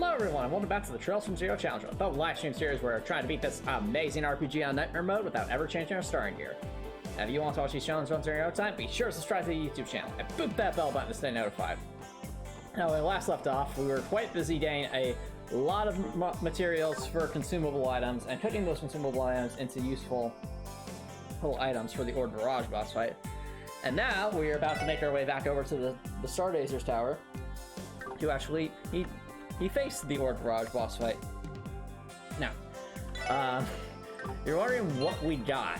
Hello everyone, and welcome back to the Trails from Zero Challenge, a live stream series where we're trying to beat this amazing RPG on Nightmare Mode without ever changing our starting gear. Now, if you want to watch these challenges on your own time, be sure to subscribe to the YouTube channel and boop that bell button to stay notified. Now, when we last left off, we were quite busy getting a lot of materials for consumable items and putting those consumable items into useful little items for the Org Virage boss fight. And now we are about to make our way back over to the Stardazer's Tower to actually he faced the Org Virage boss fight. Now, you're wondering what we got.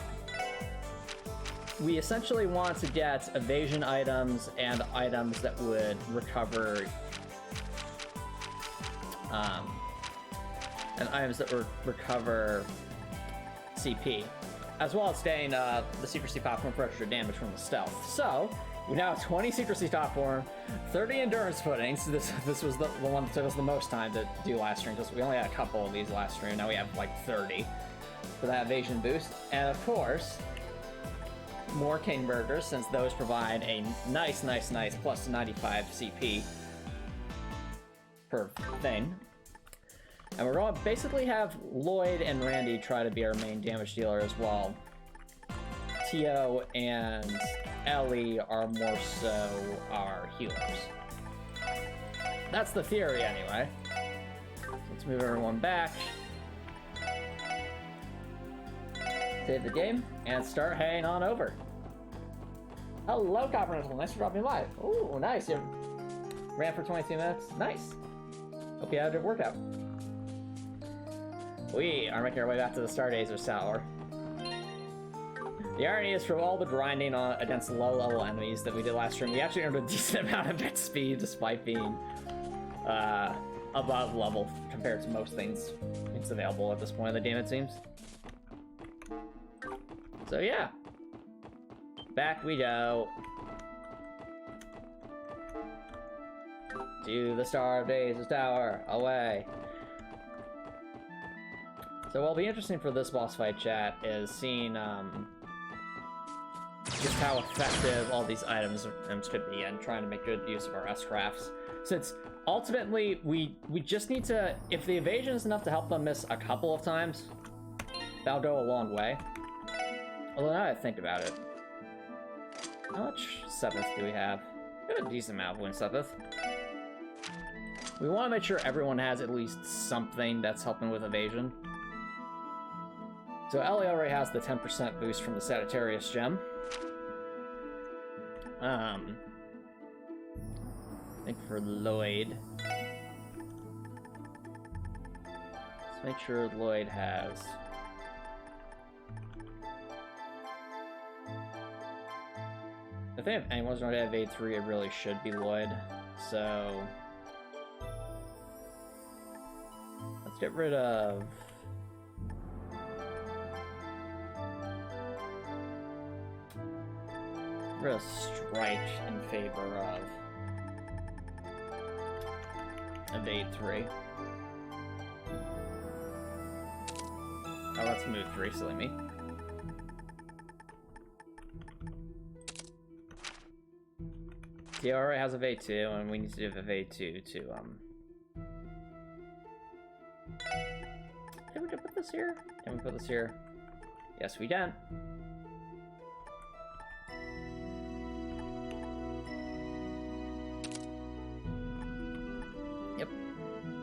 We essentially want to get evasion items and items that would recover, and items that would recover CP, as well as staying the secrecy platform for extra damage from the stealth. So, we now have 20 secrecy platform, 30 endurance footings. This was the one that took us the most time to do last stream, because we only had a couple of these last stream. Now we have like 30 for that evasion boost. And of course, more King Burgers, since those provide a nice plus 95 CP per thing. And we're going to basically have Lloyd and Randy try to be our main damage dealer as well. Tio and Ellie are more so our healers. That's the theory anyway. So let's move everyone back. Save the game and start heading on over. Hello, Copper Nizzle. Nice for dropping by. Ooh, nice. You ran for 22 minutes. Nice. Hope you had a good workout. We are making our way back to the Stardazer's Tower. The irony is, from all the grinding against low-level enemies that we did last stream, we actually earned a decent amount of XP despite being above level compared to most things it's available at this point in the game, it seems. So yeah, back we go to the Stardazer's Tower, away. So what'll be interesting for this boss fight, chat, is seeing just how effective all these items could be and trying to make good use of our S-crafts. Since ultimately we just need to, if the evasion is enough to help them miss a couple of times, that'll go a long way. Although now that I think about it, how much 7th do we have? We have a decent amount of win 7th. We want to make sure everyone has at least something that's helping with evasion. So Ellie already has the 10% boost from the Sagittarius gem. I think for Lloyd, let's make sure Lloyd has. I think if anyone's going to have A3, it really should be Lloyd. So let's get rid of. We're gonna strike in favor of evade 3. Oh, let's move 3, silly me. Tio already has evade 2, and we need to do evade 2 to Can we put this here? Can we put this here? Yes, we can.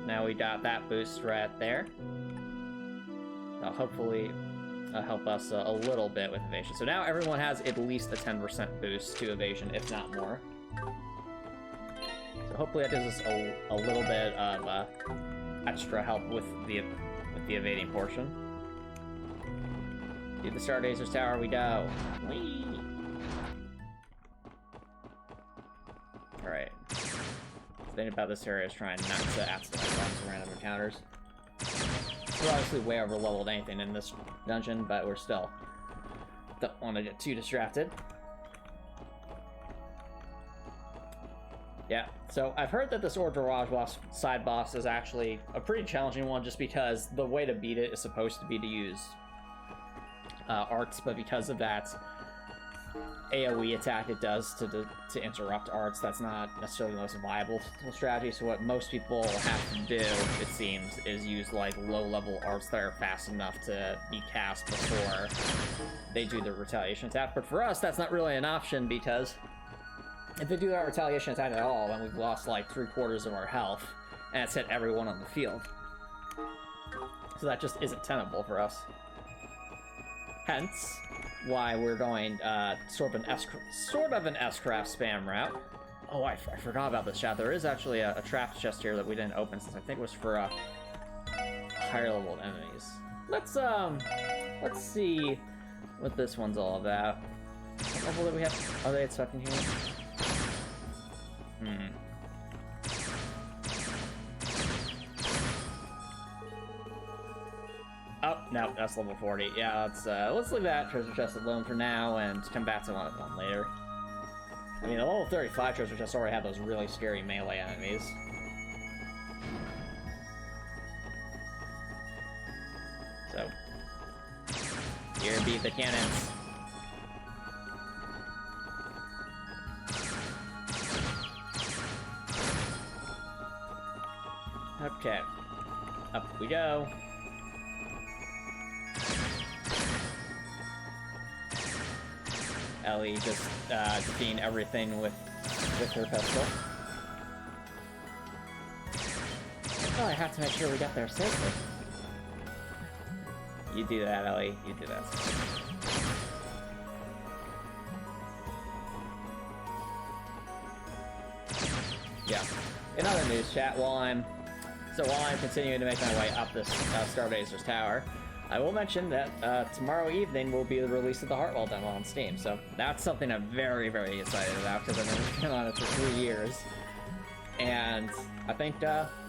Now we got that boost right there. That'll hopefully help us a little bit with evasion. So now everyone has at least a 10% boost to evasion, if not more. So hopefully that gives us a little bit of extra help with the evading portion. To the Stardazer's Tower we go. Whee! Alright. The thing about this area is trying not to accidentally run into random encounters. We're obviously way over leveled anything in this dungeon, but we're still don't want to get too distracted. Yeah, so I've heard that this Org Virage side boss is actually a pretty challenging one, just because the way to beat it is supposed to be to use arts, but because of that, AoE attack it does to interrupt arts. That's not necessarily the most viable strategy. So what most people have to do, it seems, is use like low-level arts that are fast enough to be cast before they do the retaliation attack. But for us, that's not really an option, because if they do that retaliation attack at all, then we've lost like 3/4 of our health, and it's hit everyone on the field. So that just isn't tenable for us. Hence, why we're going sort of an S-craft spam route. Oh, I forgot about this chat. There is actually a trap chest here that we didn't open, since I think it was for higher leveled enemies. Let's see what this one's all about. What level do we have? Are they expecting here? Oh, no, that's level 40. Yeah, let's leave that treasure chest alone for now and come back to one later. I mean, the level 35 treasure chest already had those really scary melee enemies. So, here be the cannons. Okay, up we go. Ellie just defeating everything with her pistol. Oh, I have to make sure we get there safely. You do that, Ellie. You do that. Yeah. In other news, chat, while I'm continuing to make my way up this Starbazer's tower, I will mention that tomorrow evening will be the release of the Heartwell demo on Steam, so that's something I'm very, very excited about, because I've been working on it for 3 years, and I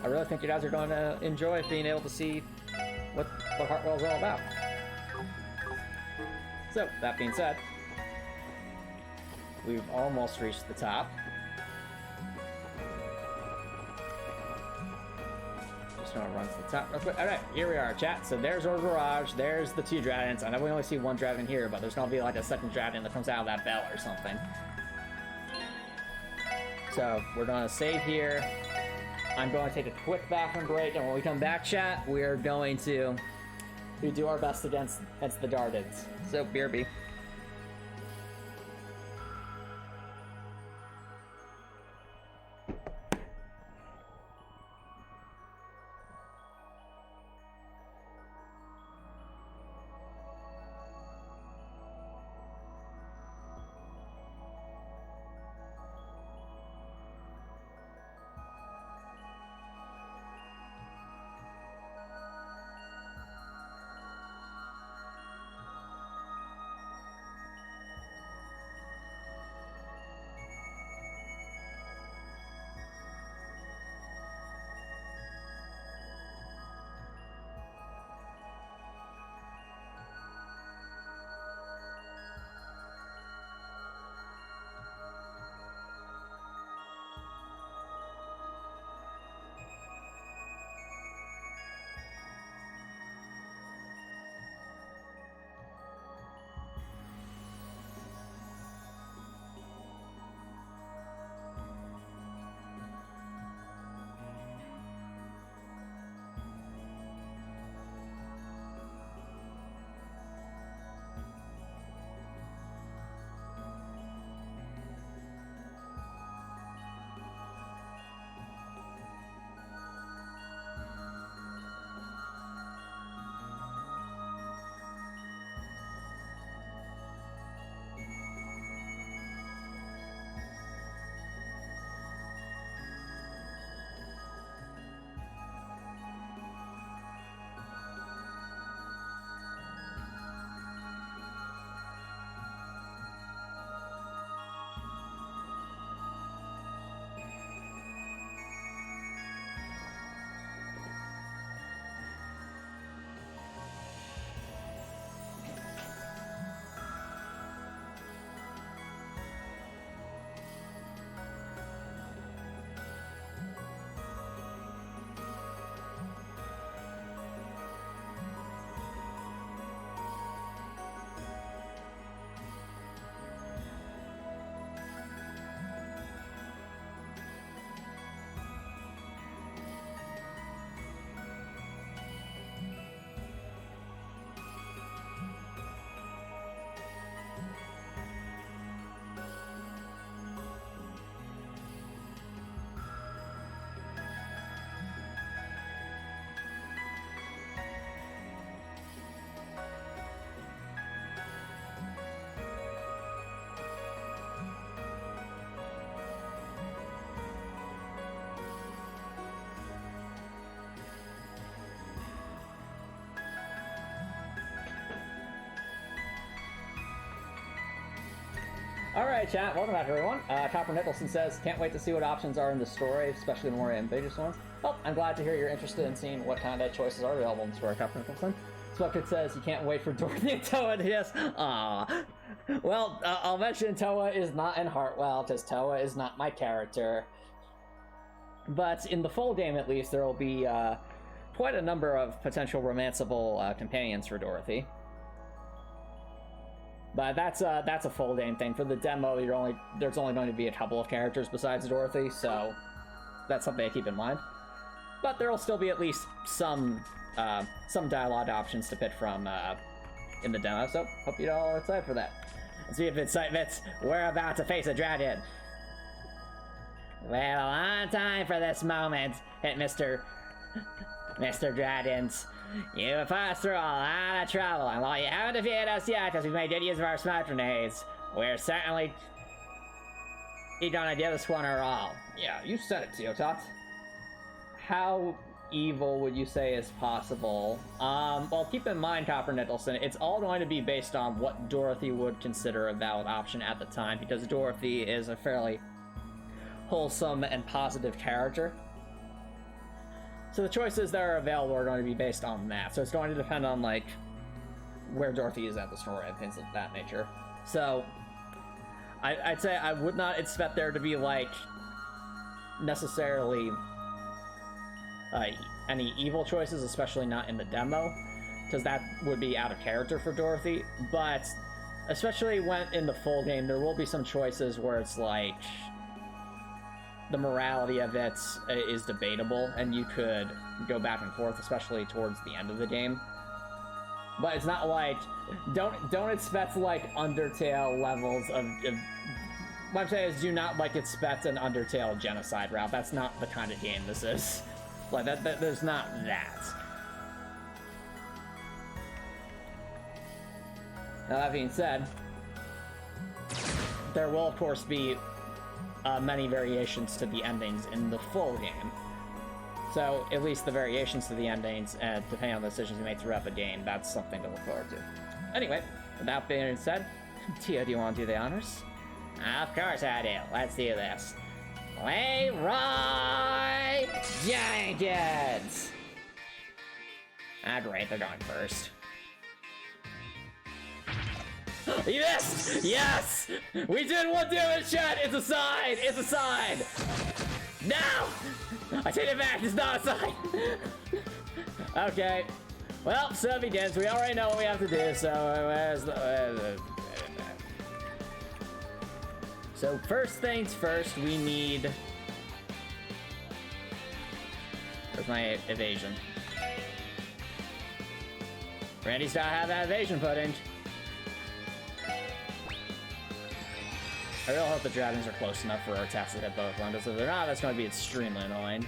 really think you guys are going to enjoy being able to see what Heartwell's all about. So, that being said, we've almost reached the top. Just gonna run to the top real quick. Alright, here we are, chat. So there's Org Virage, there's the 2 dragons. I know we only see 1 dragon here, but there's gonna be like a second dragon that comes out of that bell or something. So we're gonna save here. I'm going to take a quick bathroom break, and when we come back, chat, we're going to do our best against the Dardens. So, BRB. Alright, chat, welcome back everyone. Copper Nicholson says, can't wait to see what options are in the story, especially the more ambiguous ones. Well, I'm glad to hear you're interested in seeing what kind of choices are available in the story, Copper Nicholson. Sweatkit says, you can't wait for Dorothy and Toa to yes. Aww. Well, I'll mention Toa is not in Heartwell, because Toa is not my character. But in the full game, at least, there will be quite a number of potential romanceable companions for Dorothy. But that's a full game thing. For the demo, there's only going to be a couple of characters besides Dorothy, so that's something to keep in mind. But there will still be at least some dialogue options to pick from in the demo, so hope you're all excited for that. Let's see if it's we're about to face a dragon. We have a long time for this moment, hit Mr. Dragons. You put us through a lot of trouble, and while you haven't defeated us yet, as we've made good use of our smoke grenades, we're certainly gonna give this one our all. Yeah, you said it, Teotot. How evil would you say is possible? Well, keep in mind, Copper Nicholson, it's all going to be based on what Dorothy would consider a valid option at the time, because Dorothy is a fairly wholesome and positive character. So the choices that are available are going to be based on that. So it's going to depend on, like, where Dorothy is at the story and things of that nature. So I'd say I would not expect there to be, like, necessarily any evil choices, especially not in the demo, because that would be out of character for Dorothy. But especially when in the full game, there will be some choices where it's like the morality of it is debatable, and you could go back and forth, especially towards the end of the game. But it's not like, don't expect like Undertale levels of what I'm saying is, do not like expect an Undertale genocide route. That's not the kind of game this is. Like that there's not that. Now that being said, there will of course be many variations to the endings in the full game. So at least the variations to the endings, depending on the decisions you make throughout the game, that's something to look forward to. Anyway, with that being said, Tia, do you want to do the honors? Of course I do. Let's do this. Leroy Jenkins! Ah, great, they're going first. He missed! Yes! We did one damage, chat! It's a sign! It's a sign! No! I take it back, it's not a sign! Okay. Well, so it begins. We already know what we have to do, so where's the... So first things first, we need... Where's my evasion? Randy's gotta have that evasion put in. I really hope the dragons are close enough for our attacks to hit both windows. If they're not, that's going to be extremely annoying.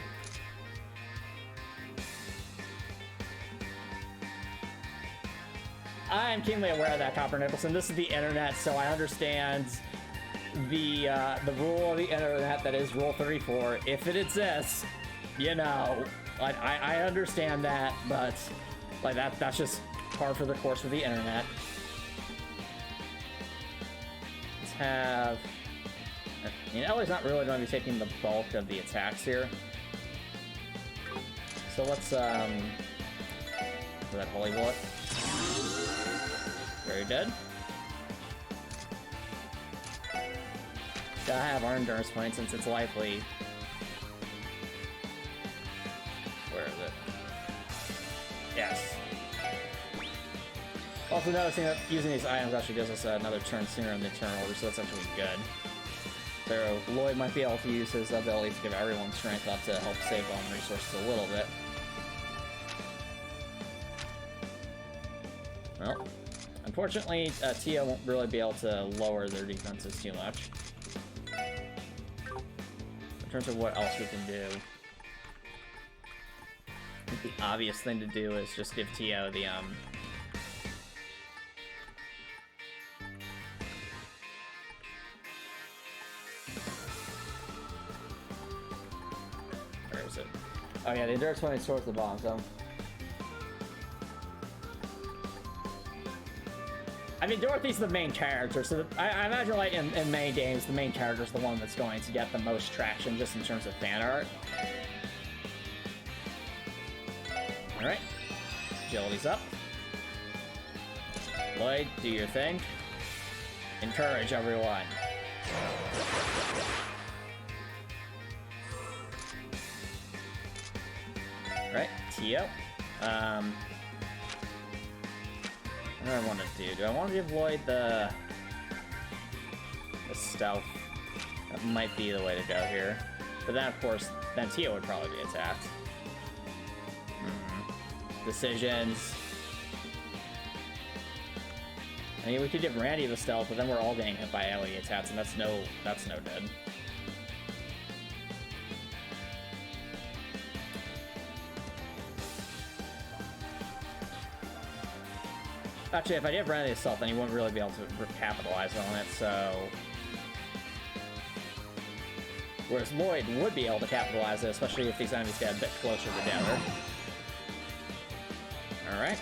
I am keenly aware of that, Copper Nicholson. This is the internet, so I understand the rule of the internet that is Rule 34. If it exists, you know, like I understand that, but like that's just par for the course of the internet. Let's have. I mean, Ellie's not really going to be taking the bulk of the attacks here. So let's for that holy bullet. Very good. Gotta have our endurance point since it's likely. Where is it? Yes. Also noticing that using these items actually gives us another turn sooner in the turn order, so that's actually good. So Lloyd might be able to use his ability to give everyone strength up to help save on resources a little bit. Well, unfortunately, Tia won't really be able to lower their defenses too much. In terms of what else we can do, I think the obvious thing to do is just give Tia the where is it? Oh yeah, the endurance point is towards the bottom, so I mean, Dorothy's the main character, so I imagine, like, in many games, the main character's the one that's going to get the most traction just in terms of fan art. Alright. Agility's up. Lloyd, do your thing. Encourage everyone. Alright, Tio. What do I want to do? Do I want to give Lloyd the stealth? That might be the way to go here. But then, of course, then Tio would probably be attacked. Decisions. I mean, we could give Randy the stealth, but then we're all getting hit by AoE attacks, and that's no good. Actually, if I give Randy the stealth, then he wouldn't really be able to capitalize on it, so... Whereas Lloyd would be able to capitalize it, especially if these enemies get a bit closer together. Alright.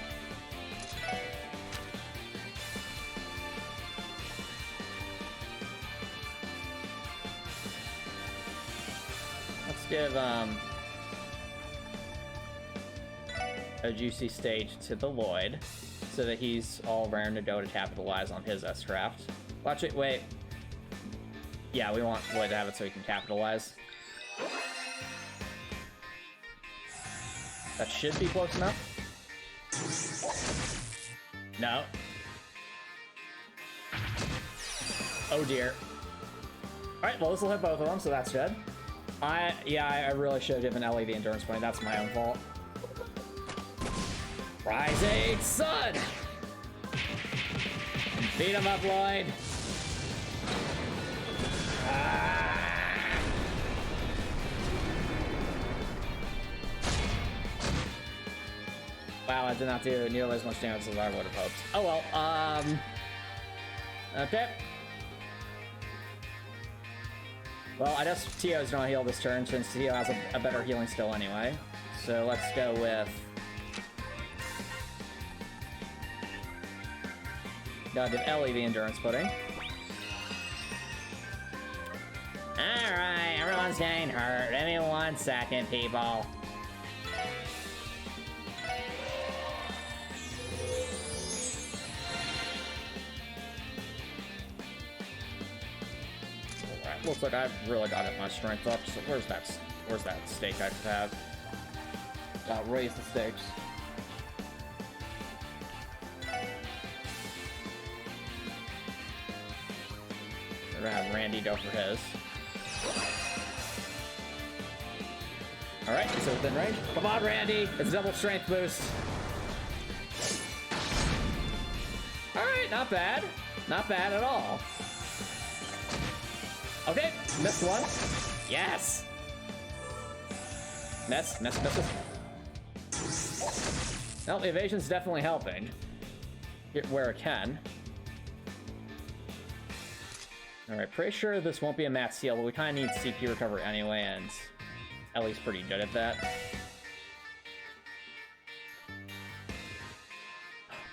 Let's give, a juicy stage to the Lloyd, so that he's all raring to go to capitalize on his S-Craft. Well, actually, wait. Yeah, we want Lloyd to have it so he can capitalize. That should be close enough. No. Oh dear. Alright, well this will hit both of them, so that's good. I really should have given Ellie the endurance point. That's my own fault. Rising Sun! Beat him up, Lloyd. Wow, I did not do nearly as much damage as I would have hoped. Oh well, okay. Well, I guess Tio's gonna heal this turn since Tio has a better healing skill anyway. So let's go with... Gotta give Ellie the endurance pudding. Alright, everyone's getting hurt. Give me 1 second, people. Alright, looks like I've really gotten my strength up. So where's that stake I could have? Gotta raise the stakes. We're gonna have Randy go for his. Alright, so within range. Come on, Randy! It's double strength boost. Alright, not bad. Not bad at all. Okay, missed one. Yes! Miss. Well, the evasion's definitely helping. Where it can. Alright, pretty sure this won't be a max heal, but we kind of need CP recovery anyway, and Ellie's pretty good at that.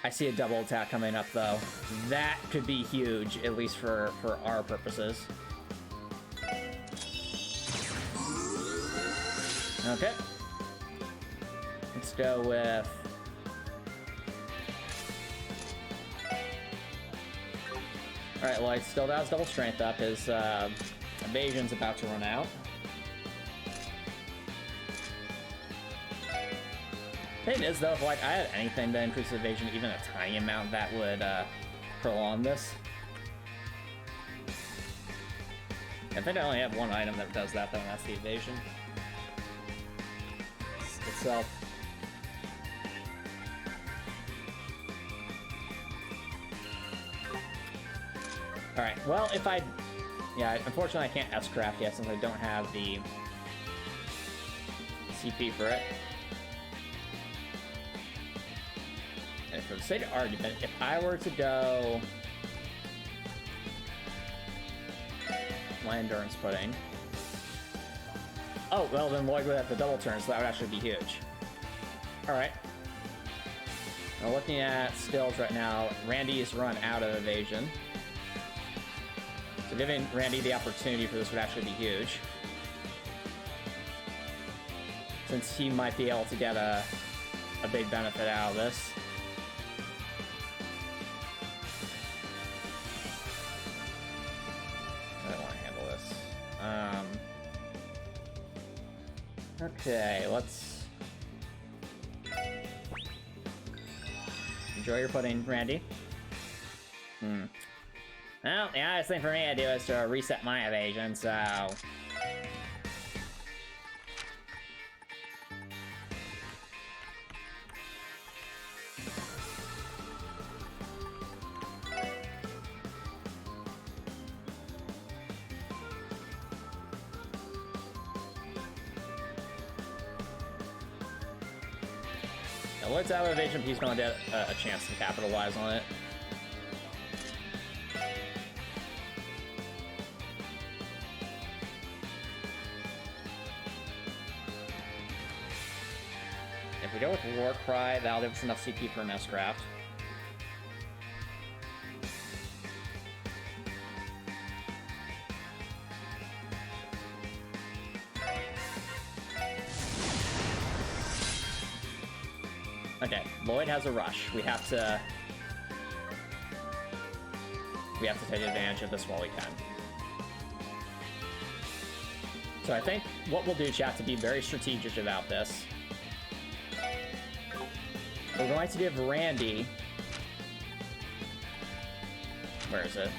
I see a double attack coming up, though. That could be huge, at least for our purposes. Okay. Let's go with... Alright, well, he still has double strength up. His evasion's about to run out. Thing is, though, if like I had anything to increase evasion even a tiny amount, that would prolong this. I think I only have one item that does that, though, and that's the evasion itself. Alright, well, if I... Yeah, unfortunately I can't S-Craft yet since I don't have the CP for it. And for the sake of argument, if I were to go... my endurance pudding... Oh, well then Lloyd would have the double turn, so that would actually be huge. Alright. Now looking at stills right now, Randy's run out of evasion. So giving Randy the opportunity for this would actually be huge. Since he might be able to get a big benefit out of this. I don't want to handle this. Okay, let's enjoy your pudding, Randy. Well, the honest thing for me to do is to reset my evasion, so... Now, Lloyd's out of evasion, he's going to get a chance to capitalize on it. If we go with War Cry, that'll give us enough CP for an S-Craft. Okay, Lloyd has a rush. We have to take advantage of this while we can. So I think what we'll do, chat, to be very strategic about this, we're going to give Randy, where is it?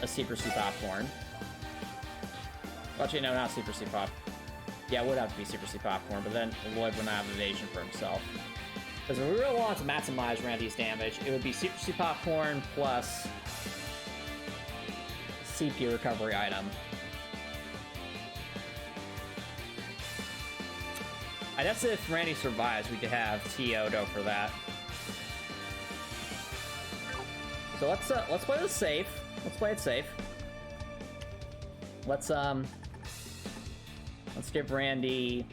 A secrecy popcorn. Well, actually, no, not secrecy pop. Yeah, it would have to be secrecy popcorn, but then Lloyd would not have evasion for himself. Because if we really want to maximize Randy's damage, it would be secrecy popcorn plus CP recovery item. I guess if Randy survives, we could have T-Odo for that. So let's play this safe. Let's play it safe. Let's give Randy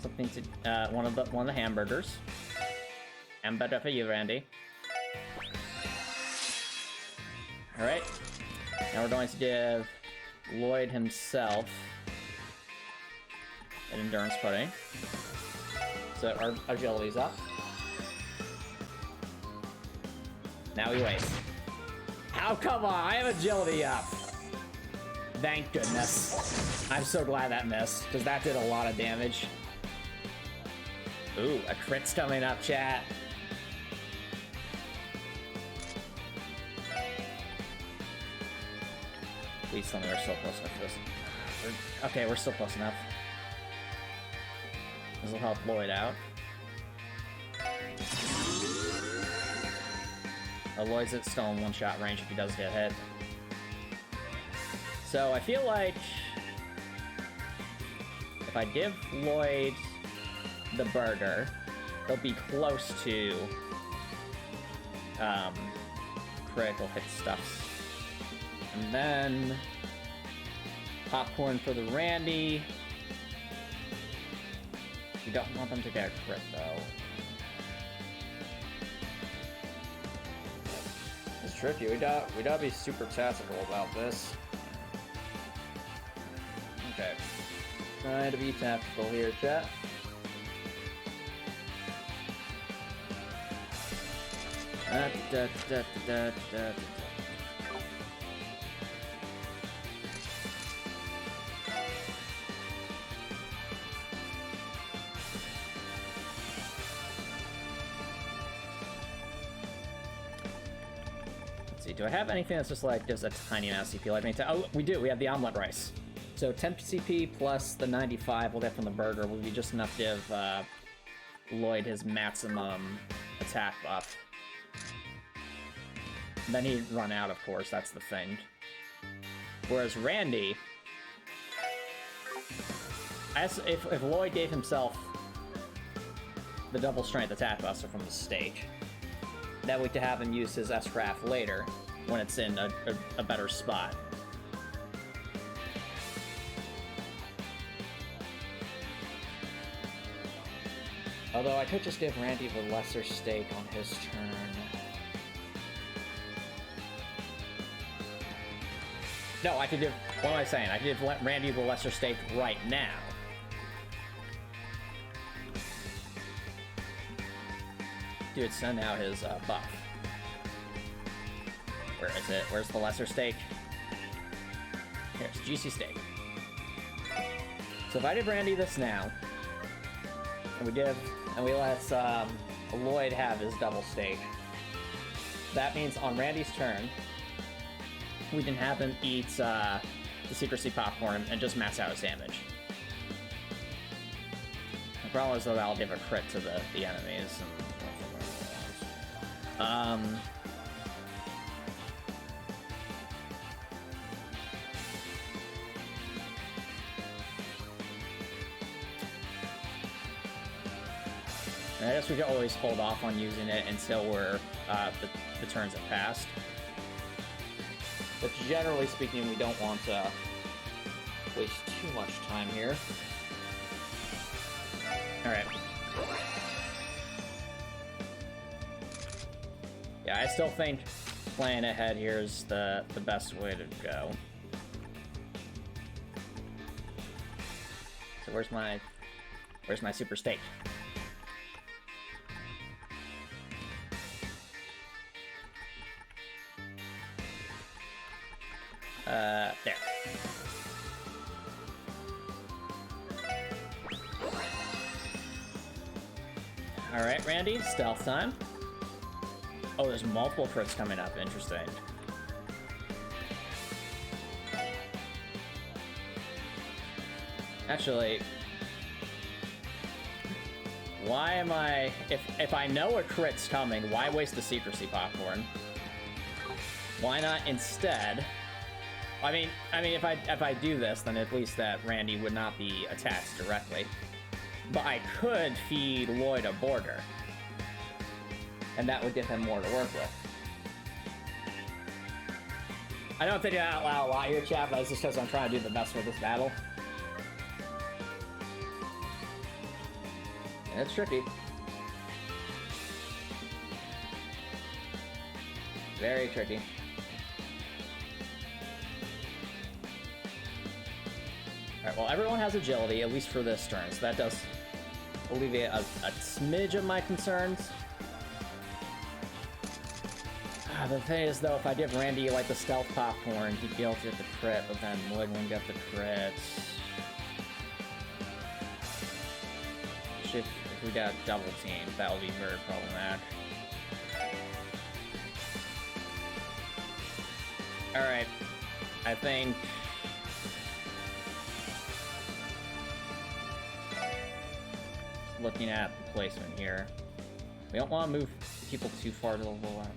something to one of the hamburgers. And better for you, Randy. All right. Now we're going to give Lloyd himself an endurance pudding. So our agility's up. Now he waits. How come on? I have agility up. Thank goodness. I'm so glad that missed, because that did a lot of damage. Ooh, a crit's coming up, chat. Please tell me we're still close enough for this. Okay, we're still close enough. This will help Lloyd out. Lloyd's still in one-shot range if he does get hit. So I feel like if I give Lloyd the burger, they'll be close to critical hit stuffs. And then popcorn for the Randy. We don't want them to get a crit though. It's tricky. We gotta be super tactical about this. Okay. Trying to be tactical here, chat. Let's see, do I have anything that's just like a tiny amount of CP like me? Oh, we do. We have the omelet rice. So 10 CP plus the 95 we'll get from the burger will be just enough to give Lloyd his maximum attack buff. Then he'd run out, of course, that's the thing. Whereas Randy, if Lloyd gave himself the double strength attack buster from the stake, that way to have him use his S-Craft later when it's in a better spot. Although I could just give Randy the lesser stake on his turn. No, I could give... What am I saying? I could give Randy the lesser stake right now. Dude, send out his buff. Where is it? Where's the lesser stake? Here's GC stake. So if I did Randy this now, and we let Lloyd have his double stake, that means on Randy's turn, we can have him eat the secrecy popcorn and just max out his damage. The problem is that I'll give a crit to the enemies. And I guess we could always hold off on using it until we're the turns have passed. But generally speaking, we don't want to waste too much time here. Alright. Yeah, I still think playing ahead here is the best way to go. So where's my super stake? There. Alright, Randy, stealth time. Oh, there's multiple crits coming up. Interesting. Actually, why am I... If I know a crit's coming, why waste the secrecy popcorn? Why not instead... I mean, if I do this, then at least that Randy would not be attacked directly. But I could feed Lloyd a border, and that would give him more to work with. I don't think out loud a lot here, chat, but it's just because I'm trying to do the best with this battle. And it's tricky. Very tricky. Alright, well, everyone has agility, at least for this turn, so that does alleviate a smidge of my concerns. The thing is, though, if I give Randy, like, the stealth popcorn, he'd be able to get the crit, but then Lloyd wouldn't get the crits. If we got double team, that would be very problematic. Alright, I think... Looking at the placement here, we don't want to move people too far to the left.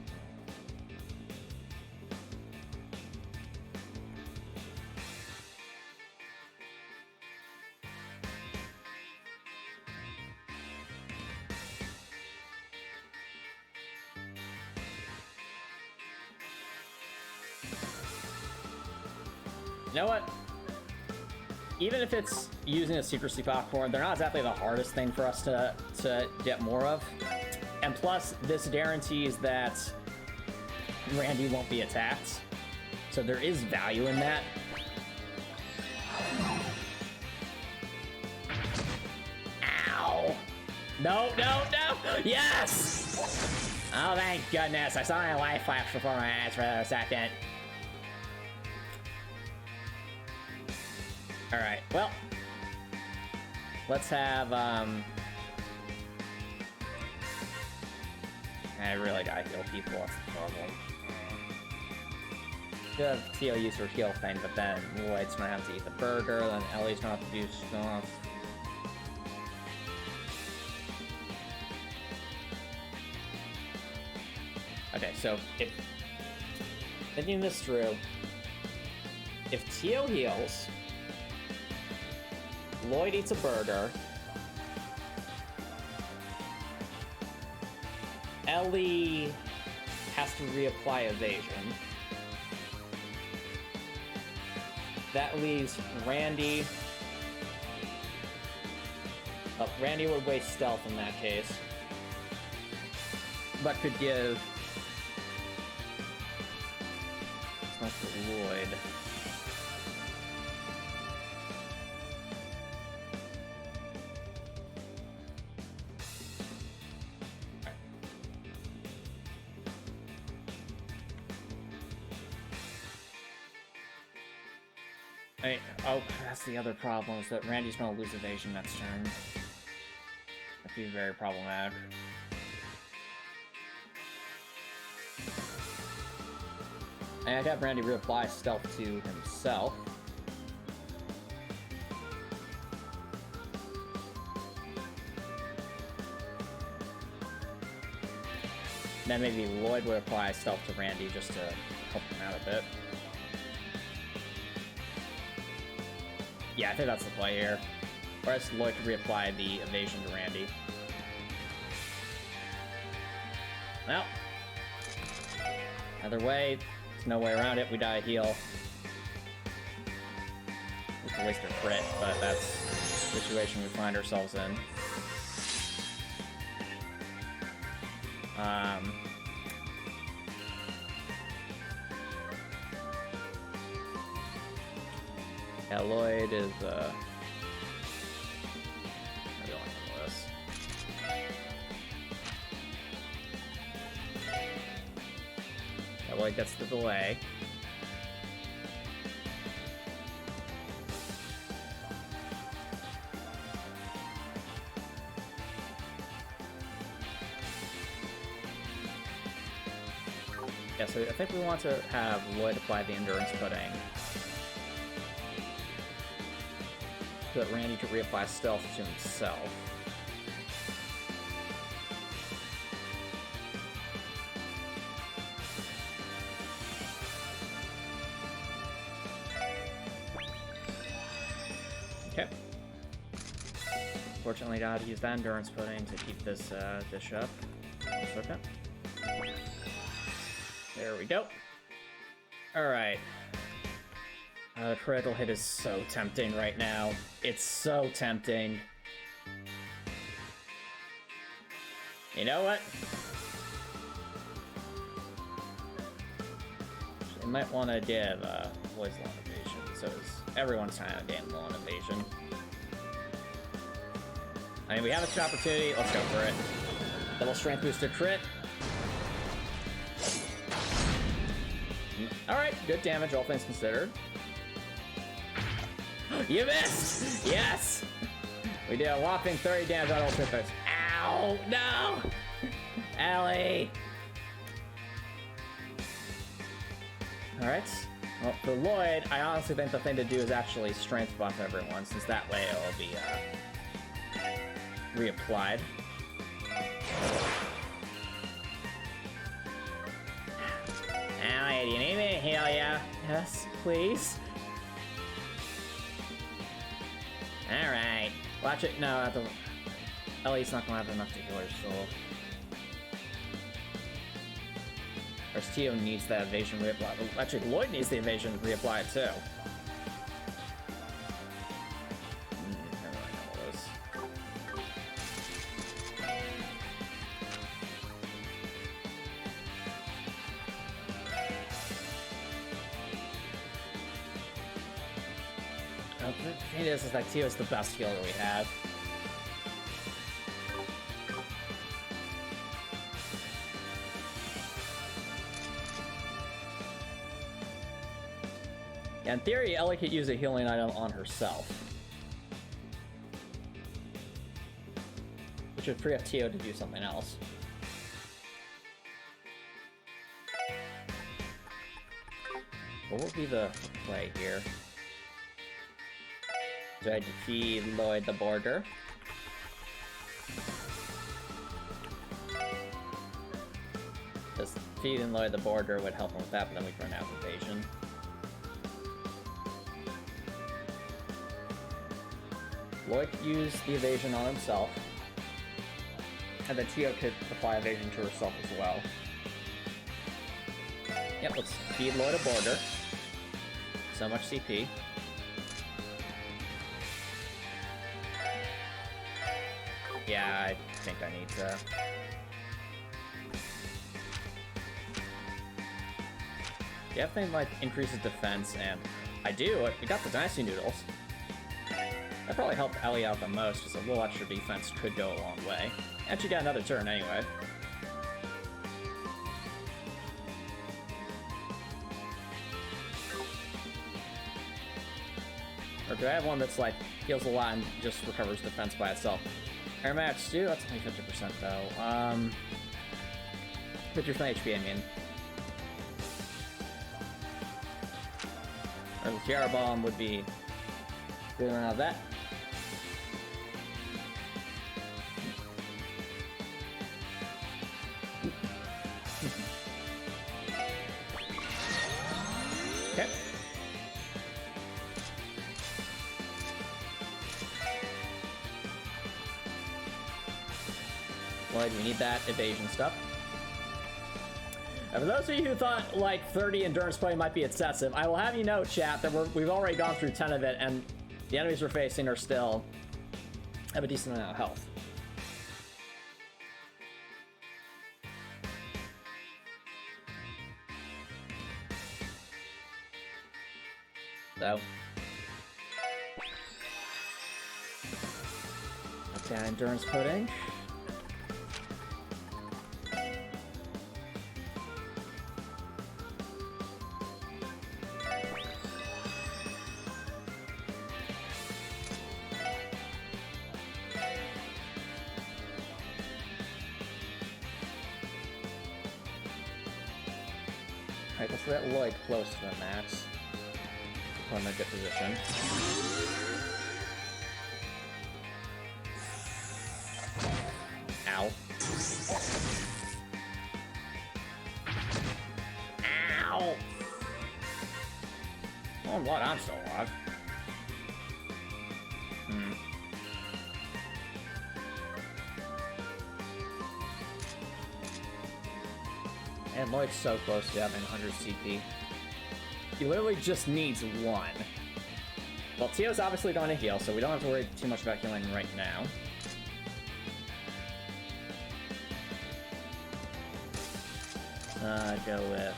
You know what? Even if it's using a secrecy popcorn, they're not exactly the hardest thing for us to get more of. And plus, this guarantees that Randy won't be attacked. So there is value in that. Ow! No, no, no! Yes! Oh, thank goodness. I saw my life flash before my eyes for a second. Alright, well, let's have, I really gotta heal people, that's the problem. Should have Tio use her heal thing, but then Lloyd's gonna have to eat the burger, then Ellie's gonna have to do stuff. Okay, so if, thinking this through, if Tio heals, Lloyd eats a burger, Ellie has to reapply evasion. That leaves Randy. Oh, Randy would waste stealth in that case. But could give... Stealth to Lloyd. Oh, that's the other problem, is that Randy's gonna lose evasion next turn. That'd be very problematic. And I'd have Randy reapply stealth to himself. Then maybe Lloyd would apply stealth to Randy just to help him out a bit. Yeah, I think that's the play here. Or else Lloyd could reapply the evasion to Randy. Well, either way, there's no way around it. We die a heal. We can waste our crit, but that's the situation we find ourselves in. Yeah, Lloyd is, I don't like this. Yeah, Lloyd gets the delay. Yeah, so I think we want to have Lloyd apply the endurance pudding. So that Randy could reapply stealth to himself. Okay. Fortunately, gotta use that endurance pudding to keep this dish up. That's okay. There we go. Alright. The critical hit is so tempting right now. It's so tempting. You know what? You might want to give Lloyd's long evasion, so everyone's trying to gain long evasion. I mean, we have an opportunity. Let's go for it. Double strength booster crit. Alright, good damage, all things considered. You missed! Yes! We did a whopping 30 damage on ultimate boost. Ow! No! Allie! Alright. Well, for Lloyd, I honestly think the thing to do is actually strength buff everyone, since that way it'll be reapplied. Allie, do you need me to heal ya? Yes, please. Alright. Watch it. No, at the... Ellie's not gonna have enough to heal her soul. Or Tio needs that evasion reapply. Actually, Lloyd needs the evasion reapplied too. Never mind all this. The thing is that Tio is the best healer we have. Yeah, in theory, Ellie could use a healing item on herself, which would free up Tio to do something else. What would be the play here? Do I defeat Lloyd the Border? Just defeating Lloyd the Border would help him with that, but then we'd run out of evasion. Lloyd could use the evasion on himself, and then Tio could apply evasion to herself as well. Yep, let's feed Lloyd a Border. So much CP. Yeah, I think I need to. Yeah, thing like increases defense, and I do. I got the Dynasty Noodles. That probably helped Ellie out the most, because a little extra defense could go a long way. And she got another turn anyway. Or do I have one that's like heals a lot and just recovers defense by itself? Air match stew, that's only 50% though. 50% HP, I mean. Or the Tiara Bomb would be good around that. Okay. Lloyd, we need that evasion stuff. And for those of you who thought like 30 endurance play might be excessive, I will have you know, chat, that we've already gone through 10 of it, and the enemies we're facing are still have a decent amount of health. So, okay, endurance pudding. Alright, let's let Lloyd close to the max. Put him in a good position. Ow. Ow! Oh, what? I'm still alive. And Lloyd's so close to having 100 CP. He literally just needs one. Well, Tio's obviously going to heal, so we don't have to worry too much about healing right now. Go with...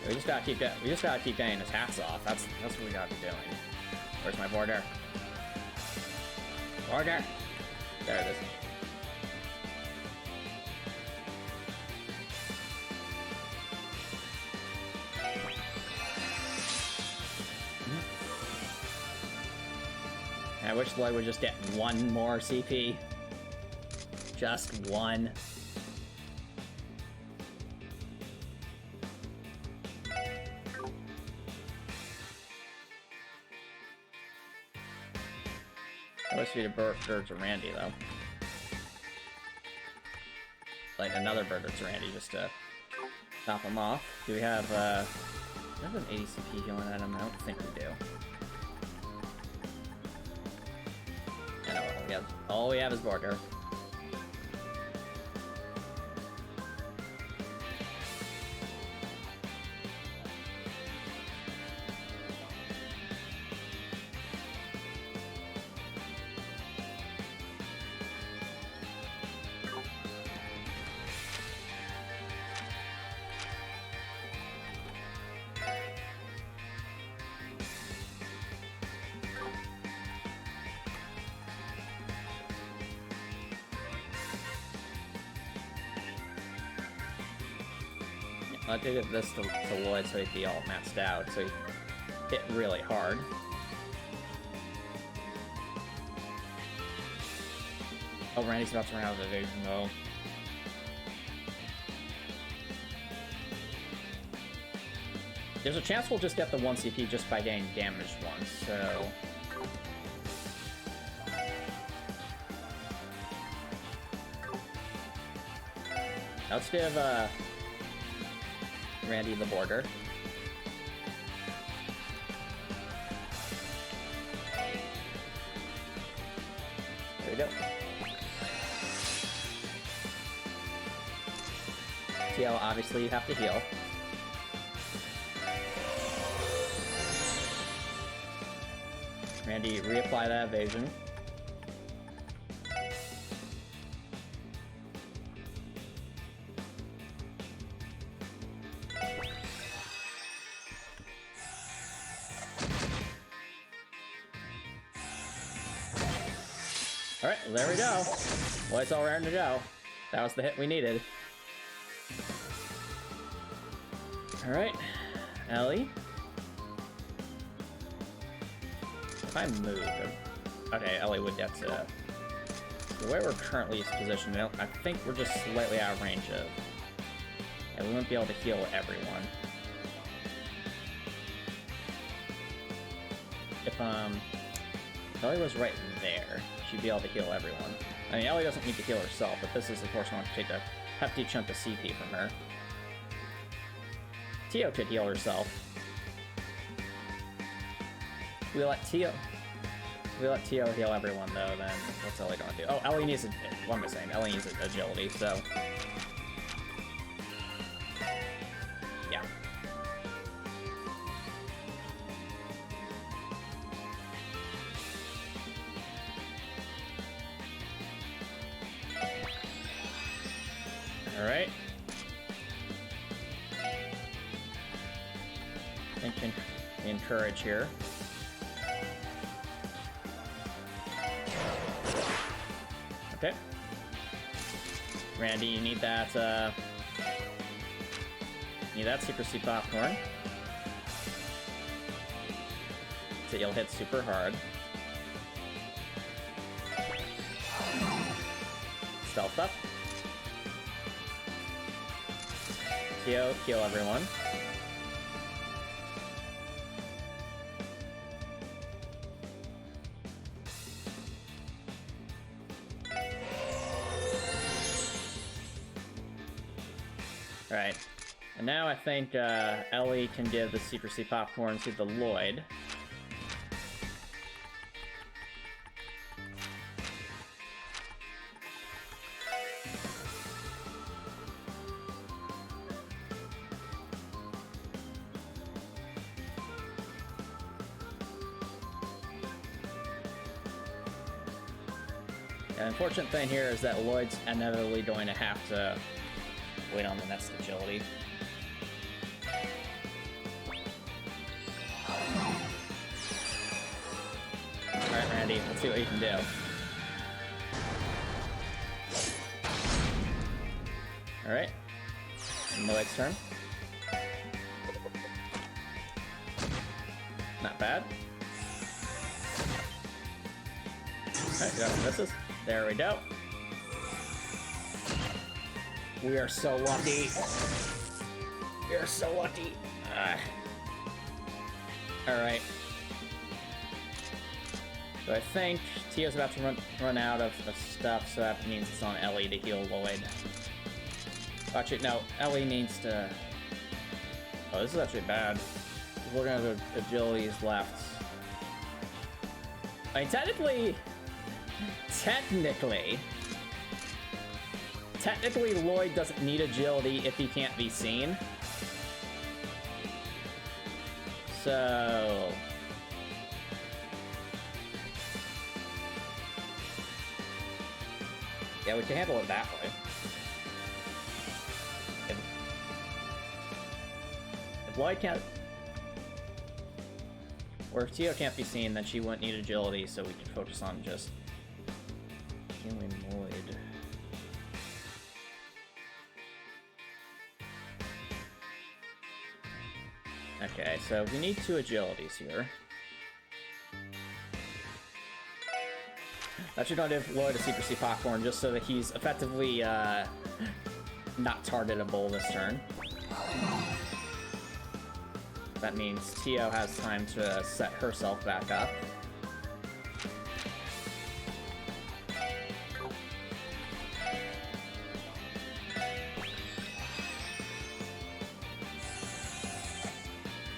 We just gotta keep getting his hats off. That's what we gotta be doing. Where's my border? Border! There it is. I wish Lloyd would just get one more CP. Just one. I wish we'd have burger to Randy, though. Like another burger to Randy, just to top him off. Do we have, do we have an 80 CP healing item? I don't think we do. Yeah, all we have is border. I did give this to Lloyd so he'd be all maxed out, so he hit really hard. Oh, Randy's about to run out of evasion though. There's a chance we'll just get the 1 CP just by getting damaged once, so... Let's give, Randy the border. There we go. Tio, obviously you have to heal. Randy, reapply that evasion. Alright, well, there we go. Well, it's all raring to go. That was the hit we needed. Alright, Ellie. If I move... Okay, Ellie would get to... The way we're currently positioned, I think we're just slightly out of range of... Yeah, we wouldn't be able to heal everyone. If Ellie was right there, she'd be able to heal everyone. I mean, Ellie doesn't need to heal herself, but this is, of course, going to take a hefty chunk of CP from her. Tio could heal herself. We let Tio heal everyone, though, then what's Ellie gonna do? Oh, Ellie needs a... What am I saying? Ellie needs agility, so... Yeah. Alright. I think encourage here. Okay. Randy, you need that, secrecy popcorn. So you'll hit super hard. Stealth up. Tio, heal everyone. Alright, and now I think Ellie can give the secrecy popcorn to the Lloyd. The unfortunate thing here is that Lloyd's inevitably going to have to wait on the next agility. Alright, Randy, let's see what you can do. Alright. Lloyd's turn. Not bad. Alright, we got some misses. There we go. We are so lucky. We are so lucky. Alright. So I think Tio's about to run out of stuff, so that means it's on Ellie to heal Lloyd. Actually, no, Ellie needs to... Oh, this is actually bad. We're gonna have agilities left. I mean, Technically, Lloyd doesn't need agility if he can't be seen. So... Yeah, we can handle it that way. If Lloyd can't... Or if Tio can't be seen, then she wouldn't need agility, so we can focus on just... healing Lloyd. Okay, so we need 2 agilities here. That should not give Lloyd a secrecy popcorn, just so that he's effectively not targetable this turn. That means Tio has time to set herself back up.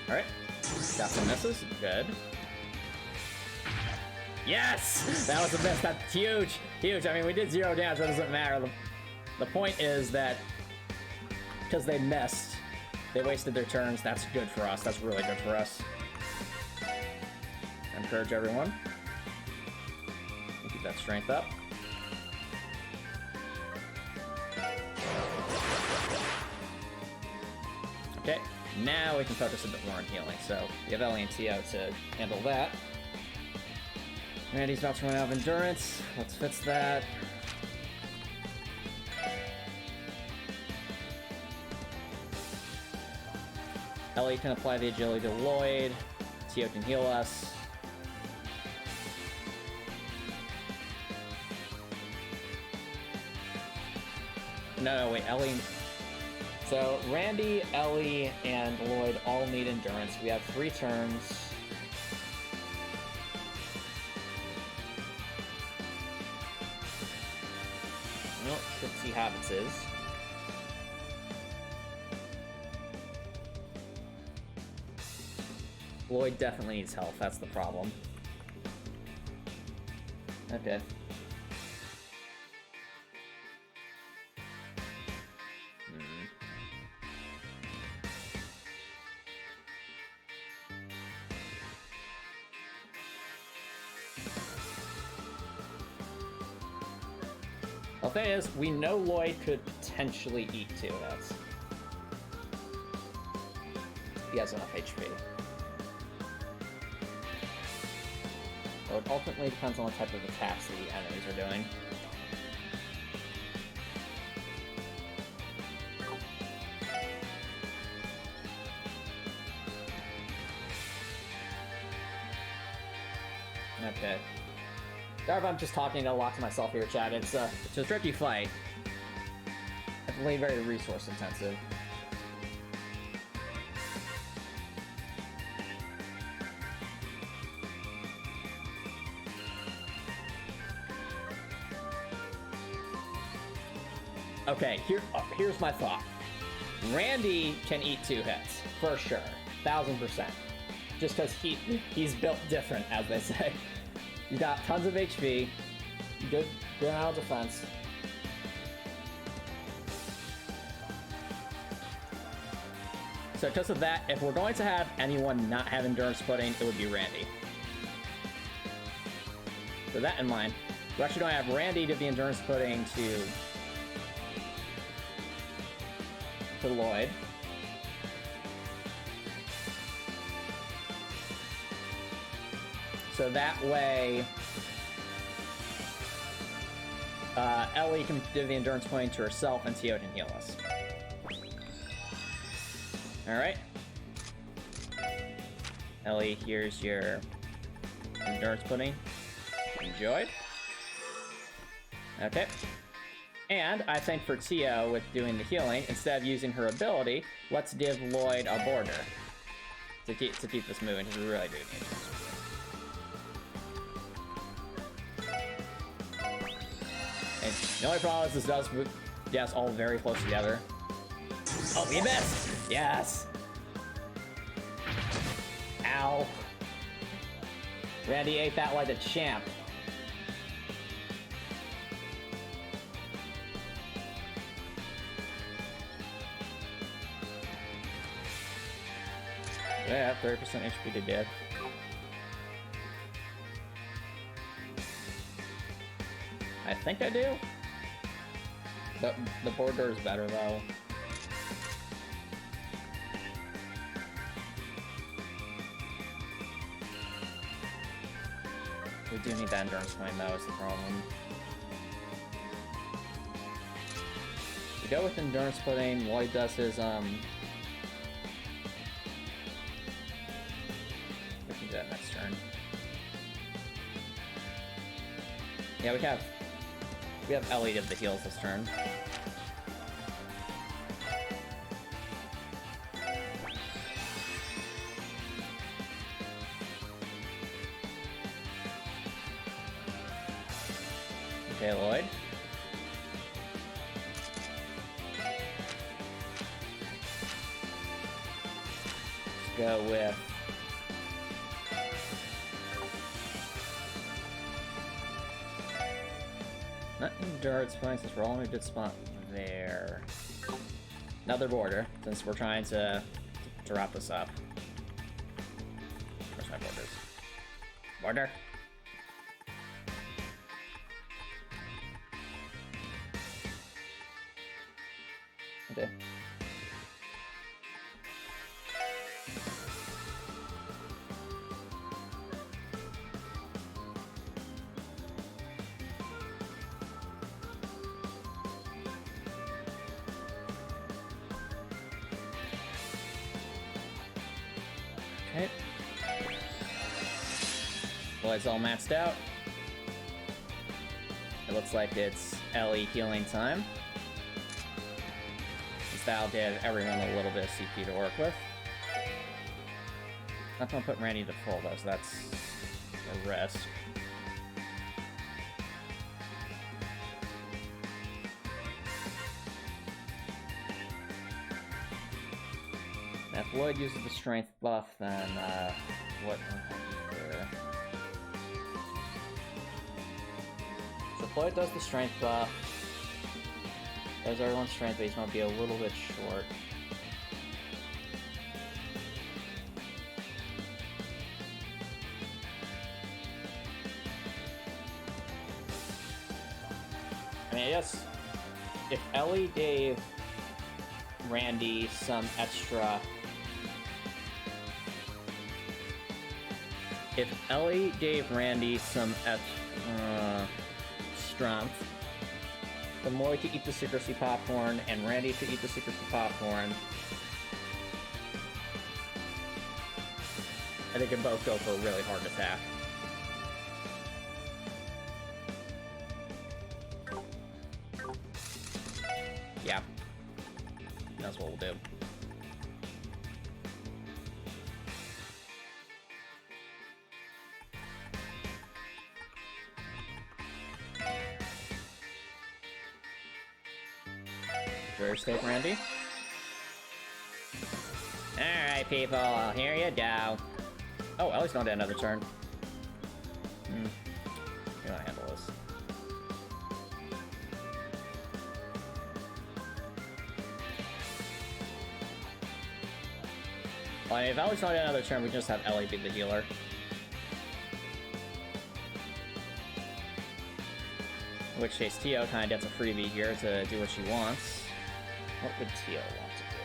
Alright, got some misses, good. Yes! That was a miss, that's huge! Huge, I mean, we did 0 damage, that doesn't matter. The point is that, because they missed, they wasted their turns, that's good for us, that's really good for us. And encourage everyone. Keep that strength up. Okay, now we can focus a bit more on healing. So we have Ellie and Tio to handle that. Randy's about to run out of endurance. Let's fix that. Ellie can apply the agility to Lloyd. Tio can heal us. No, wait, Ellie. So Randy, Ellie, and Lloyd all need endurance. We have 3 turns. Well, Trixie Habits is. Lloyd definitely needs health, that's the problem. Okay. The thing is, we know Lloyd could potentially eat 2 hits. He has enough HP. So it ultimately depends on what type of attacks the enemies are doing. Okay. Sorry if I'm just talking a lot to myself here, chat. It's a tricky fight. Definitely very resource intensive. Okay, here's my thought. Randy can eat 2 hits, for sure. 1000%. Just because he's built different, as they say. He's got tons of HP, good amount of defense. So because of that, if we're going to have anyone not have endurance pudding, it would be Randy. So that in mind, we're actually going to have Randy give the endurance pudding to Lloyd. So that way, Ellie can give the endurance point to herself and Tio can heal us. Alright. Ellie, here's your endurance pudding. Enjoy. Okay. And I think for Tio, with doing the healing, instead of using her ability, let's give Lloyd a border to keep this moving, because we really do need this. And the only problem is this does move, yes, all very close together. Oh, we missed! Yes! Ow. Randy ate that like a champ. Yeah, 30% HP to death. I think I do. The border is better though. We do need that endurance point though, is the problem. We go with endurance pudding. Lloyd does his we can do that next turn. Yeah, we have Ellie give the heals this turn. Okay, Lloyd. Let's go with not endurance points, since we're all in a good spot there. Another border, since we're trying to wrap this up. Where's my borders? Order. Okay. Okay. Well, it's all maxed out. It looks like it's LE healing time. That'll give everyone a little bit of CP to work with. Not gonna put Randy to full though, so that's a risk. If Lloyd uses the strength buff, then what? So Lloyd does the strength buff. Does everyone's strength base might be a little bit short. I mean, I guess if Ellie gave Randy some extra... If Ellie gave Randy some extra strength, the Moy to eat the secrecy popcorn, and Randy to eat the secrecy popcorn, I think they can both go for a really hard attack. Yeah. That's what we'll do. Sure, steak, Randy. Alright, people, here you go. Oh, Ellie's not dead another turn. You wanna handle this. Well, I mean, if Ellie's not dead another turn, we just have Ellie be the healer. In which case, Tio kinda gets a freebie here to do what she wants. What would Tio want to do?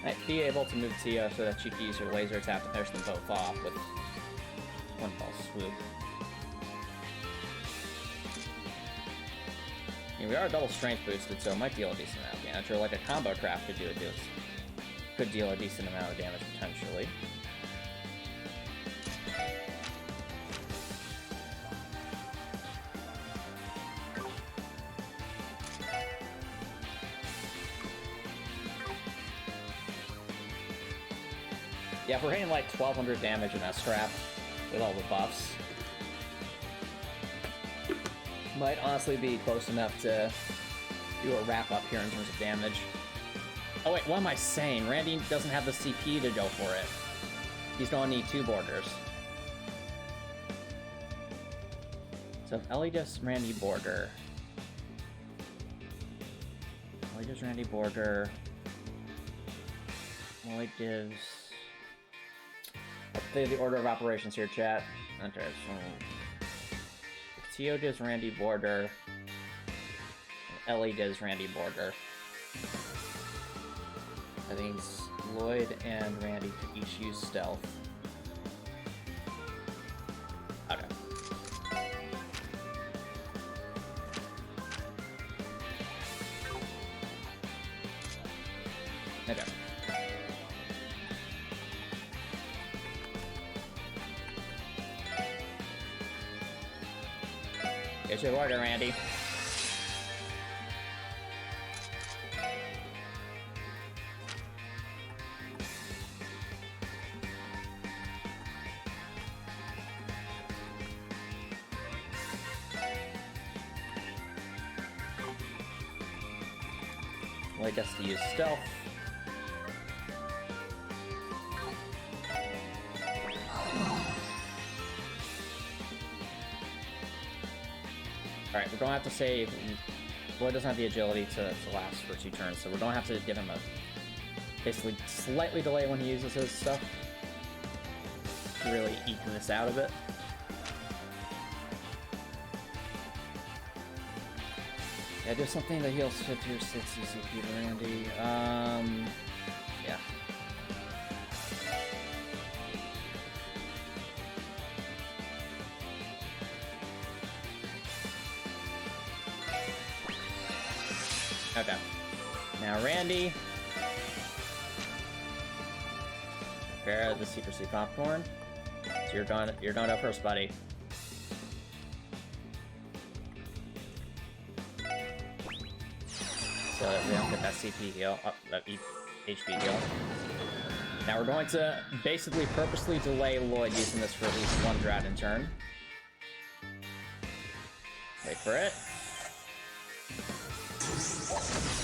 Might be able to move Tio so that she can use her laser attack to finish them both off with one fell swoop. I mean, we are double strength boosted, so it might deal a decent amount of damage, or like a combo craft could could deal a decent amount of damage potentially. Yeah, if we're hitting like 1200 damage in S-Trap with all the buffs, might honestly be close enough to do a wrap-up here in terms of damage. Oh wait, what am I saying? Randy doesn't have the CP to go for it. He's gonna need 2 borders. So if Ellie does Randy border... Ellie does Randy border... Lloyd gives... Let's say the order of operations here, chat. Okay, so... Tio does Randy border, and Ellie does Randy border. I think Lloyd and Randy could each use stealth. Okay. Okay. Get your order, Randy. Well, I guess to use stealth. Alright, we're gonna have to save... Lloyd doesn't have the agility to last for 2 turns, so we're gonna have to give him a... basically slightly delay when he uses his stuff. To really even this out a bit. Yeah, do something that heals 50 or 60 CP to Randy. Yeah. Okay. Now Randy. Prepare the secrecy popcorn. So you're going up first, buddy. So that we don't get that CP heal, that HP heal. Now we're going to basically purposely delay Lloyd using this for at least 1 Dragon turn. Wait for it.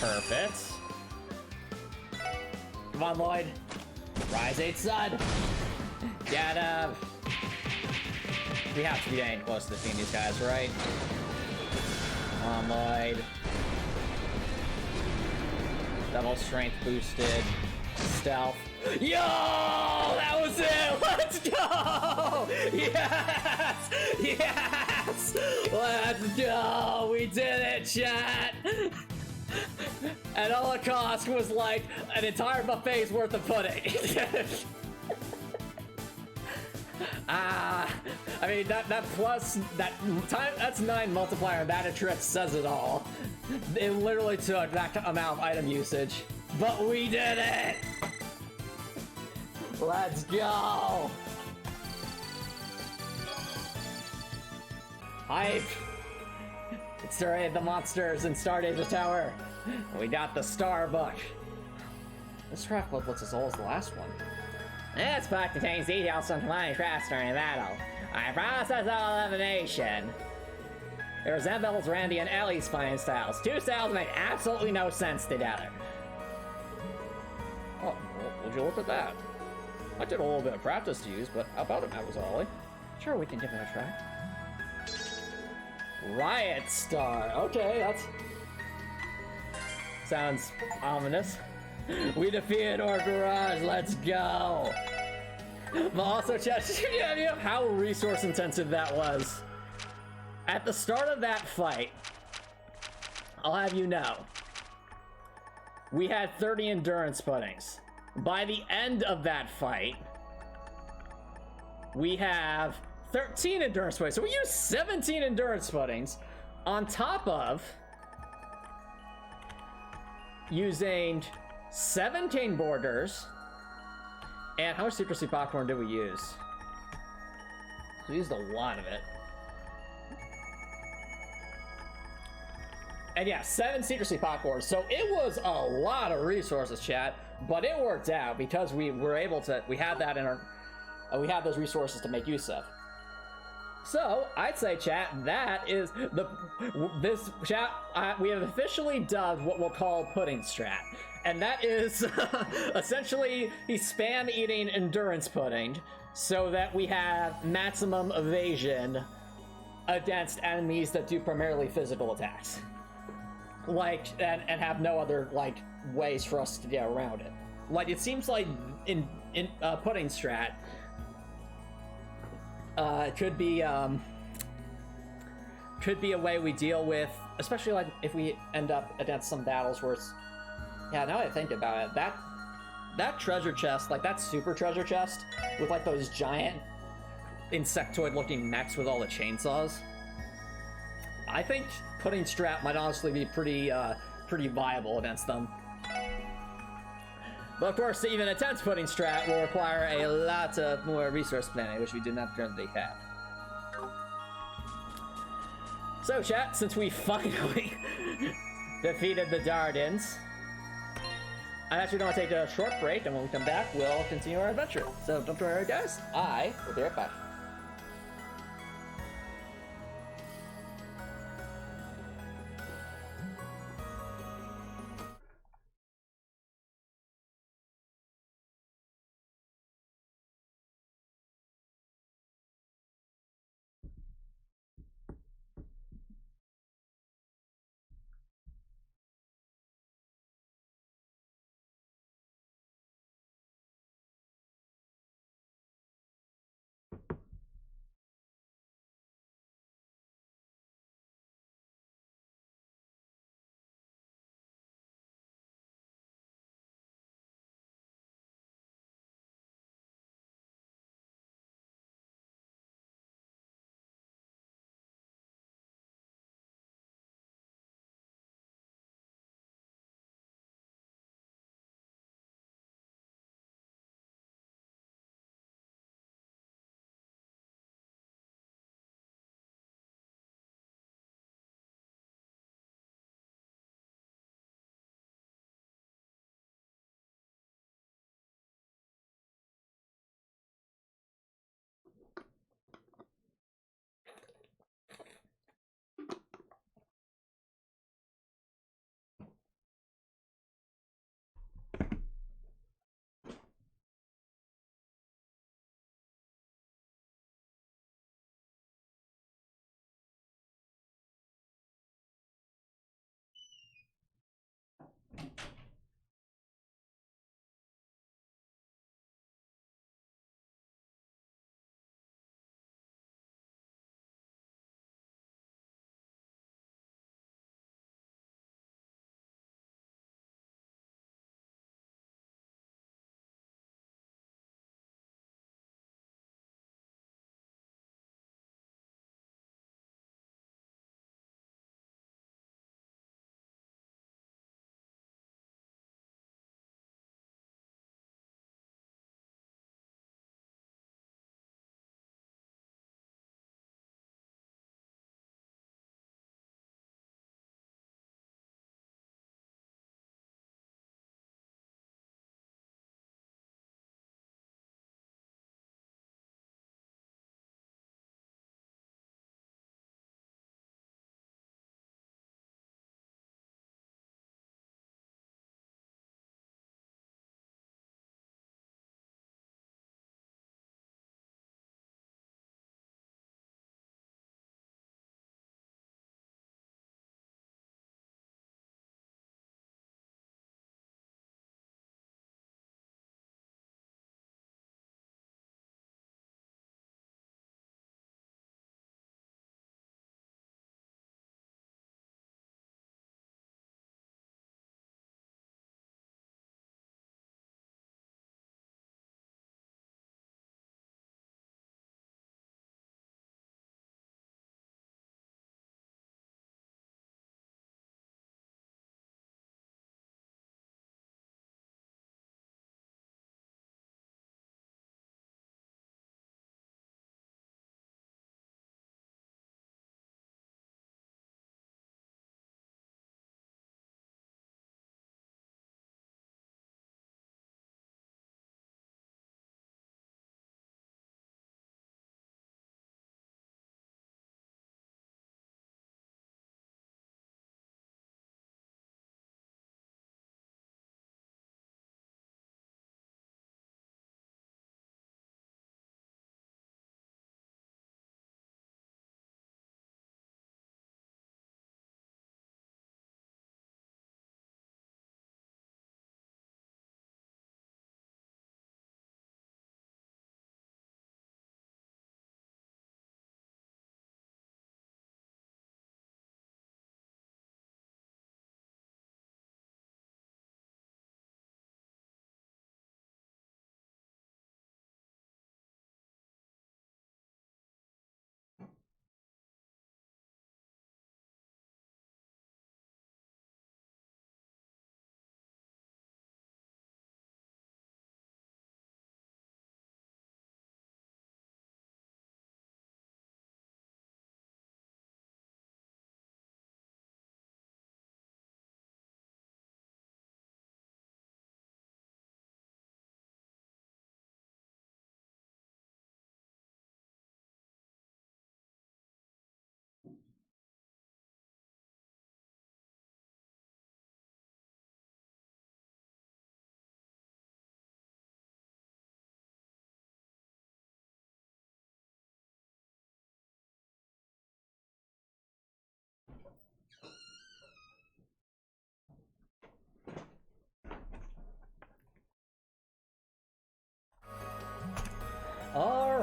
Perfect. Come on, Lloyd. Rise 8 Sun. Get him. We have to be getting close to defeating these guys, right? Come on, Lloyd. Double strength boosted. Stealth. Yo! That was it! Let's go! Yes! Yes! Let's go! We did it, chat! And all it cost was like an entire buffet's worth of pudding. I mean that plus that time, that's 9 multiplier, and that attrit says it all. It literally took that amount of item usage, but we did it. Let's go. Hype. Exterminate the monsters and started the tower. We got the star book. This scrapbook looks as old as the last one. This book contains details on combined traps during battle. I process all elimination. It resembles Randy and Ellie's fighting styles. 2 styles make absolutely no sense together. Oh, well, would you look at that? I did a little bit of practice to use, but how about it, Mademoiselle? Sure, we can give it a try. Riot Star. Okay, that's... sounds ominous. We defeated Org Virage. Let's go. But also, chat, you know how resource intensive that was. At the start of that fight, I'll have you know, we had 30 endurance puddings. By the end of that fight, we have 13 endurance puddings. So we used 17 endurance puddings on top of using 17 borders. And how much secrecy popcorn did we use? We used a lot of it. And yeah, 7 secrecy popcorns. So it was a lot of resources, chat. But it worked out because we were able to. We had that in our. We had those resources to make use of. So I'd say, chat, that is this chat. We have officially dubbed what we'll call pudding strat, and that is essentially the spam eating endurance pudding, so that we have maximum evasion against enemies that do primarily physical attacks, like and have no other like ways for us to get around it. Like it seems like in pudding strat. It could be a way we deal with, especially like if we end up against some battles where it's, yeah, now that I think about it, that treasure chest, like that super treasure chest with like those giant insectoid looking mechs with all the chainsaws, I think pudding strat might honestly be pretty viable against them. But of course, even a tense pudding strat will require a lot of more resource planning, which we do not currently have. So, chat, since we finally defeated the Dardens, I'm actually going to take a short break, and when we come back, we'll continue our adventure. So, don't worry, guys. I will be right back.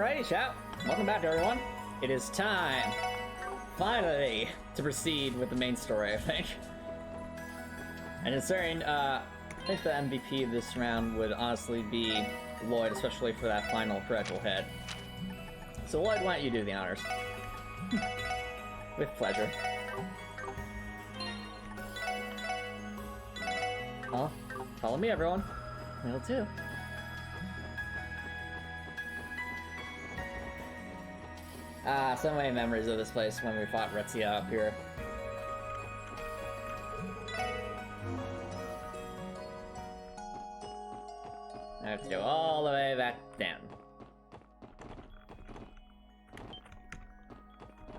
Alrighty, chat. Welcome back, everyone. It is time, finally, to proceed with the main story, I think. And considering, I think the MVP of this round would honestly be Lloyd, especially for that final critical hit. So Lloyd, why don't you do the honors? With pleasure. Oh, follow me, everyone. Will too. So many memories of this place when we fought Retzia up here. I have to go all the way back down.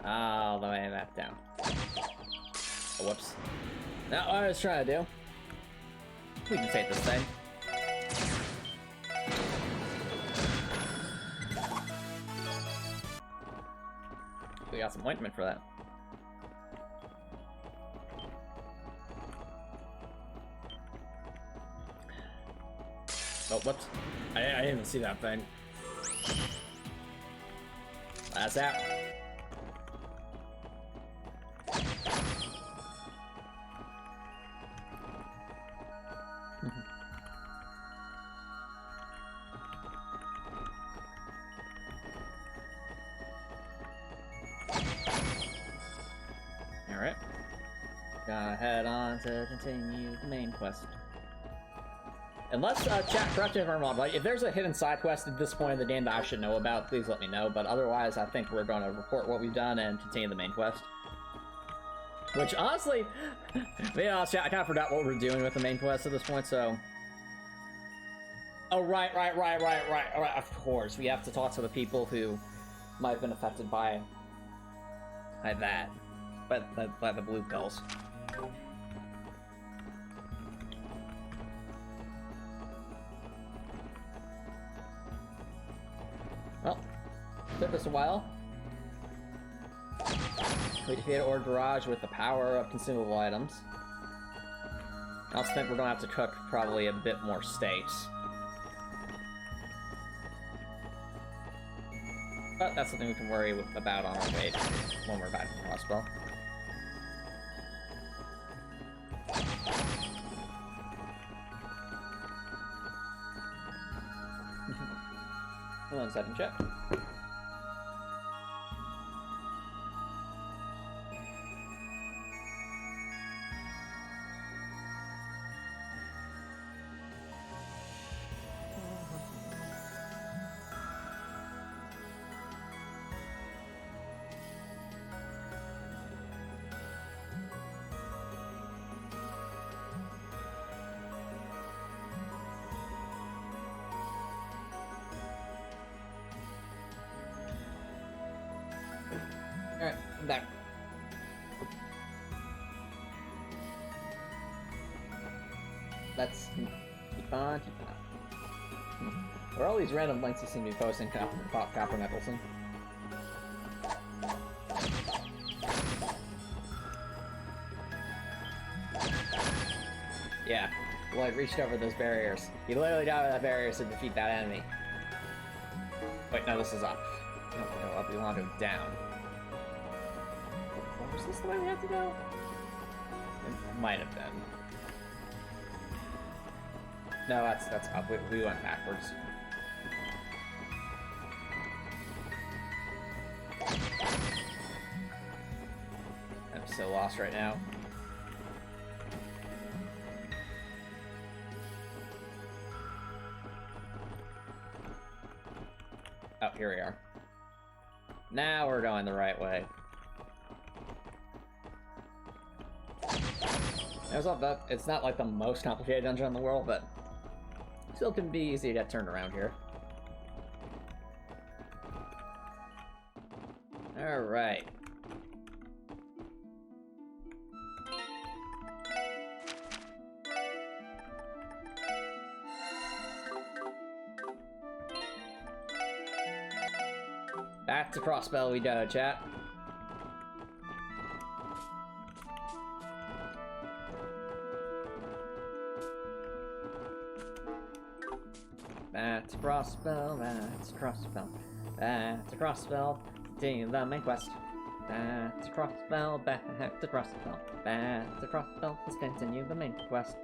All the way back down. Oh, whoops. Not what I was trying to do. We can take this thing. We got some ointment for that. Oh, whoops. I didn't even see that thing. That's out. Alright. Gonna head on to continue the main quest. Unless, chat, correct me if I'm wrong, like, if there's a hidden side quest at this point in the game that I should know about, please let me know, but otherwise I think we're gonna report what we've done and continue the main quest. Which, honestly, yeah, chat, I kinda forgot what we're doing with the main quest at this point, so... Oh, right, of course, we have to talk to the people who might have been affected by that. By the blue pills. Well, took us a while. We defeated Org Virage with the power of consumable items. I also think we're gonna have to cook probably a bit more steaks. But that's something we can worry about on our way when we're back in the hospital. One second, check. Alright, I'm back. Let's keep on. Where are all these random links you seem to be posting, Copper Nicholson? Yeah, Lloyd reached over those barriers. He literally got over that barrier to defeat that enemy. Wait, no, this is up. No, up. We want to go down. Was this the way we had to go? It might have been. No, that's up. We went backwards. I'm so lost right now. Oh, here we are. Now we're going the right way. It's not like the most complicated dungeon in the world, but still can be easy to get turned around here. Alright. Back to crossbell we go, chat. That's crossbell, that's crossbell. Back to crossbell, continue the main quest. Back to crossbell, back to crossbell, back to crossbell, let's continue the main quest.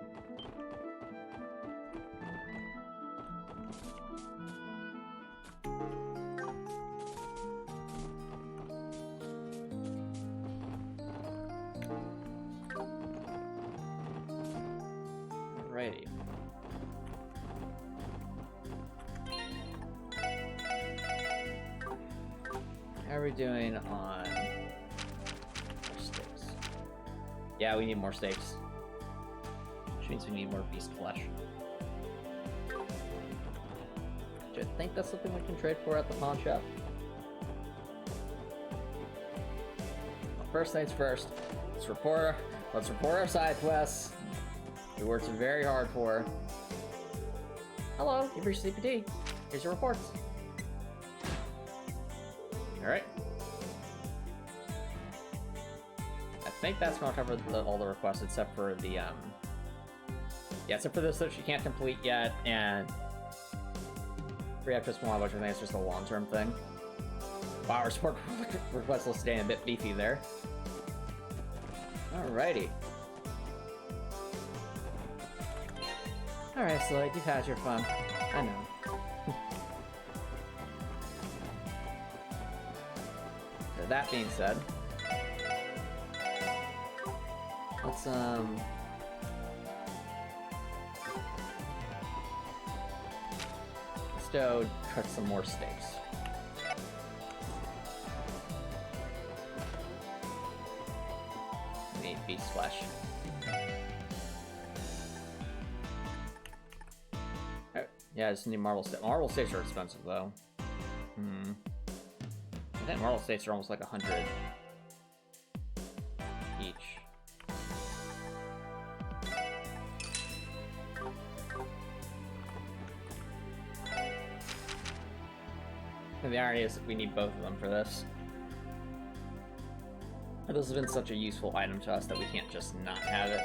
Alrighty. How are we doing on steaks? Yeah, we need more steaks. Which means we need more beast flesh. Do you think that's something we can trade for at the pawn shop? Well, first things first, let's report our side quests. We worked very hard for. Hello, you've reached CPT. Here's your reports. Alright. I think that's gonna cover all the requests except for the, yeah, except for this that she can't complete yet, and reactress one, which I think is just a long-term thing. Wow, our support request list staying a bit beefy there. Alrighty. Alright, Slade, you've had your fun. I know. That being said, let's go cut some more steaks. Need beast flesh. Oh, yeah, I just need marble steaks. Marble steaks are expensive though. I think marble steaks are almost like 100 each. And the irony is that we need both of them for this. This has been such a useful item to us that we can't just not have it.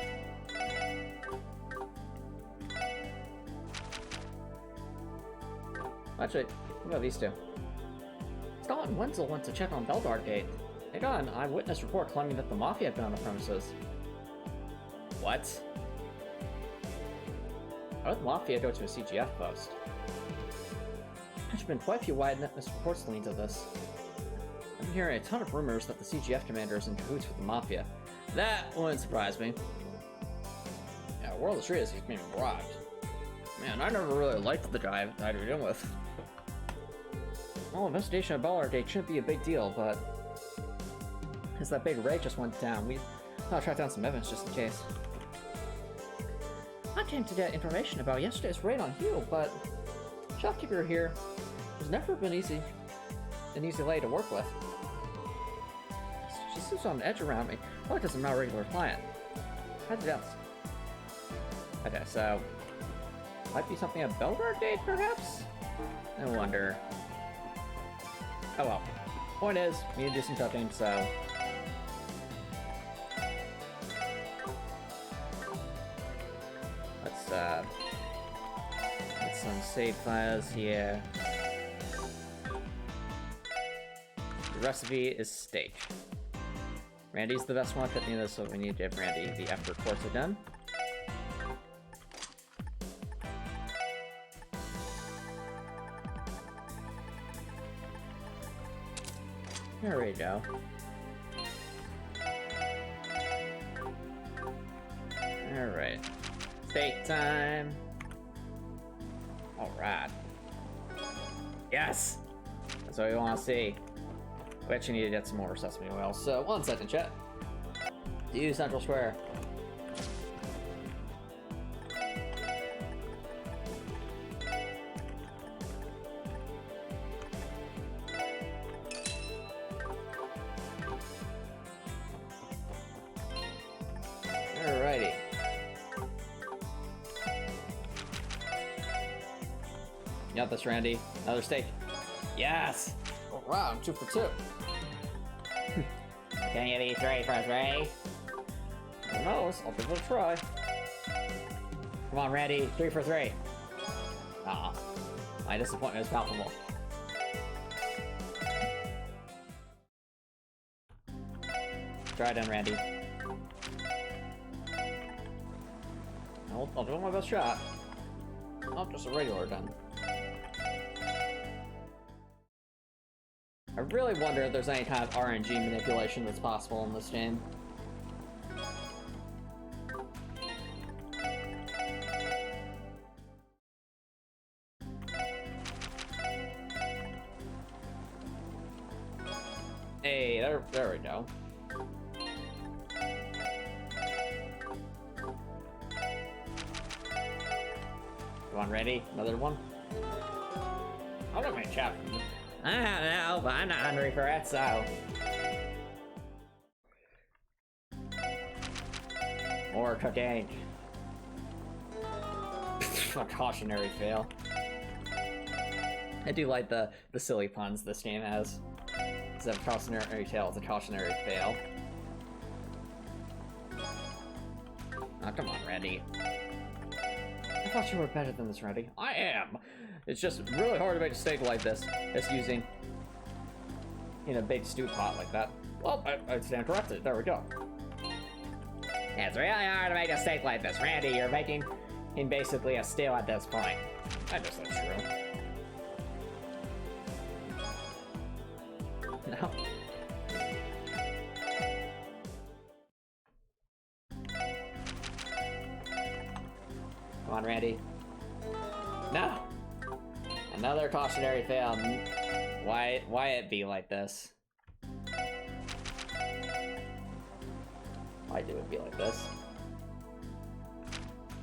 Actually, what about these two? Scott and Wenzel went to check on Beldard Gate. They got an eyewitness report claiming that the Mafia had been on the premises. What? Why would the Mafia go to a CGF post? There's been quite a few eyewitness reports leading to this. I've been hearing a ton of rumors that the CGF commander is in cahoots with the Mafia. That wouldn't surprise me. Yeah, World of Street is he's being robbed. Man, I never really liked the guy I had to deal with. Well, investigation of Beldard Gate shouldn't be a big deal, but as that big raid just went down, I'll track down some evidence just in case. I came to get information about yesterday's raid on Hugh, but shopkeeper here has never been an easy lady to work with. She sits on the edge around me, like as I'm not a regular client. How'd you else? Okay, so might be something at Beldard Gate, perhaps? I wonder. Oh well. Point is, we need to do some cooking, so let's get some save files here. The recipe is steak. Randy's the best one at cooking this, so we need to give Randy the after reports are done. There we go. Alright. Steak time! Alright. Yes! That's what we want to see. We actually need to get some more sesame oil, so 1 second, chat. Do Central Square. Alrighty. You got this, Randy. Another steak. Yes! Alright, I'm 2 for 2. Can you be 3 for 3? Who knows? I'll give it a try. Come on, Randy. 3 for 3. Aw. My disappointment is palpable. Try it in, Randy. I'll do my best shot. Not just a regular gun. I really wonder if there's any kind of RNG manipulation that's possible in this game. Hey, there we go. Come on, ready? Another one? I'll get my chop. I don't know, but I'm not hungry for it, so. More cooking. A cautionary fail. I do like the silly puns this game has. Instead of cautionary tale, it's a cautionary fail. Oh, come on, Randy. I thought you were better than this, Randy. I am! It's just really hard to make a steak like this. It's using, you know, baked stew pot like that. Well, I stand corrected. There we go. It's really hard to make a steak like this, Randy. You're making him basically a stew at this point. I guess that's true. No. Come on, Randy. No! Another cautionary fail. Why it be like this? Why do it be like this?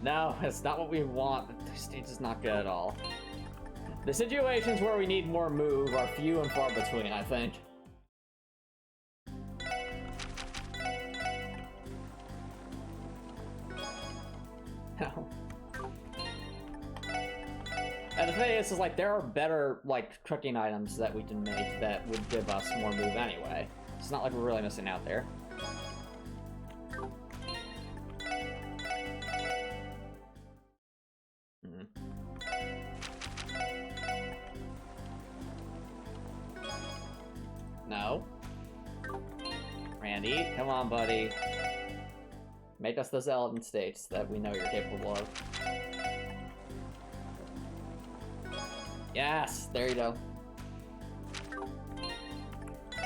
No, it's not what we want. This stage is not good at all. The situations where we need more move are few and far between, I think. No. And the thing is like, there are better, like, cooking items that we can make that would give us more move anyway. It's not like we're really missing out there. No. Randy, come on, buddy. Make us those elegant steaks that we know you're capable of. Yes, there you go.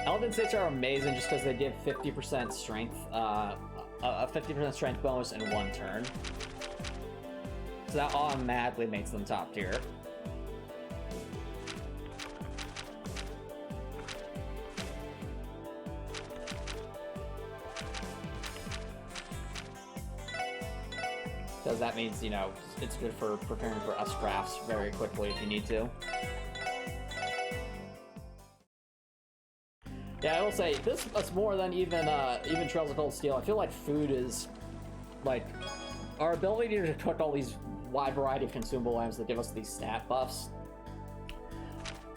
Elegant steaks are amazing just because they give 50% strength, a 50% strength bonus in one turn. So that automatically makes them top tier. Because that means, you know, it's good for preparing for us crafts very quickly if you need to. Yeah, I will say, this is more than even Trails of Cold Steel. I feel like food is, like, our ability to cook all these wide variety of consumable items that give us these stat buffs,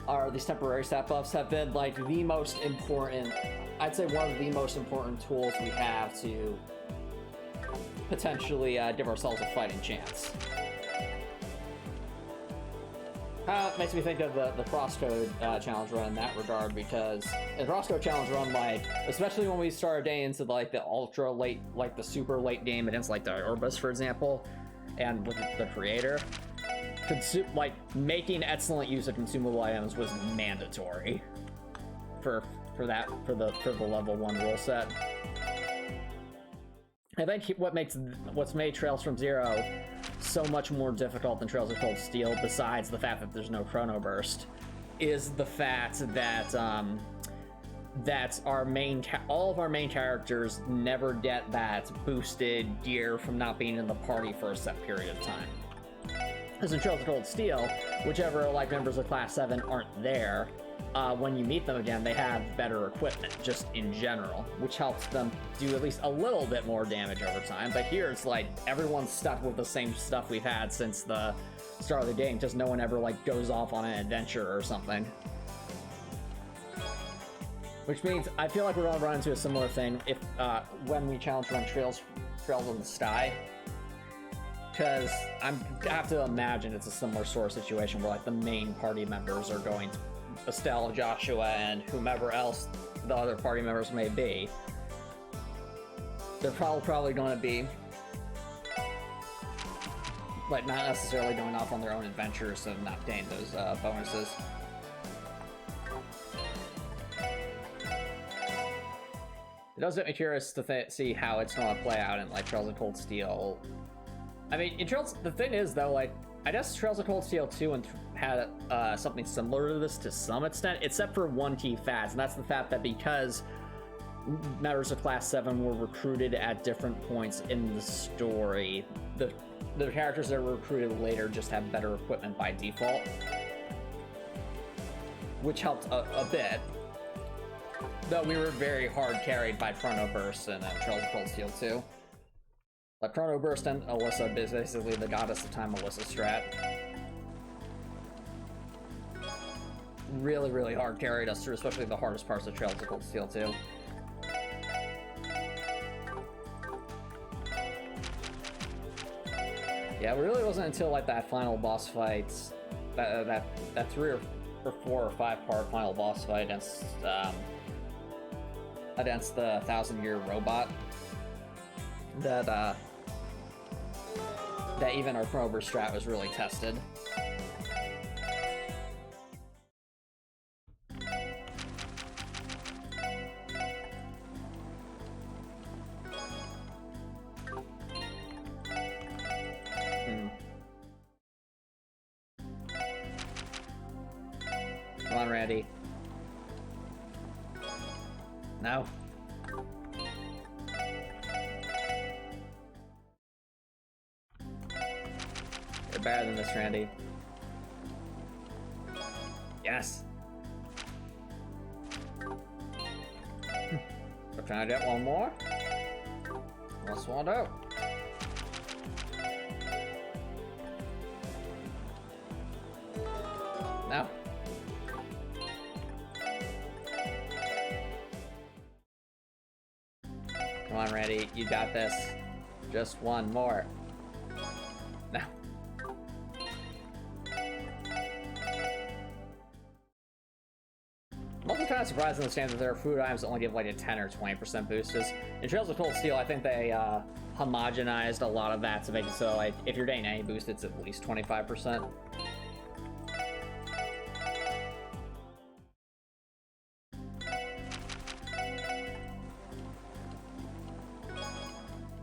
or these temporary stat buffs, have been, like, the most important, I'd say one of the most important tools we have to potentially give ourselves a fighting chance. It makes me think of the crosscode challenge run in that regard, because in the crosscode challenge run, like, especially when we started getting into like the ultra late, like the super late game against like the Urbis, for example, and with the creator, like making excellent use of consumable items was mandatory for the level 1 rule set. I think what's made Trails from Zero so much more difficult than Trails of Cold Steel, besides the fact that there's no Chrono Burst, is the fact that that all of our main characters never get that boosted gear from not being in the party for a set period of time. Because in Trails of Cold Steel, whichever like members of Class 7 aren't there, when you meet them again, they have better equipment, just in general, which helps them do at least a little bit more damage over time. But here, it's like, everyone's stuck with the same stuff we've had since the start of the game, just no one ever, like, goes off on an adventure or something. Which means, I feel like we're gonna run into a similar thing if, when we challenge run Trails in the Sky. Because I have to imagine it's a similar sort of situation where, like, the main party members are going to Estelle, Joshua, and whomever else the other party members may be, they're probably going to be like not necessarily going off on their own adventures, so not getting those bonuses. It does make me curious to see how it's going to play out in like Trails of Cold Steel. I mean, in Trails, the thing is though, like I guess Trails of Cold Steel 2 had something similar to this to some extent, except for one key fact, and that's the fact that because members of Class 7 were recruited at different points in the story, the characters that were recruited later just have better equipment by default, which helped a bit. Though we were very hard carried by Chrono Burst and Trails of Cold Steel 2. Like Chrono Burst and Alyssa is basically the Goddess of Time Alyssa strat. Really, really hard carried us through, especially the hardest parts of Trails of Cold Steel 2. Yeah, it really wasn't until like that final boss fight, that 3 or 4 or 5 part final boss fight against the 1,000-year robot that even our Chrono Burst strat was really tested. Come on, Randy. No. You're better than this, Randy. Yes. We're trying to get one more. Let's one out. No. Come on, Randy, you got this. Just one more. No. I'm also kind of surprised to understand that there are food items that only give like a 10 or 20% boost. In Trails of Cold Steel, I think they homogenized a lot of that to make it so like if you're getting any boost, it's at least 25%.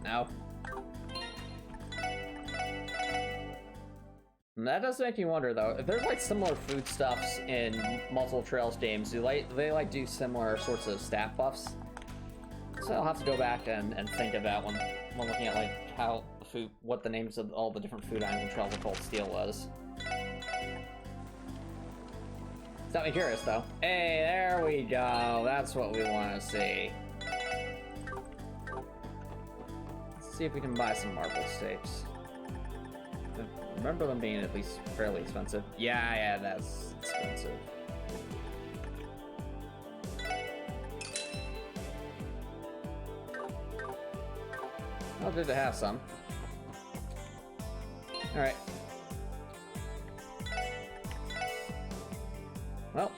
No. And that does make me wonder though, if there's like similar foodstuffs in multiple Trails games, do they like do similar sorts of stat buffs? So I'll have to go back and think of that when looking at like how the food, what the names of all the different food items in Trails of Cold Steel was. It's got me curious though. Hey, there we go. That's what we want to see. Let's see if we can buy some marble steaks. I remember them being at least fairly expensive. Yeah, that's expensive. Well, good to have some. Alright. Well.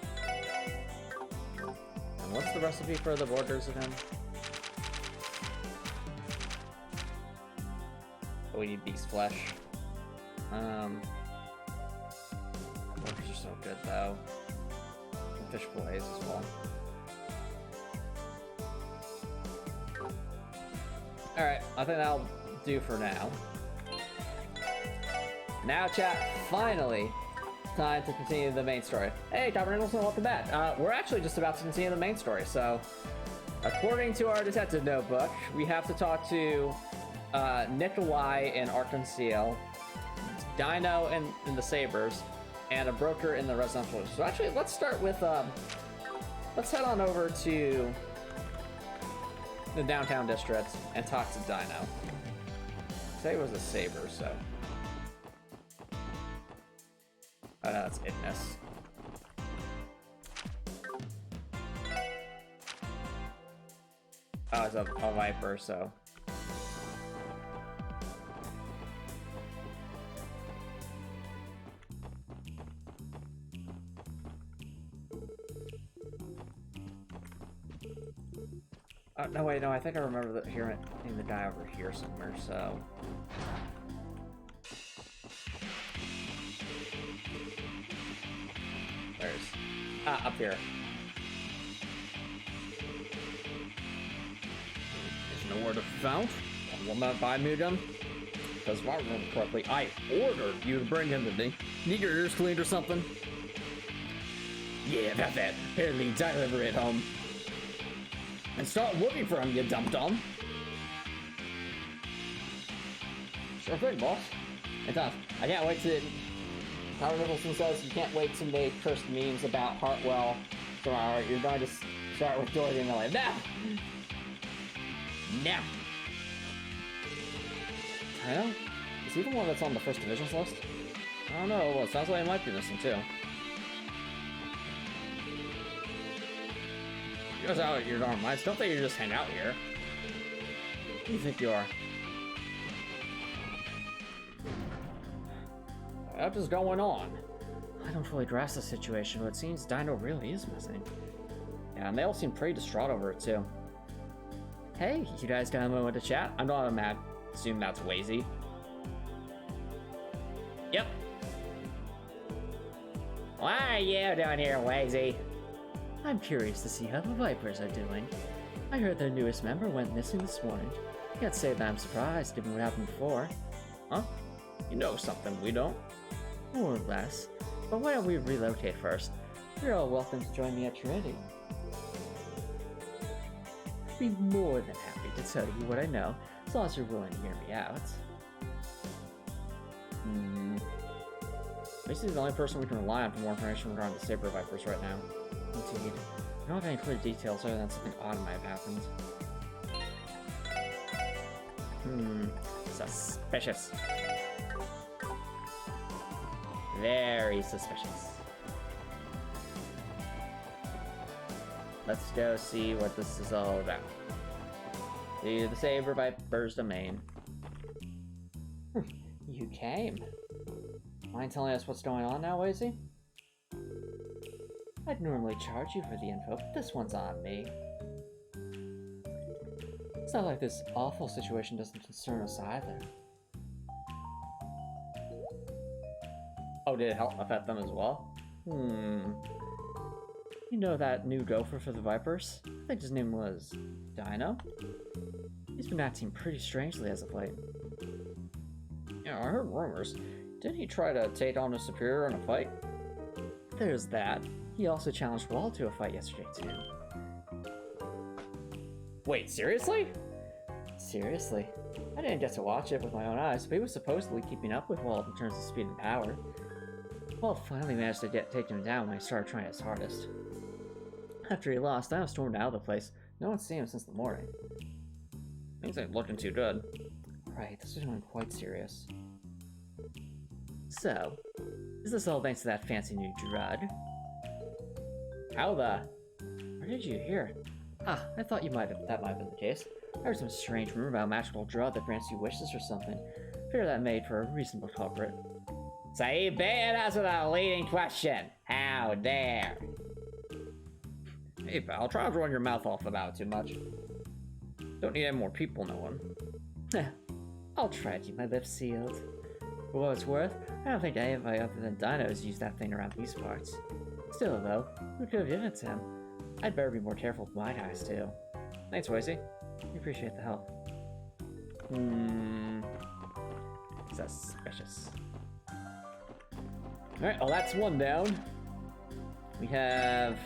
And what's the recipe for the borders again? Oh, we need beast flesh. Borders are so good though. And fish fillets as well. Alright, I think that'll do for now. Now, chat, finally, time to continue the main story. Hey, Tom Reynolds, welcome back. We're actually just about to continue the main story, so according to our detective notebook, we have to talk to Nikolai in Arkham Seal, Dino in the Sabers, and a broker in the residential. So actually, let's start with, let's head on over to the downtown district and talk to Dino. Say it was a Saber, so. Oh no, that's Ignis. Oh, it's a Viper, so. Oh, no, wait. wait, no, I think I remember hearing the guy over here somewhere, so... Up here. There's nowhere to be found. Will not buy me them. Because if I remember correctly, I ordered you to bring him to me. Need your ears cleaned or something? Yeah, about that. Apparently, deliver it home. And start looking for him, you dum-dum. Sure thing, boss. It does. I can't wait to... Howard Nicholson says you can't wait to make cursed memes about Hartwell tomorrow. You're going to start with Dorothy and Ellie. No! No! I know. Is he the one that's on the First Divisions list? I don't know. Well, it sounds like he might be missing too. You guys out of your darn minds. Don't think you just hang out here. Who do you think you are? What is going on? I don't fully grasp the situation, but it seems Dino really is missing. Yeah, and they all seem pretty distraught over it too. Hey, you guys got a moment to chat? I'm not mad. Assume that's Wazy. Yep. Why are you down here, Wazy? I'm curious to see how the Vipers are doing. I heard their newest member went missing this morning. Can't say that I'm surprised given what happened before. Huh? You know something we don't? More or less. But why don't we relocate first? You're all welcome to join me at Trinity. I'd be more than happy to tell you what I know, as long as you're willing to hear me out. Basically the only person we can rely on for more information regarding the Saber Vipers right now. Indeed. I don't have any clear details other than something odd might have happened. Suspicious. Very suspicious. Let's go see what this is all about. To the Saber Viper's domain. You came. Mind telling us what's going on now, Wazy? I'd normally charge you for the info, but this one's on me. It's not like this awful situation doesn't concern us either. Oh, did it help affect them as well? You know that new gopher for the Vipers? I think his name was Dino? He's been acting pretty strangely as of late. Yeah, I heard rumors. Didn't he try to take on a superior in a fight? There's that. He also challenged Wall to a fight yesterday, too. Wait, seriously? Seriously. I didn't get to watch it with my own eyes, but he was supposedly keeping up with Walt in terms of speed and power. Walt finally managed to take him down when he started trying his hardest. After he lost, Dino stormed out of the place. No one's seen him since the morning. Things ain't looking too good. Right, this is getting quite serious. So, is this all thanks to that fancy new drug? How the... Where did you hear it? Ah, I thought that might have been the case. I heard some strange rumor about a magical drug that grants you wishes or something. Figure that made for a reasonable culprit. So you baited us with a leading question. How dare? Hey pal, try not to run your mouth off about it too much. Don't need any more people knowing. I'll try to keep my lips sealed. For what it's worth, I don't think anybody other than Dino's used that thing around these parts. Still though, who could have given it to him? I'd better be more careful with my guys too. Thanks, Wazy. We appreciate the help. Suspicious. Alright, well that's one down. We have...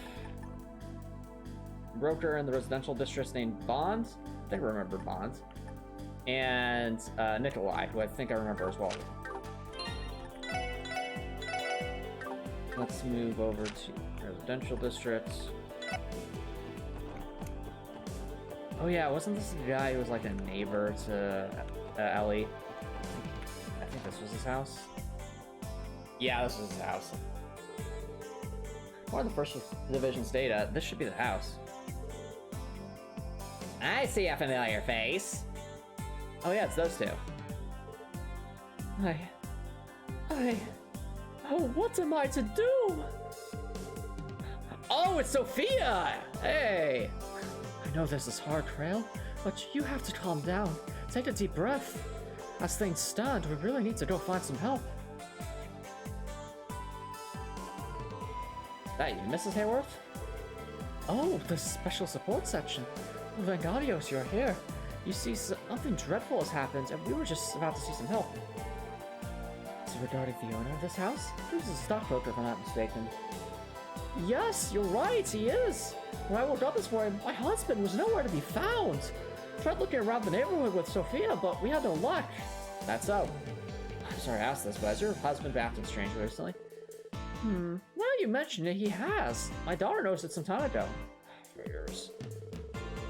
a broker in the residential district named Bond. I think I remember Bond. And Nikolai, who I think I remember as well. Let's move over to residential district. Oh yeah, wasn't this the guy who was like a neighbor to Ellie? I think this was his house. Yeah, this was his house. Or the First Division's data. This should be the house. I see a familiar face. Oh yeah, it's those two. Oh, what am I to do? Oh, it's Sophia! Hey! I know this is hard, Trail, but you have to calm down. Take a deep breath. As things stand, we really need to go find some help. That you, Mrs. Hayworth? Oh, the special support section. Vengadios, you're here. You see, something dreadful has happened, and we were just about to see some help. Is it regarding the owner of this house? He was a stockbroker, if I'm not mistaken. Yes, you're right, he is. When I woke up this morning, my husband was nowhere to be found. Tried looking around the neighborhood with Sophia, but we had no luck. That's so. I'm sorry to ask this, but has your husband been acting strangely recently? Now you mention it, he has. My daughter noticed it some time ago. Figures.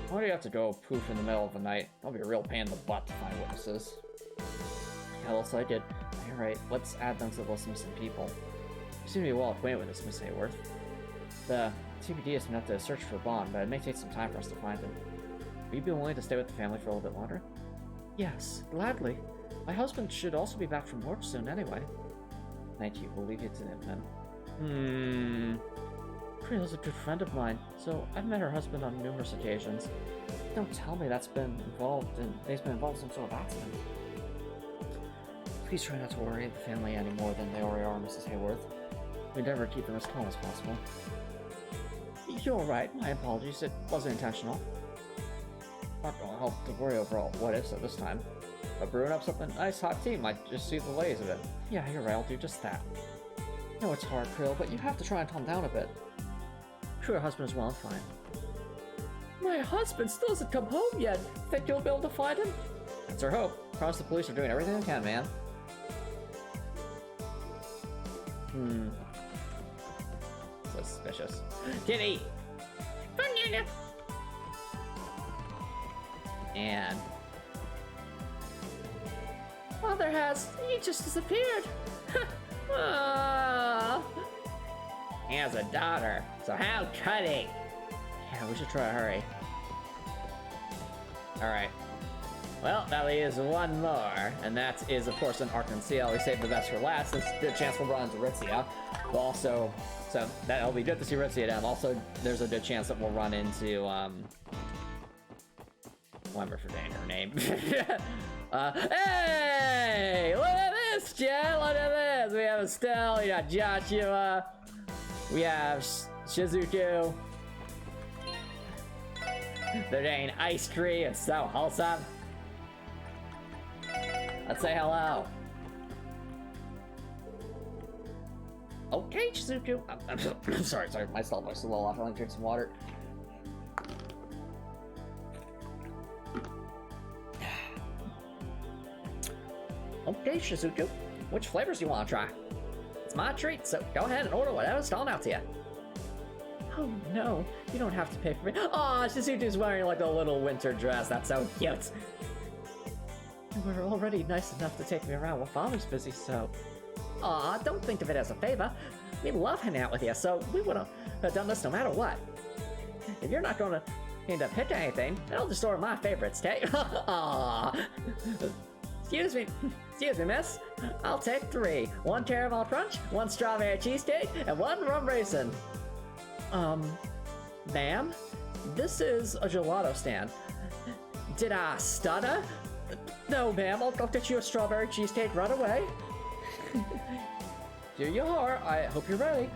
Why do you have to go poof in the middle of the night? That'll be a real pain in the butt to find witnesses. Yeah, looks like it. You're right, let's add them to the list of missing people. You seem to be well acquainted with this, Miss Hayworth. The TPD has been up to search for Bond, but it may take some time for us to find him. Will you be willing to stay with the family for a little bit longer? Yes, gladly. My husband should also be back from work soon anyway. Thank you, we'll leave you to him then. Creel's a good friend of mine, so I've met her husband on numerous occasions. Don't tell me he's been involved in some sort of accident. Please try not to worry the family any more than they already are, Mrs. Hayworth. We endeavor to keep them as calm as possible. You're right, my apologies, it wasn't intentional. Not gonna help to worry over all what ifs at this time. But brewing up something nice hot tea might just see the lays of it. Yeah, you're right, I'll do just that. I know it's hard, Krill, but you have to try and calm down a bit. I'm sure your husband is well and fine. My husband still hasn't come home yet. Think you'll be able to find him? That's our hope. Promise the police are doing everything they can, man. Suspicious. Kitty! And... Father he just disappeared. He has a daughter, so how cutting. Yeah, we should try to hurry. Alright. Well, that leaves one more, and that is, of course, an Arkham Seal. We saved the best for last. There's a good chance we'll run into Ritzia. But also, so that'll be good to see Ritzia down. Also, there's a good chance that we'll run into, I'm forgetting her name. Hey! Look at this, Jen! Look at this! We have Estelle, we got Joshua, we have Shizuku. They're getting ice cream, it's so wholesome. Let's say hello. Okay, Shizuku. I'm sorry, my stall voice is a little off. I want to drink some water. Okay, Shizuku. Which flavors do you want to try? It's my treat, so go ahead and order whatever's stalling out to you. Oh no, you don't have to pay for me. Aw, Shizuku's wearing like a little winter dress. That's so cute. You were already nice enough to take me around while Father's busy, so... Aw, don't think of it as a favor. We love hanging out with you, so we would have done this no matter what. If you're not gonna end up picking anything, then I'll just order my favorites, okay? Aw. Excuse me, miss. I'll take 3. 1 caramel crunch, 1 strawberry cheesecake, and 1 rum raisin. Ma'am? This is a gelato stand. Did I stutter? No, ma'am, I'll get you a strawberry cheesecake right away. Here you are, I hope you're ready.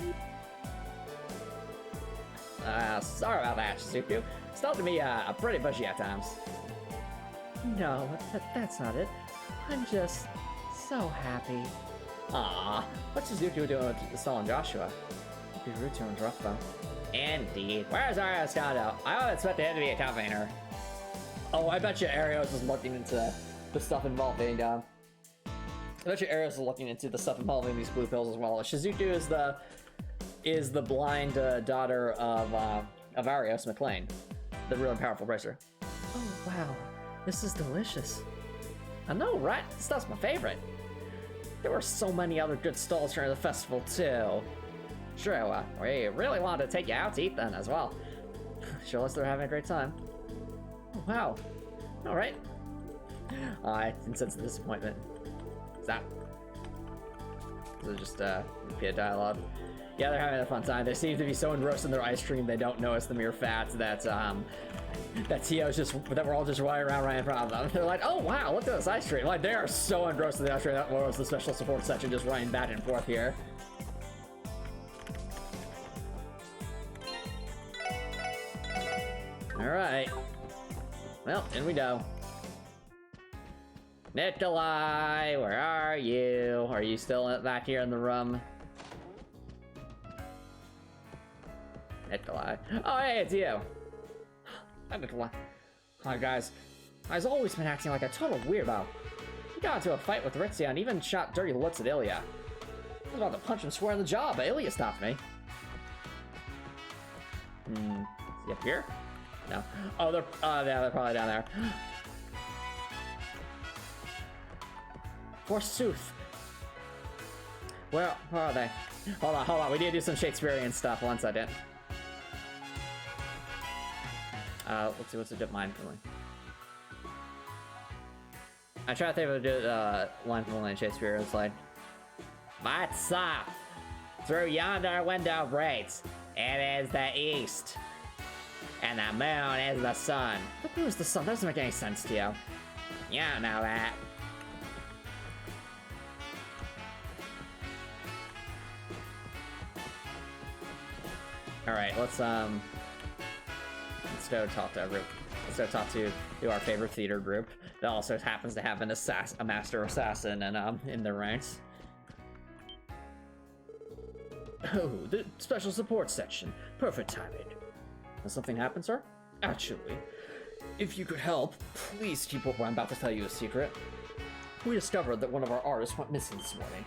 Sorry about that, Shizuku. Starting to be pretty bushy at times. No, that's not it. I'm just so happy. Aw, what's Shizuku doing with Estelle and Joshua? It'd be rude to interrupt them. Indeed. Where's Aristotle? I don't expect him to be accompanying her. Oh, I bet you Arios is looking into the stuff involving, I bet you Arios is looking into the stuff involving these blue pills as well. Shizuku is the blind daughter of Arios McLean, the real and powerful racer. Oh, wow. This is delicious. I know, right? This stuff's my favorite. There were so many other good stalls during the festival, too. Sure, we really wanted to take you out to eat then as well. Show us they're having a great time. Oh, wow. All right. I can sense the disappointment. Is it just repeated dialogue? Yeah, they're having a fun time. They seem to be so engrossed in their ice cream they don't notice the mere fact that that Tio's that we're all just running around in front of them. They're like, oh wow, look at this ice cream. Like, they are so engrossed in the ice cream. That was the special support section just running back and forth here. Alright. Well, in we go. Nikolai, where are you? Are you still back here in the room? Nikolai. Oh, hey, it's you. Hi, Nikolai. Hi, guys. I've always been acting like a total weirdo. He got into a fight with Ritzia and even shot dirty looks at Ilya. I was about to punch him square in the jaw, but Ilya stopped me. Is he up here? No. Oh, they're probably down there. Forsooth. Where are they? Hold on. We need to do some Shakespearean stuff. 1 second. Let's see what's a dip mindfully. I try to think of a mindfully in Shakespeare. It's like, what's up? Through yonder window breaks, it is the east, and the moon is the sun. The moon is the sun. That doesn't make any sense to you. You don't know that. All right, let's go talk to our favorite theater group that also happens to have a master assassin and in their ranks. Oh, the special support section. Perfect timing. Has something happened, sir? Actually, if you could help, please keep what I'm about to tell you a secret. We discovered that one of our artists went missing this morning.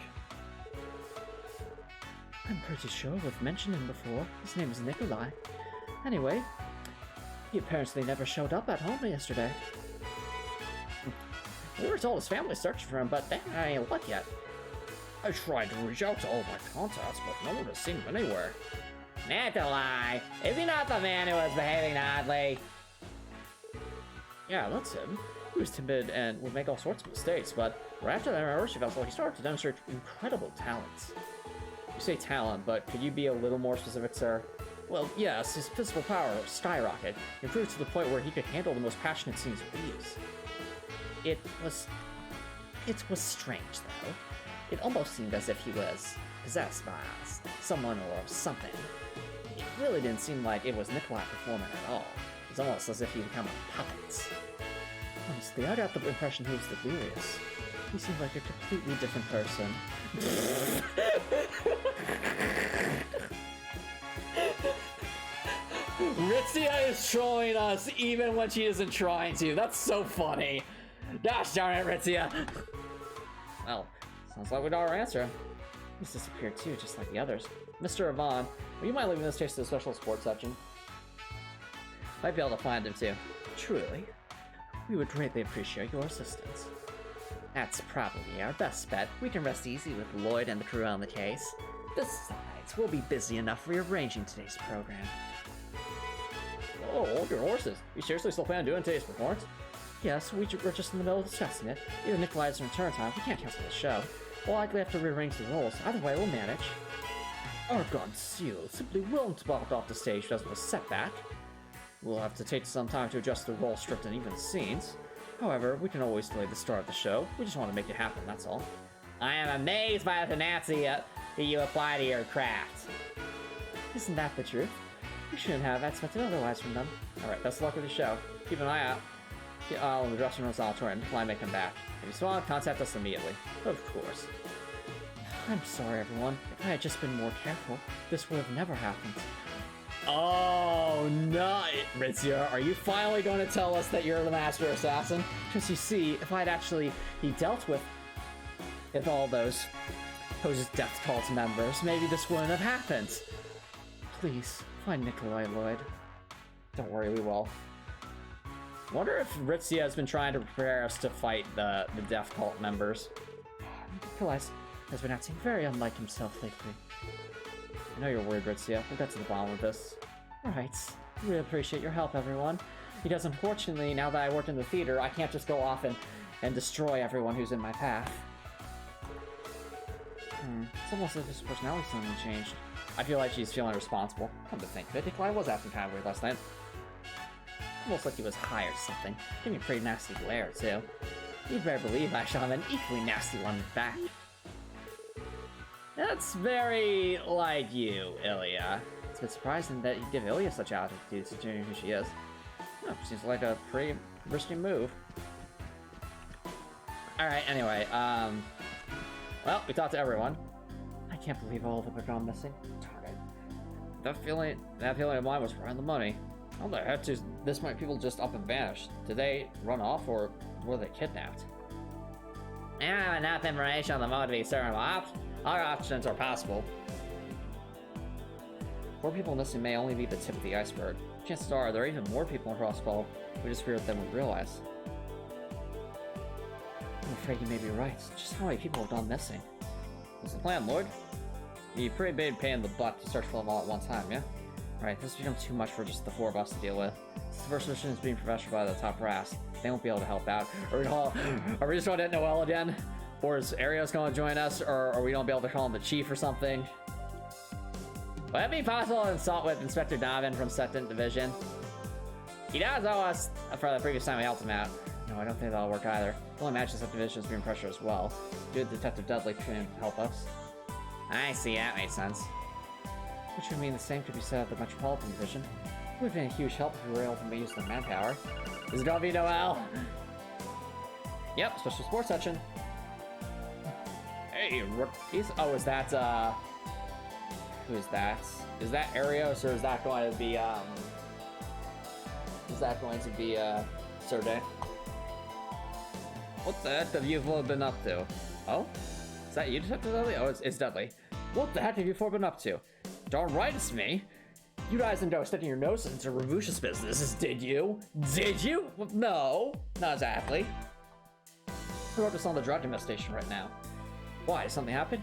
I'm pretty sure we've mentioned him before. His name is Nikolai. Anyway, he apparently never showed up at home yesterday. We were told his family searched for him, but they ain't looked yet. I tried to reach out to all my contacts, but no one has seen him anywhere. Nikolai! Is he not the man who was behaving oddly? Yeah, that's him. He was timid and would make all sorts of mistakes, but right after the anniversary festival, he started to demonstrate incredible talents. You say talent, but could you be a little more specific, sir? Well, yes, his physical power skyrocketed, improved to the point where he could handle the most passionate scenes with ease. It was strange, though. It almost seemed as if he was possessed by someone or something. It really didn't seem like it was Nikolai performing at all. It was almost as if he'd become a puppet. Honestly, I got the impression he was delirious. He seemed like a completely different person. Ritzia is trolling us even when she isn't trying to. That's so funny. Gosh darn it, Ritzia. Well, sounds like we got our answer. He's disappeared too, just like the others. Mr. Yvonne, will you mind leaving this case to the special sports section? Might be able to find him too. Truly. We would greatly appreciate your assistance. That's probably our best bet. We can rest easy with Lloyd and the crew on the case. Besides, we'll be busy enough rearranging today's program. Oh, hold your horses. You seriously still plan on doing today's performance? Yes, we're just in the middle of discussing it. Either Nikolai's return time, we can't cancel the show. We'll likely have to rearrange the roles. Either way, we'll manage. Argon Seal simply won't walk off the stage without a setback. We'll have to take some time to adjust the role script and even scenes. However, we can always delay the start of the show. We just want to make it happen, that's all. I am amazed by the tenacity that you apply to your craft. Isn't that the truth? We shouldn't have expected otherwise from them. Alright, best of luck with the show. Keep an eye out. On the dressing room's auditorium. Nikolai may come back. If you still contact us immediately. Of course. I'm sorry, everyone. If I had just been more careful, this would have never happened. Oh, no! Ritzia, are you finally going to tell us that you're the master assassin? Because you see, if I'd actually dealt with all those death cult members, maybe this wouldn't have happened. Please, find Nikolai, Lloyd. Don't worry, we will. Wonder if Ritzia has been trying to prepare us to fight the death cult members. Nikolai has been acting very unlike himself lately. I know you're worried, Ritzia. We'll get to the bottom of this. Right. Really appreciate your help, everyone. Because unfortunately, now that I work in the theater, I can't just go off and destroy everyone who's in my path. It's almost as if his personality suddenly changed. I feel like she's feeling responsible. Come to think of it, Nikolai was acting kind of weird last night. Almost like he was high or something. Gave me a pretty nasty glare, too. You'd better believe I shot him an equally nasty one back. That's very like you, Ilya. It's a bit surprising that you give Ilya such altitude, considering who she is. Oh, seems like a pretty risky move. Alright, anyway, well, we talked to everyone. I can't believe all of them are gone missing. Darn it. That feeling of mine was right on the money. How the heck is this many people just up and vanished? Did they run off or were they kidnapped? I don't have enough information on the mode to be certain of other options are possible. 4 people missing may only be the tip of the iceberg. Chances are there are even more people in crossbell who disappeared than we realize. I'm afraid you may be right. Just how many people have gone missing? What's the plan, Lord? You'd be pretty big pain in the butt to search for them all at one time, yeah? Right, this has become too much for just the 4 of us to deal with. This the first mission is being professional by the top brass. They won't be able to help out. Are we just going to Noel again? Or is Arios going to join us? Or are we going to be able to call him the chief or something? Would it be possible to consult with Inspector Donovan from 2nd Division? He does owe us for the previous time we helped him out. No, I don't think that'll work either. The only match the 2nd Division is being pressured as well. Good Detective Dudley can help us. I see, that makes sense. Which would mean the same could be said of the Metropolitan Division. It would have been a huge help if we were able to use their manpower. Is it gonna be Noel? Yep, special sports section. Hey, rookies. Oh, is that, who is that? Is that Arios, or is that going to be, Sergey? What the heck have you been up to? Oh? Is that you, Detective Dudley? Oh, it's Dudley. What the heck have you 4 been up to? Darn right it's me. You guys didn't go sticking your noses into Ravush's business, did you? Did you? No, not exactly. Who wrote this on the drug investigation right now? Why, did something happen?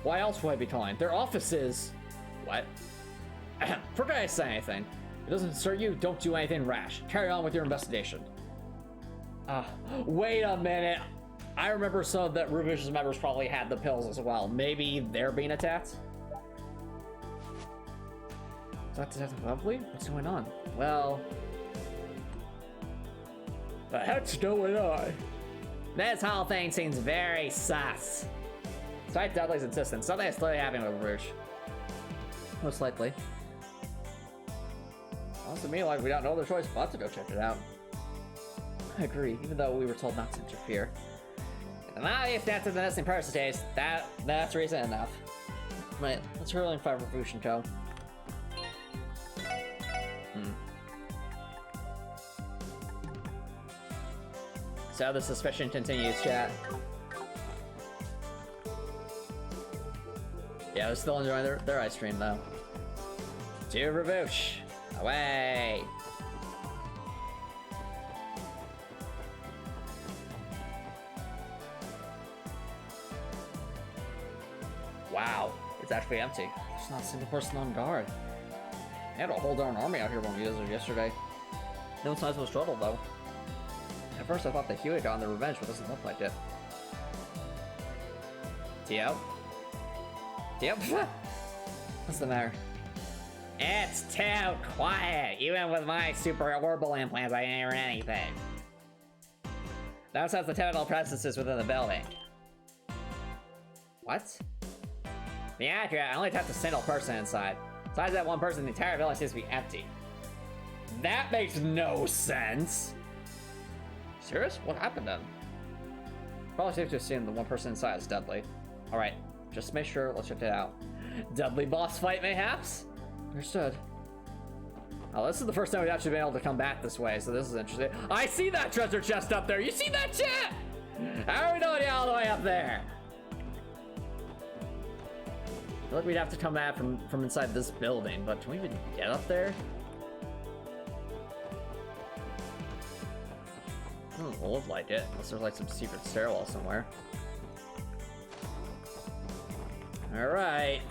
Why else would I be calling? Their offices... What? Forget I say anything. If it doesn't concern you, don't do anything rash. Carry on with your investigation. Wait a minute. I remember some of that Ravush's members probably had the pills as well. Maybe they're being attacked? Is that Detective Lovely? What's going on? Well... The heck's going on? This whole thing seems very sus. Despite Dudley's insistence, something is clearly happening with Rouge. Most likely. Sounds to me like we got no other choice but to go check it out. I agree, even though we were told not to interfere. Now if that's in the missing person case, that's reason enough. Right, let's hurry and find Rouge and go. So the suspicion continues, chat. Yeah, they're still enjoying their ice cream, though. To Ravush! Away! Wow, it's actually empty. There's not a single person on guard. They had a whole darn army out here when we visited yesterday. No signs of a struggle, though. At first I thought that Huey had gotten their revenge, but it doesn't look like it. Tio? Tio? What's the matter? It's too quiet! Even with my super orbital implants, I ain't hear anything. That says the typical presences within the building. What? To be accurate, I only tapped a single person inside. Besides that one person, the entire building seems to be empty. That makes no sense! Serious? What happened then? Probably safe to assume the one person inside is Dudley. Alright, just make sure, let's check it out. Dudley boss fight, mayhaps? Understood. Oh, this is the first time we've actually been able to come back this way, so this is interesting. I see that treasure chest up there! You see that, chat? How are we doing all the way up there? I feel like we'd have to come back from inside this building, but can we even get up there? Doesn't look like it, unless there's like some secret stairwell somewhere. Alright.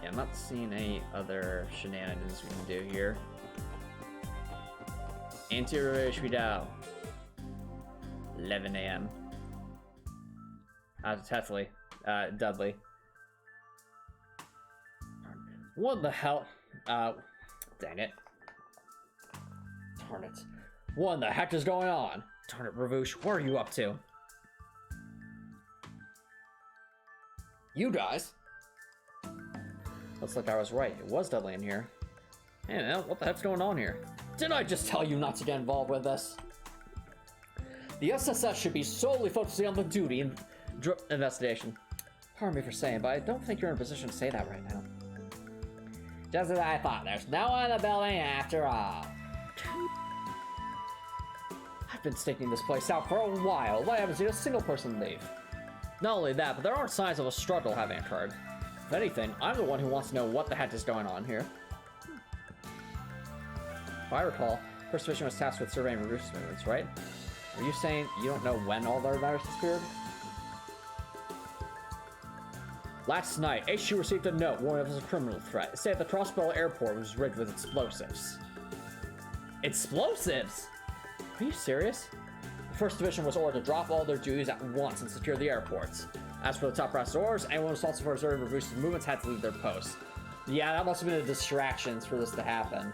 Yeah, I'm not seeing any other shenanigans we can do here. Anterior Shvidao. 11 a.m. Dudley. What the hell? Dang it. Darn it. What the heck is going on? Darn it, Ravoosh, what are you up to? You guys? Looks like I was right. It was deadly in here. Man, what the heck's going on here? Didn't I just tell you not to get involved with this? The SSS should be solely focusing on the duty and investigation. Pardon me for saying, but I don't think you're in a position to say that right now. Just as I thought, there's no one in the building after all. I've been staking this place out for a while, but I haven't seen a single person leave. Not only that, but there aren't signs of a struggle having occurred. If anything, I'm the one who wants to know what the heck is going on here. If I recall, First Division was tasked with surveying Ravoosh's movements, right? Are you saying you don't know when all their matters disappeared? Last night, HQ received a note warning of a criminal threat. It said the crossbell airport was rigged with explosives. Explosives? Are you serious? The First Division was ordered to drop all their duties at once and secure the airports. As for the top brass orders, anyone responsible for observing Ravoosh's movements had to leave their posts. Yeah, that must have been the distractions for this to happen.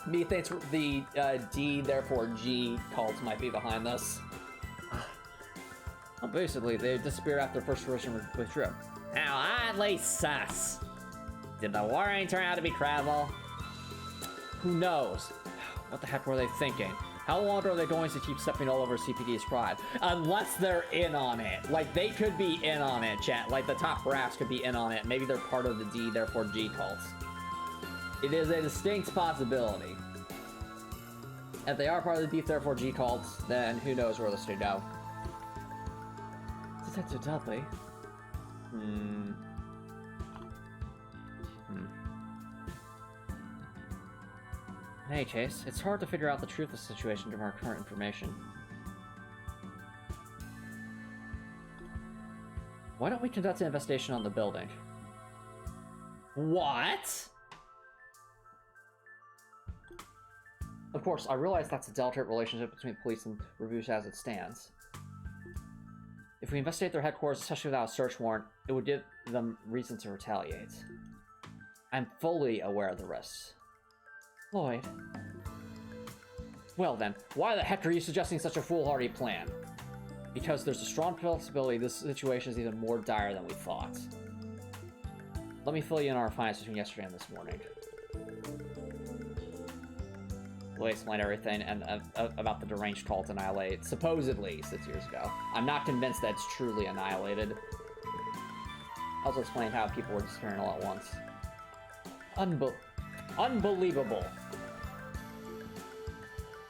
Methinks the D, therefore G cult might be behind this. Well, basically, they disappeared after First Division withdrew. How oddly sus. Did the warning turn out to be credible? Who knows? What the heck were they thinking? How long are they going to keep stepping all over CPD's pride? Unless they're in on it. Like, they could be in on it, chat. Like, the top brass could be in on it. Maybe they're part of the D, therefore G cults. It is a distinct possibility. If they are part of the D, therefore G cults, then who knows where this could go. Detective Dudley. In any case, it's hard to figure out the truth of the situation given our current information. Why don't we conduct an investigation on the building? What? Of course, I realize that's a delicate relationship between police and Ravoosh as it stands. If we investigate their headquarters, especially without a search warrant, it would give them reason to retaliate. I'm fully aware of the risks. Lloyd. Well then, why the heck are you suggesting such a foolhardy plan? Because there's a strong possibility this situation is even more dire than we thought. Let me fill you in on our findings between yesterday and this morning. Lloyd explained everything and about the deranged cult annihilate supposedly 6 years ago. I'm not convinced that it's truly annihilated. I also explained how people were disappearing all at once. Unbelievable.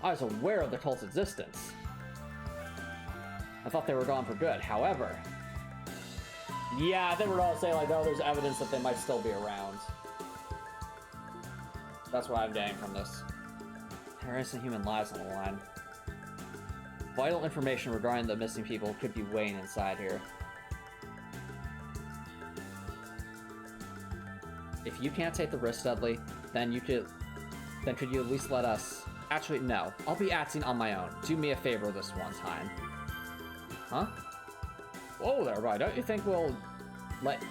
I was aware of the cult's existence. I thought they were gone for good. However, yeah, I think we're all saying like, oh, there's evidence that they might still be around. That's what I'm getting from this. There are innocent human lives on the line. Vital information regarding the missing people could be weighing inside here. If you can't take the risk, Dudley, then could you at least let us... Actually, no. I'll be acting on my own. Do me a favor this one time. Huh? Whoa there, right. Don't think we'll let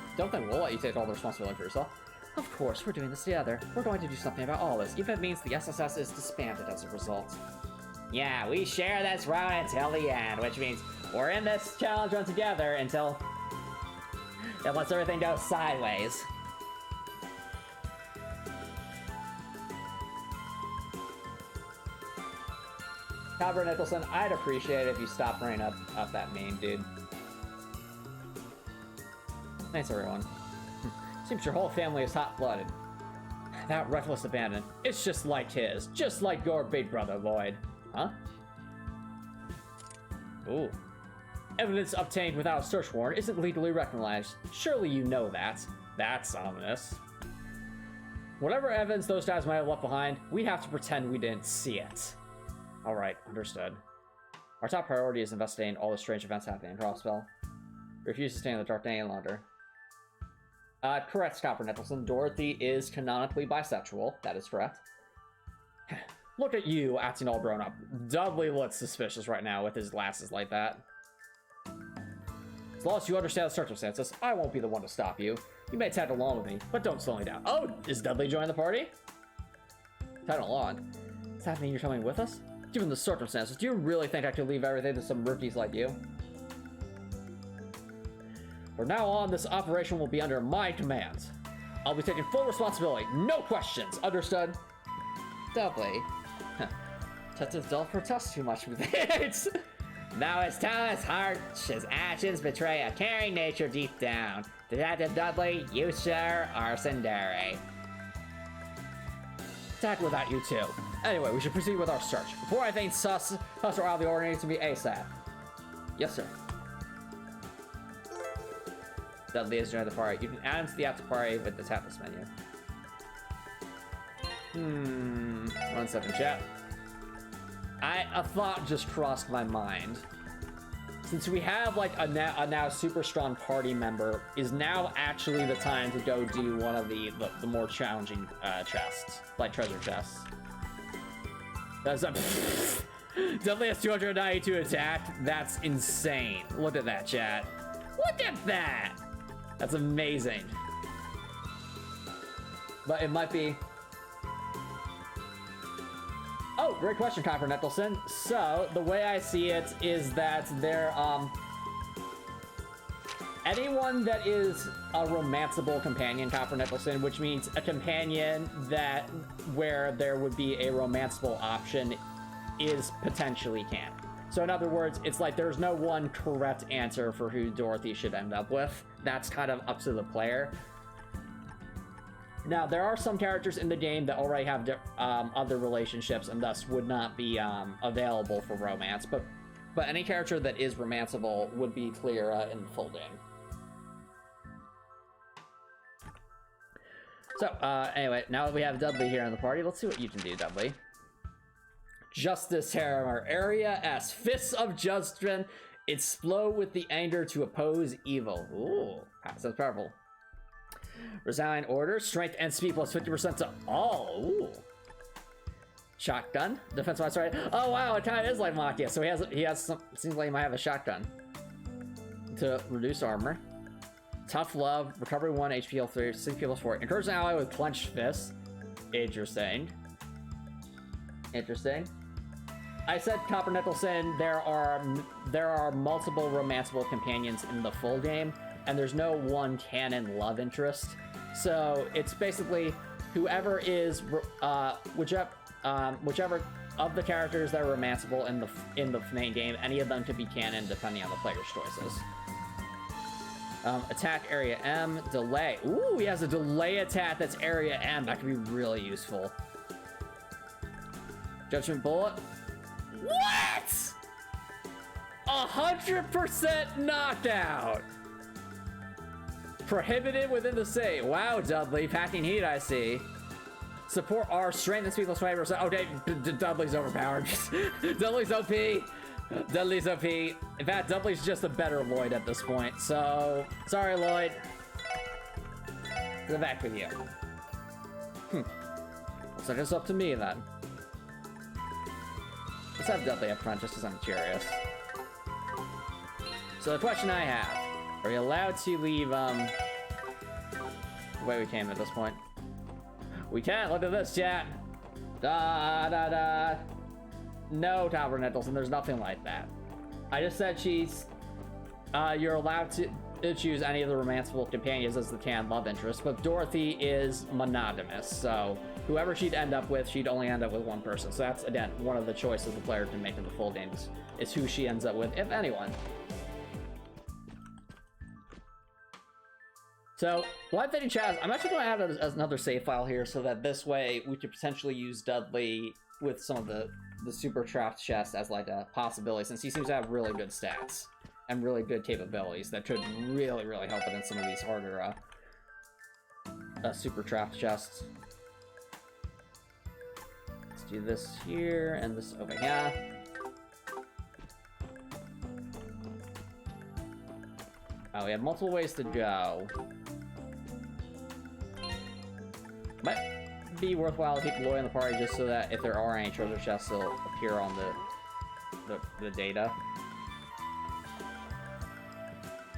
you take all the responsibility for yourself? Of course, we're doing this together. We're going to do something about all this, even if it means the SSS is disbanded as a result. Yeah, we share this road until the end, which means we're in this challenge run together until unless everything goes sideways. Cobra Nicholson, I'd appreciate it if you stopped bringing up that meme, dude. Thanks, everyone. Seems your whole family is hot-blooded. That reckless abandon, it's just like his. Just like your big brother, Lloyd. Huh? Ooh. Evidence obtained without a search warrant isn't legally recognized. Surely you know that. That's ominous. Whatever evidence those guys might have left behind, we have to pretend we didn't see it. Alright, understood. Our top priority is investigating all the strange events happening in Crossbell. Refuse to stay in the dark any longer. Correct, Copper Nicholson. Dorothy is canonically bisexual. That is correct. Look at you, acting all grown up. Dudley looks suspicious right now with his glasses like that. As long as you understand the circumstances, I won't be the one to stop you. You may tag along with me, but don't slow me down. Oh, is Dudley joining the party? Tag along. Does that mean you're coming with us? Given the circumstances, do you really think I could leave everything to some rookies like you? From now on, this operation will be under my command. I'll be taking full responsibility. No questions. Understood? Dudley. Detective don't protest too much with it. Now his tone, his heart, his actions betray a caring nature deep down. Detective Dudley, you, sir, are Sundari. Attack without you too. Anyway, we should proceed with our search. Before I think sus or out of the order needs to be ASAP. Yes, sir. Dudley has joined the party. You can add him to the after party with the tap list menu. 1 second, chat. A thought just crossed my mind. Since we have like a now super strong party member, is now actually the time to go do one of the more challenging chests, like treasure chests. That's a Dudley has 292 attack. That's insane. Look at that, chat. Look at that. That's amazing. But it might be. Oh, great question, Copper Nicholson. So the way I see it is that there, anyone that is a romanceable companion, Copper Nicholson, which means a companion that where there would be a romanceable option, is potentially canon. So in other words, it's like there's no one correct answer for who Dorothy should end up with. That's kind of up to the player. Now, there are some characters in the game that already have other relationships and thus would not be available for romance, but any character that is romanceable would be clear in the full game. So, anyway, now that we have Dudley here in the party, let's see what you can do, Dudley. Justice Hammer, Area S, Fists of Judgment, explode with the anger to oppose evil. Ooh, that's powerful. Resign order, strength and speed plus 50% to all. Ooh. Shotgun, defense minus right. Oh wow, it kind of is like Makia. So he has some. Seems like he might have a shotgun to reduce armor. Tough love, recovery 1, HP heal 3, CP plus 4. Encourage an ally with clenched fists. Interesting. Interesting. I said Copper Nicholson. There are multiple romanceable companions in the full game. And there's no one canon love interest, so it's basically whoever is whichever of the characters that are romanceable in the main game. Any of them could be canon depending on the player's choices. Attack area M, delay. Ooh, he has a delay attack that's area M. That could be really useful. Judgment bullet. What? 100% knockout. Prohibited within the state. Wow, Dudley, packing heat, I see. Support R, strength and speed plus 20%. Okay, Dudley's overpowered. Dudley's OP. Dudley's OP. In fact, Dudley's just a better Lloyd at this point. So, sorry, Lloyd. Go back with you. Looks like it's up to me then. Let's have Dudley up front just because I'm curious. So the question I have. Are we allowed to leave, the way we came at this point? We can't, look at this, chat. No, Copper Nicholson, there's nothing like that. I just said you're allowed to choose any of the romanceable companions as the canon love interest, but Dorothy is monogamous, so whoever she'd end up with, she'd only end up with one person. So that's, again, one of the choices the player can make in the full games, is who she ends up with, if anyone. So, one thing, Chaz, I'm actually going to add as another save file here so that this way we could potentially use Dudley with some of the super trapped chests as like a possibility, since he seems to have really good stats and really good capabilities that could really, really help it in some of these harder super trapped chests. Let's do this here and this over here. Oh, we have multiple ways to go. Might be worthwhile to keep Lloyd in the party just so that if there are any treasure chests, they'll appear on the data.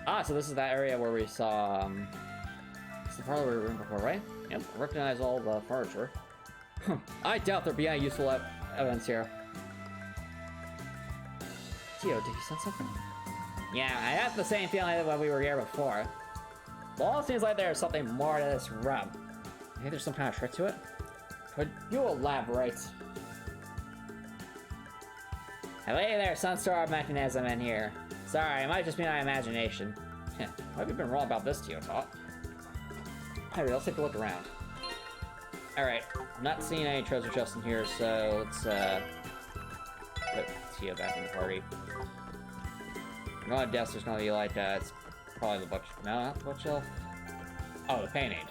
Ah, so this is that area where we saw It's the parlor we were in before, right? Yep, recognize all the furniture. I doubt there'd be any useful evidence here. Tio, did you sense something? Yeah, I had the same feeling when we were here before. Well, it seems like there's something more to this room. Maybe there's some kind of trick to it? Could you elaborate? I believe there's some sort of mechanism in here. Sorry, it might just be my imagination. Might have been wrong about this, Tio Tot. Alright, let's take a look around. Alright, I'm not seeing any treasure chests in here, so let's put Tio back in the party. I'm gonna guess there's gonna be like it's probably the book. No, not the bookshelf. Oh, the painting.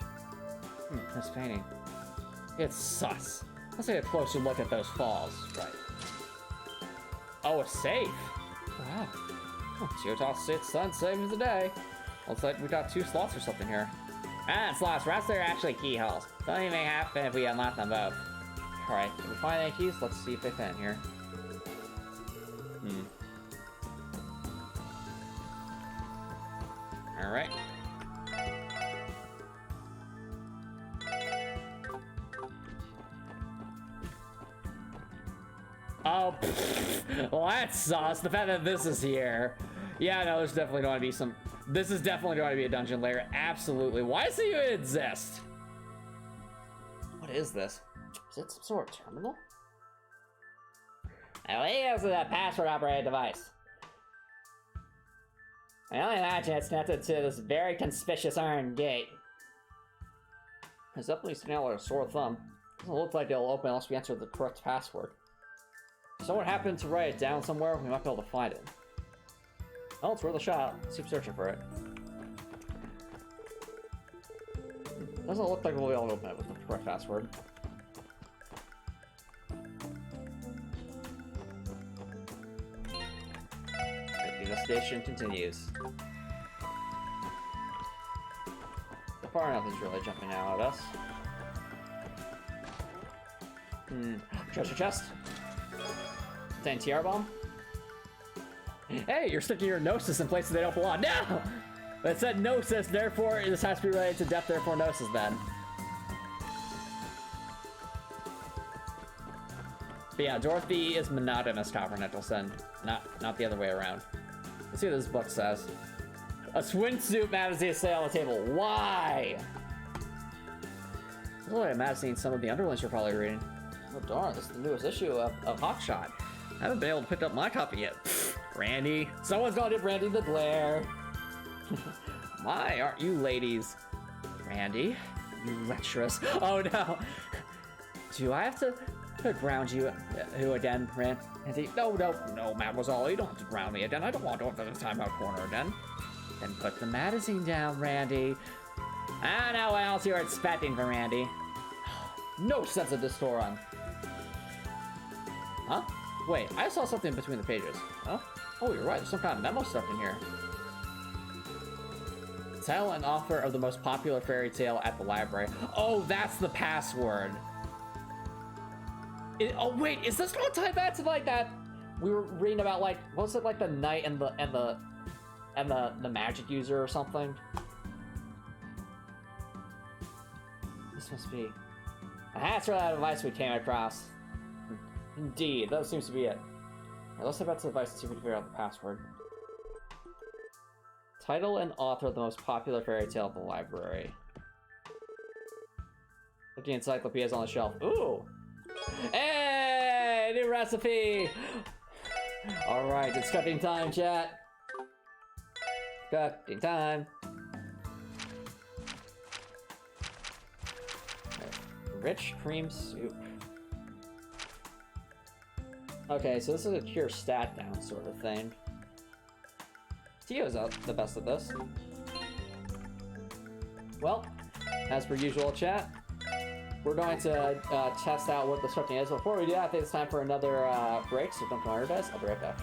This painting. It's sus. Let's take a closer look at those falls. Right. Oh, a safe. Wow. Tio Tot's son saving the day. Looks like we got 2 slots or something here. Ah, slots. Rats are actually keyholes. Something may happen if we unlock them both. Alright, if we find any keys, let's see if they fit in here. Alright. Oh, well, that's sauce. The fact that this is here. Yeah, no, there's definitely going to be some... This is definitely going to be a dungeon layer. Absolutely. Why does it even exist? What is this? Is it some sort of terminal? I believe this is a password-operated device. I only imagine it's connected to this very conspicuous iron gate. It's definitely sticking out like a sore thumb. Doesn't look like it'll open unless we enter the correct password. If someone happened to write it down somewhere, we might be able to find it. Well, it's worth a shot. Let's keep searching for it. Doesn't look like we'll be able to open it with the correct password. The investigation continues. So far, nothing's really jumping out at us. Treasure chest? Contain TR bomb? Hey, you're sticking your gnosis in places they don't belong. No! It said gnosis, therefore this has to be related to death, therefore gnosis then. But yeah, Dorothy is monotonous, Copper Nicholson. Not the other way around. Let's see what this book says. A swimsuit magazine sale on the table. Why? This is like a magazine some of the underlings are probably reading. Oh darn, this is the newest issue of Hawkshot. I haven't been able to pick up my copy yet. Randy. Someone's gonna give Randy the glare. My, aren't you ladies? Randy, you lecherous. Oh no. Do I have to ground you again, Randy? No, mademoiselle, you don't have to ground me again. I don't want to go to the timeout corner again. Then put the magazine down, Randy. I don't know what else you're expecting from Randy. No sense of distortion. Huh? Wait, I saw something between the pages. Oh, you're right. There's some kind of memo stuff in here. Title and author of the most popular fairy tale at the library. Oh, that's the password. Oh wait, is this gonna tie back to like that? We were reading about like, what was it, like the knight and the magic user or something? This must be a hatch for that device we came across. Indeed, that seems to be it. Right, let's head back to the device and see if we can figure out the password. Title and author of the most popular fairy tale at the library. Look, the encyclopedia's on the shelf. Ooh! Hey! New recipe! Alright, it's cooking time, chat. Cooking time. Right. Rich cream soup. Okay, so this is a cure stat down sort of thing. Tio's out the best of this. Well, as per usual, chat, we're going to test out what the scripting is. Before we do that, I think it's time for another break, so don't go anywhere, guys. I'll be right back.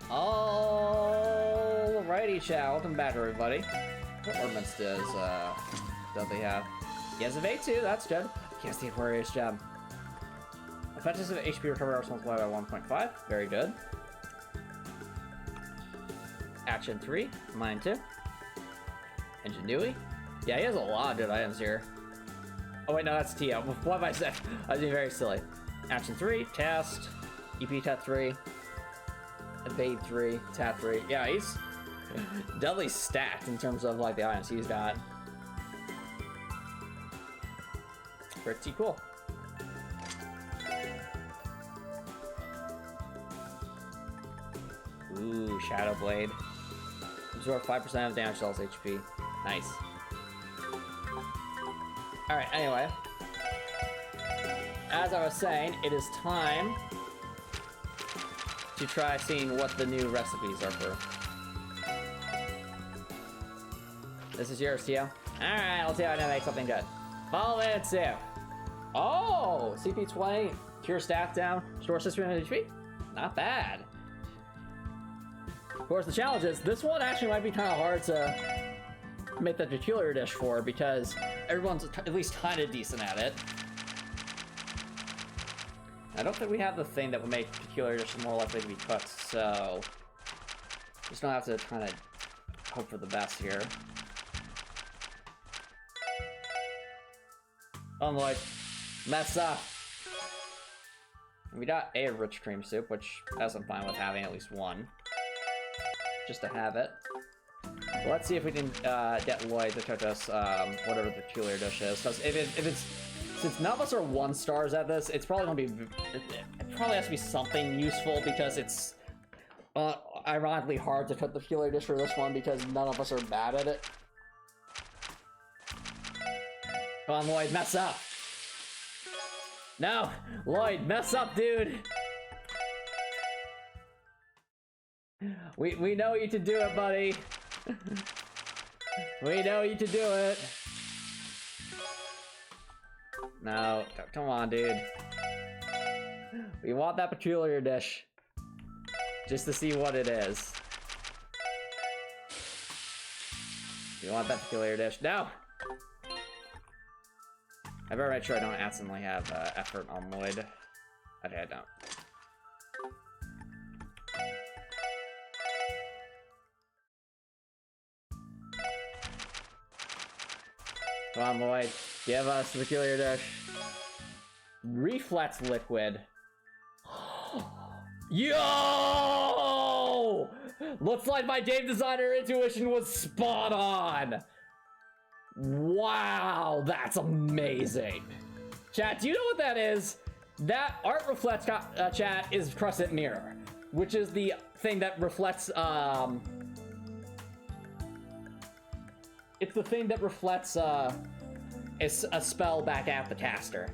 Alrighty, chat. Welcome back, everybody. What ornaments does Dudley have? He has a V too. That's good. He has the Aquarius gem. Effectiveness of HP recovery are multiplied by 1.5. Very good. Action 3. Mine 2. Ingenuity. Yeah, he has a lot of good items here. Oh wait, no, that's Tia. What have I said? I was being very silly. Action 3. Test. EP Tat 3. Evade 3. Tat 3. Yeah, he's Dudley's stacked in terms of like the items he's got. Pretty cool. Ooh, Shadow Blade. Absorb 5% of damage cells HP. Nice. Alright, anyway. As I was saying, it is time to try seeing what the new recipes are for. This is yours, Tio. Alright, I'll see how I make something good. Follow it, Tio. Oh! CP 20, cure staff down, store 600 HP. Not bad. Of course, the challenge is, this one actually might be kind of hard to make the peculiar dish for, because everyone's at least kind of decent at it. I don't think we have the thing that would make peculiar dishes more likely to be cooked, so just don't have to kind of hope for the best here. Unlike mess up. We got a rich cream soup, which I'm fine with having at least one, just to have it. Well, let's see if we can get Lloyd to cook us whatever the peculiar dish is. Because if it's since none of us are 1 stars at this, it's probably gonna be it probably has to be something useful, because it's ironically hard to cook the peculiar dish for this one because none of us are bad at it. Come on, Lloyd, mess up. No, Lloyd, mess up, dude. We know you to do it, buddy. We know you to do it. No, come on, dude. We want that peculiar dish. Just to see what it is. We want that peculiar dish. No! I better make sure I don't accidentally have effort on Lloyd. Okay, I don't. Come on, Lloyd. Give us the peculiar dish. Reflex liquid. Yo! Looks like my game designer intuition was spot on. Wow, that's amazing. Chat, do you know what that is? That art reflects, chat, is Crescent Mirror, which is the thing that reflects, it's the thing that reflects, a spell back at the caster.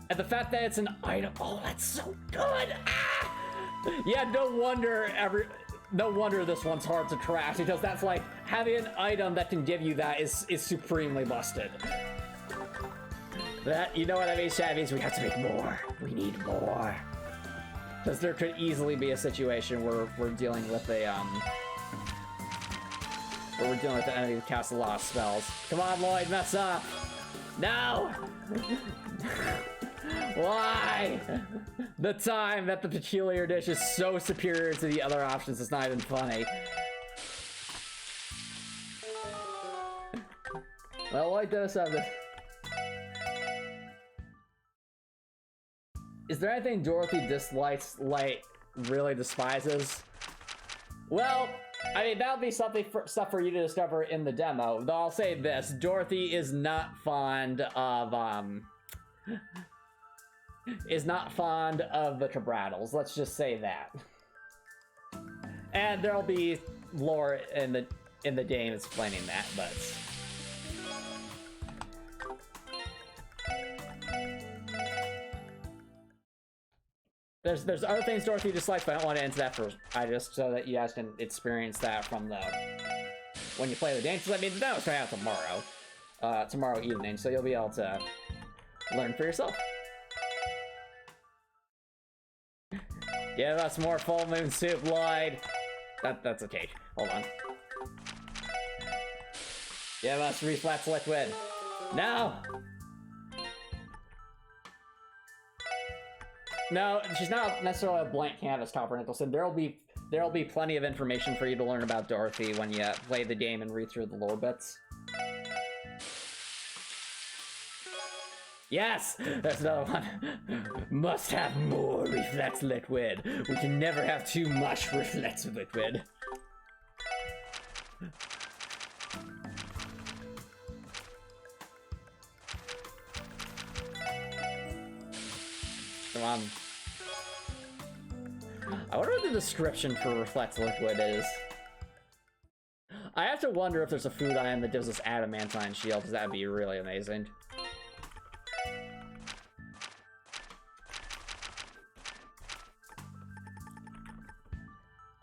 And the fact that it's an item, oh, that's so good! Ah! Yeah, no wonder this one's hard to craft, because that's like, having an item that can give you that is supremely busted. That, you know what I mean, chat? Means we have to make more. We need more. Because there could easily be a situation where we're dealing with a, where we're dealing with an enemy who casts a lot of spells. Come on, Lloyd, mess up! No! Why? The time that the peculiar dish is so superior to the other options, it's not even funny. Well, Lloyd does have the... Is there anything Dorothy dislikes, like, really despises? Well, I mean, that'll be stuff for you to discover in the demo. Though I'll say this, Dorothy is not fond of, the Cabrattles. Let's just say that. And there'll be lore in the game explaining that, but... There's other things Dorothy dislikes, but I don't want to enter that first. Just so that you guys can experience that from when you play the game. Because I mean, the demo's coming out tomorrow evening, so you'll be able to learn for yourself. Give us more full moon soup, Lloyd. That's a cage. Hold on. Give us reflex liquid. No! No, she's not necessarily a blank canvas, Copper Nicholson. There'll be plenty of information for you to learn about Dorothy when you play the game and read through the lore bits. Yes! That's another one. Must have more reflex liquid. We can never have too much reflex liquid. Come on. I wonder what the description for reflex liquid is. I have to wonder if there's a food item that gives us adamantine shield, because that'd be really amazing.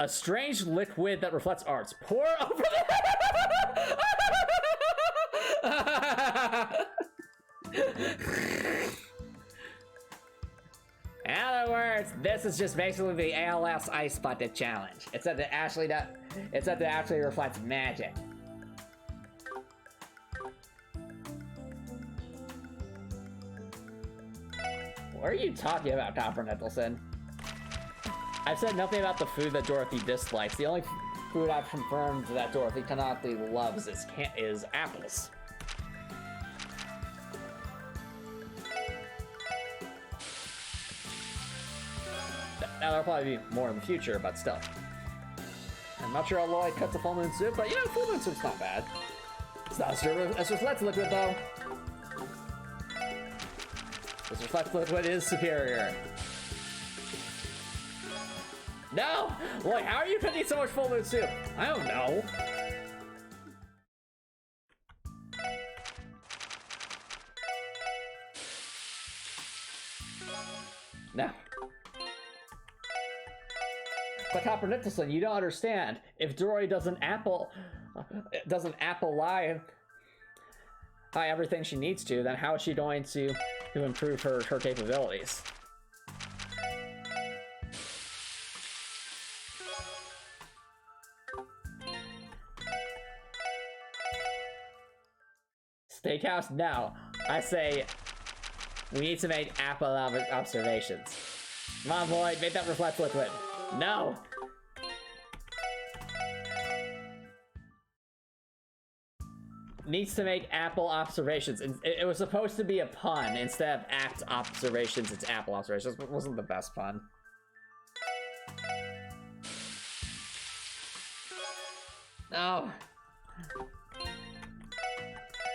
A strange liquid that reflects arts. Pour over the... In other words, this is just basically the ALS Ice Bucket Challenge. It's that it actually reflects magic. What are you talking about, Copper Nicholson? I've said nothing about the food that Dorothy dislikes. The only food I've confirmed that Dorothy canonically loves is apples. Now, there'll probably be more in the future, but still. I'm not sure how Lloyd cuts a full moon soup, but you know, full moon soup's not bad. It's not as reflex liquid, though. This reflex liquid is superior. No! Lloyd, how are you cooking so much full moon soup? I don't know. No. But Copper Nicholson, you don't understand. If Dory doesn't apple everything she needs to, then how is she going to improve her capabilities? Steakhouse? No. I say we need to make apple observations. Come on, Lloyd, make that reflect liquid. No! Needs to make apple observations. It was supposed to be a pun. Instead of act observations, it's apple observations. It wasn't the best pun. No!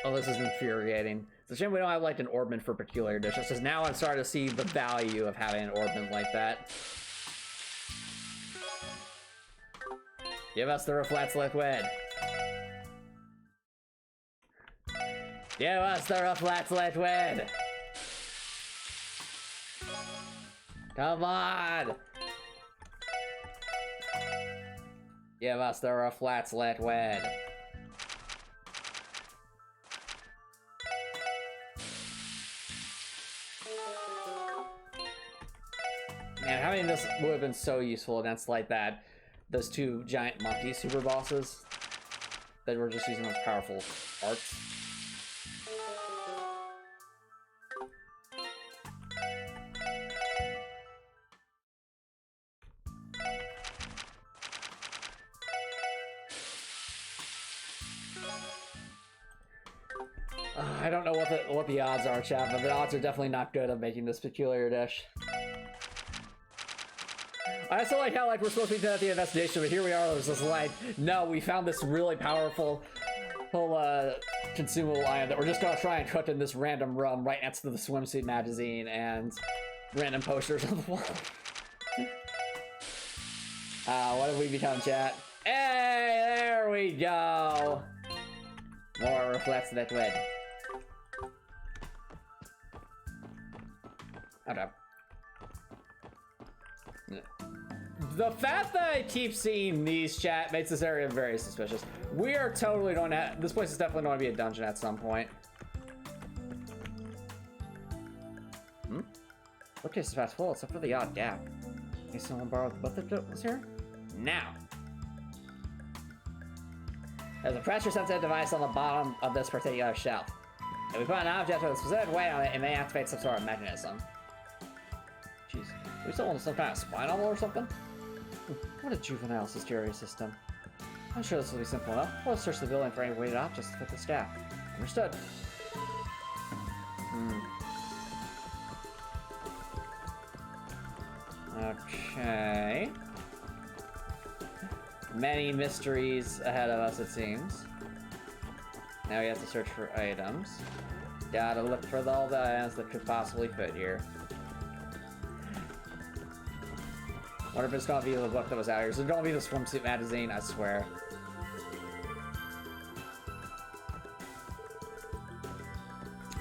Oh, this is infuriating. It's a shame we don't have like an orbment for peculiar dishes, because now I'm starting to see the value of having an orbment like that. Give us the reflex liquid. Give us the reflex liquid. Come on. Give us the reflex liquid. Man, having this would have been so useful against like that. Those two giant monkey super bosses that were just using those powerful arts. I don't know what the odds are, chat, but the odds are definitely not good of making this peculiar dish. I also like how, like, we're supposed to be doing the investigation, but here we are, it was just like, no, we found this really powerful consumable item that we're just gonna try and cook in this random room right next to the swimsuit magazine and random posters on the wall. What have we become, chat? Hey, there we go! More reflex liquid. Okay. The fact that I keep seeing these, chat, makes this area very suspicious. We are totally going to... This place is definitely going to be a dungeon at some point. Bookcase is fast full, except for the odd gap. Can someone borrow what was here? Now! There's a pressure-sensitive device on the bottom of this particular shelf. If we put an object with a specific weight on it, it may activate some sort of mechanism. Jeez. Are we still on some kind of spy novel or something? What a juvenile hysteria system. I'm sure this will be simple enough. We'll search the building for any weighted objects to fit the staff. Understood. Okay. Many mysteries ahead of us, it seems. Now we have to search for items. Gotta look for all the items that could possibly fit here. Wonder if it's gonna be the book that was out here. Is it gonna be the swimsuit magazine? I swear.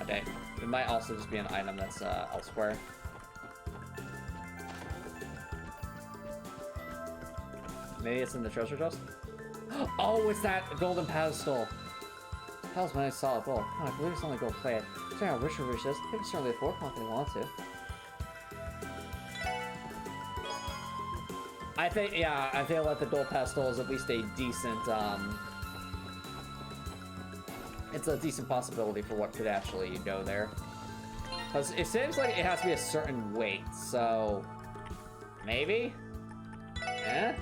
Okay, it might also just be an item that's elsewhere. Maybe it's in the treasure chest? Oh, it's that golden pedestal! That was my nice solid gold. Oh, I believe it's only gold plate. See how rich Rich is? They can certainly afford one if they want to. I think, yeah, I feel like the gold pedestal is at least a decent, it's a decent possibility for what could actually go there. Because it seems like it has to be a certain weight, so... Maybe? Eh?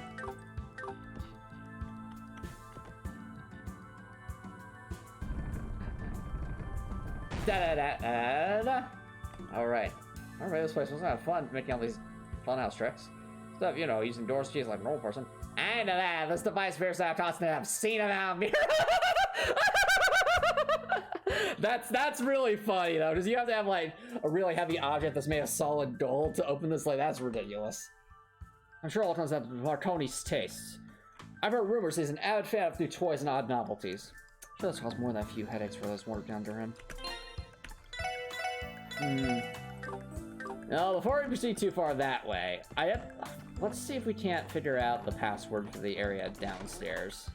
Da-da-da-da-da. Alright. Alright, this place was kind of fun making all these funhouse tricks. Stuff, you know, using doors keys like a normal person. And this device appears to have constantly have seen about me. That's really funny though, because you have to have like a really heavy object that's made of solid gold to open this. Like, that's ridiculous. I'm sure all comes down to Marconi's tastes. I've heard rumors he's an avid fan of new toys and odd novelties. I'm sure this caused more than a few headaches for those worked under him. Now, before we proceed too far that way, let's see if we can't figure out the password for the area downstairs.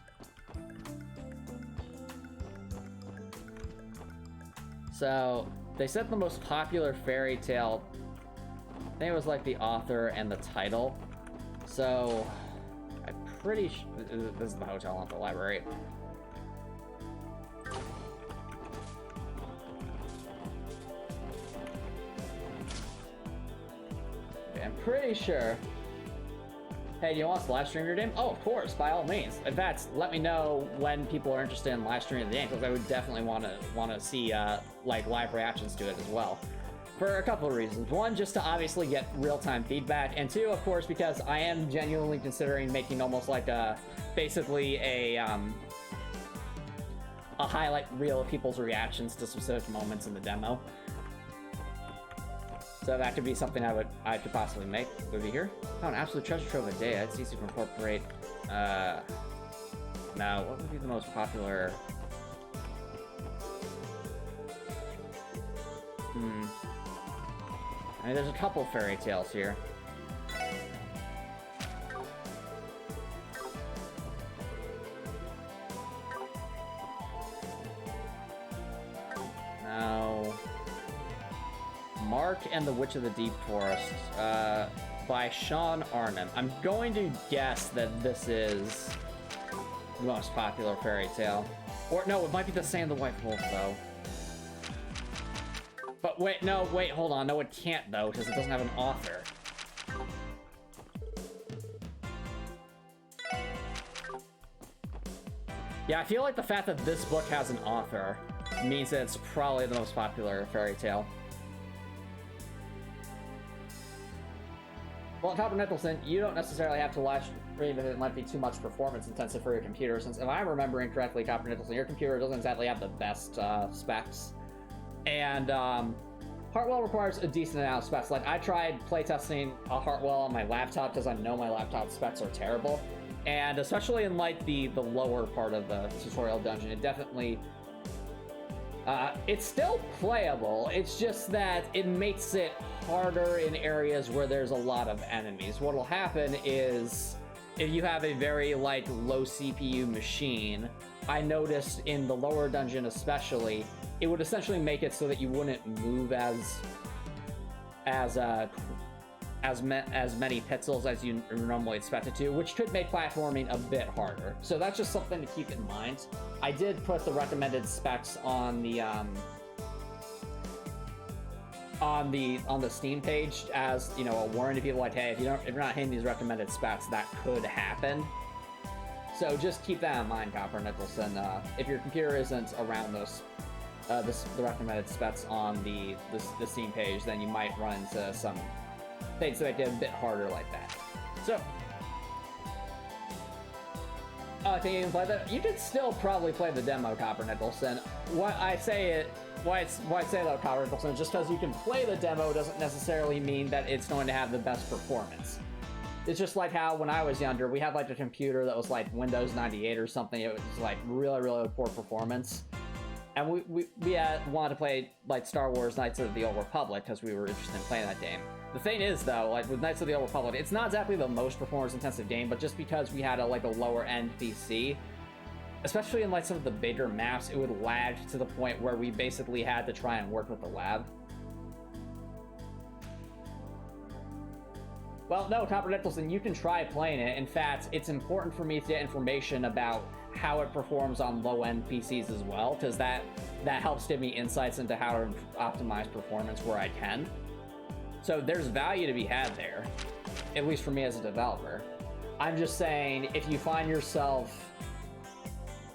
So, they said the most popular fairy tale, I think it was like the author and the title. So, I'm pretty sure, this is the hotel, not the library. I'm pretty sure. Hey, do you want us to live stream your game? Oh, of course, by all means. In fact, let me know when people are interested in live streaming the game, because I would definitely want to see like live reactions to it as well. For a couple of reasons. One, just to obviously get real-time feedback, and two, of course, because I am genuinely considering making almost like basically a highlight reel of people's reactions to specific moments in the demo. So that could be something I could possibly make. Would be here. Oh, an absolute treasure trove of data. It's easy to incorporate. Now, what would be the most popular? I mean, there's a couple fairy tales here. Now, Mark and the Witch of the Deep Forest, by Sean Arnhem. I'm going to guess that this is the most popular fairy tale. Or, no, it might be The Sand of the White Wolf, though. But wait, no, wait, hold on. No, it can't, though, because it doesn't have an author. Yeah, I feel like the fact that this book has an author means that it's probably the most popular fairy tale. Well, Copper Nicholson, you don't necessarily have to live stream if it might be too much performance intensive for your computer, since if I'm remembering correctly, Copper Nicholson, your computer doesn't exactly have the best specs. And Hartwell requires a decent amount of specs. Like, I tried playtesting a Hartwell on my laptop because I know my laptop specs are terrible. And especially in like the lower part of the tutorial dungeon, it definitely it's still playable. It's just that it makes it harder in areas where there's a lot of enemies. What'll happen is if you have a very like low CPU machine, I noticed in the lower dungeon especially, it would essentially make it so that you wouldn't move as as many pixels as you normally expect it to, which could make platforming a bit harder. So that's just something to keep in mind. I did put the recommended specs on the Steam page as, you know, a warning to people, like, hey, if you're not hitting these recommended specs, that could happen. So just keep that in mind, Copper Nicholson. If your computer isn't around those the recommended specs on the Steam page, then you might run into some things that make it a bit harder like that. So, I think you can play that. You could still probably play the demo, Copper Nicholson. Why I say that, Copper Nicholson, is just because you can play the demo doesn't necessarily mean that it's going to have the best performance. It's just like how when I was younger, we had like a computer that was like Windows 98 or something. It was like really, really poor performance. And we wanted to play like Star Wars Knights of the Old Republic because we were interested in playing that game. The thing is, though, like with Knights of the Old Republic, it's not exactly the most performance-intensive game, but just because we had a lower-end PC, especially in like some of the bigger maps, it would lag to the point where we basically had to try and work with the lab. Well, no, Copper Nicholson, you can try playing it. In fact, it's important for me to get information about how it performs on low-end PCs as well, because that helps give me insights into how to optimize performance where I can. So there's value to be had there, at least for me as a developer. I'm just saying, if you find yourself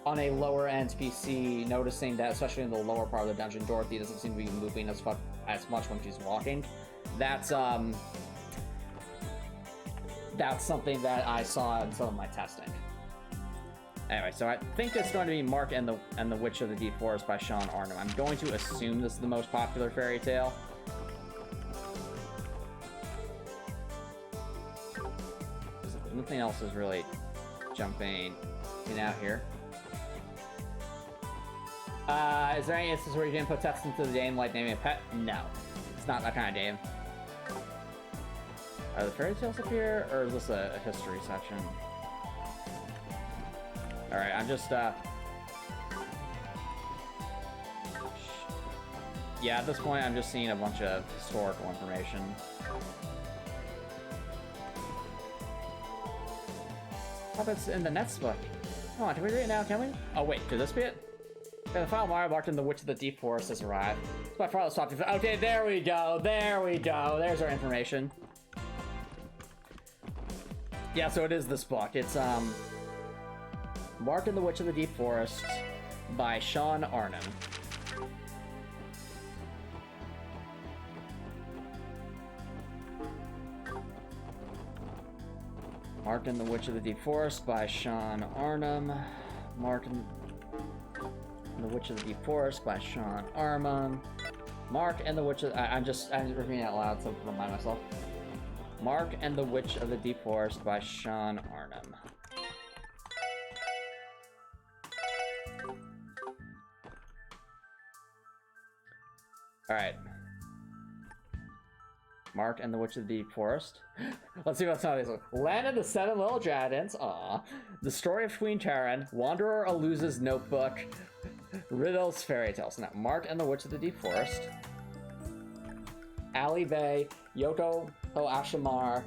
on a lower-end PC, noticing that, especially in the lower part of the dungeon, Dorothy doesn't seem to be moving as much when she's walking, that's something that I saw in some of my testing. Anyway, so I think it's going to be Mark and the Witch of the Deep Forest by Sean Arnhem. I'm going to assume this is the most popular fairy tale. Nothing else is really jumping out here. Is there any instance where you can put text into the game like naming a pet? No. It's not that kind of game. Are the fairy tales up here, or is this a history section? Alright, I'm just, yeah, at this point, I'm just seeing a bunch of historical information. Oh, that's in the next book. Come on, can we read it now, can we? Oh, wait, could this be it? Okay, the final Mario marked in the Witch of the Deep Forest has arrived. It's by far the top. Okay, there we go, there we go. There's our information. Yeah, so it is this book. It's, Mark and the Witch of the Deep Forest by Sean Arnhem. Mark and the Witch of the Deep Forest by Sean Arnhem. Mark and the Witch of the Deep Forest by Sean Arnhem. Mark and the Witch of... I'm repeating it out loud to remind myself. Mark and the Witch of the Deep Forest by Sean Arnhem. Alright. Mark and the Witch of the Deep Forest. Let's see what some of these are. Land of the Seven Little Dragons. Aw. The Story of Queen Taran. Wanderer Aluz's Notebook. Riddles, Fairy Tales. Now, Mark and the Witch of the Deep Forest. Ali Bay. Yoko Ashamar.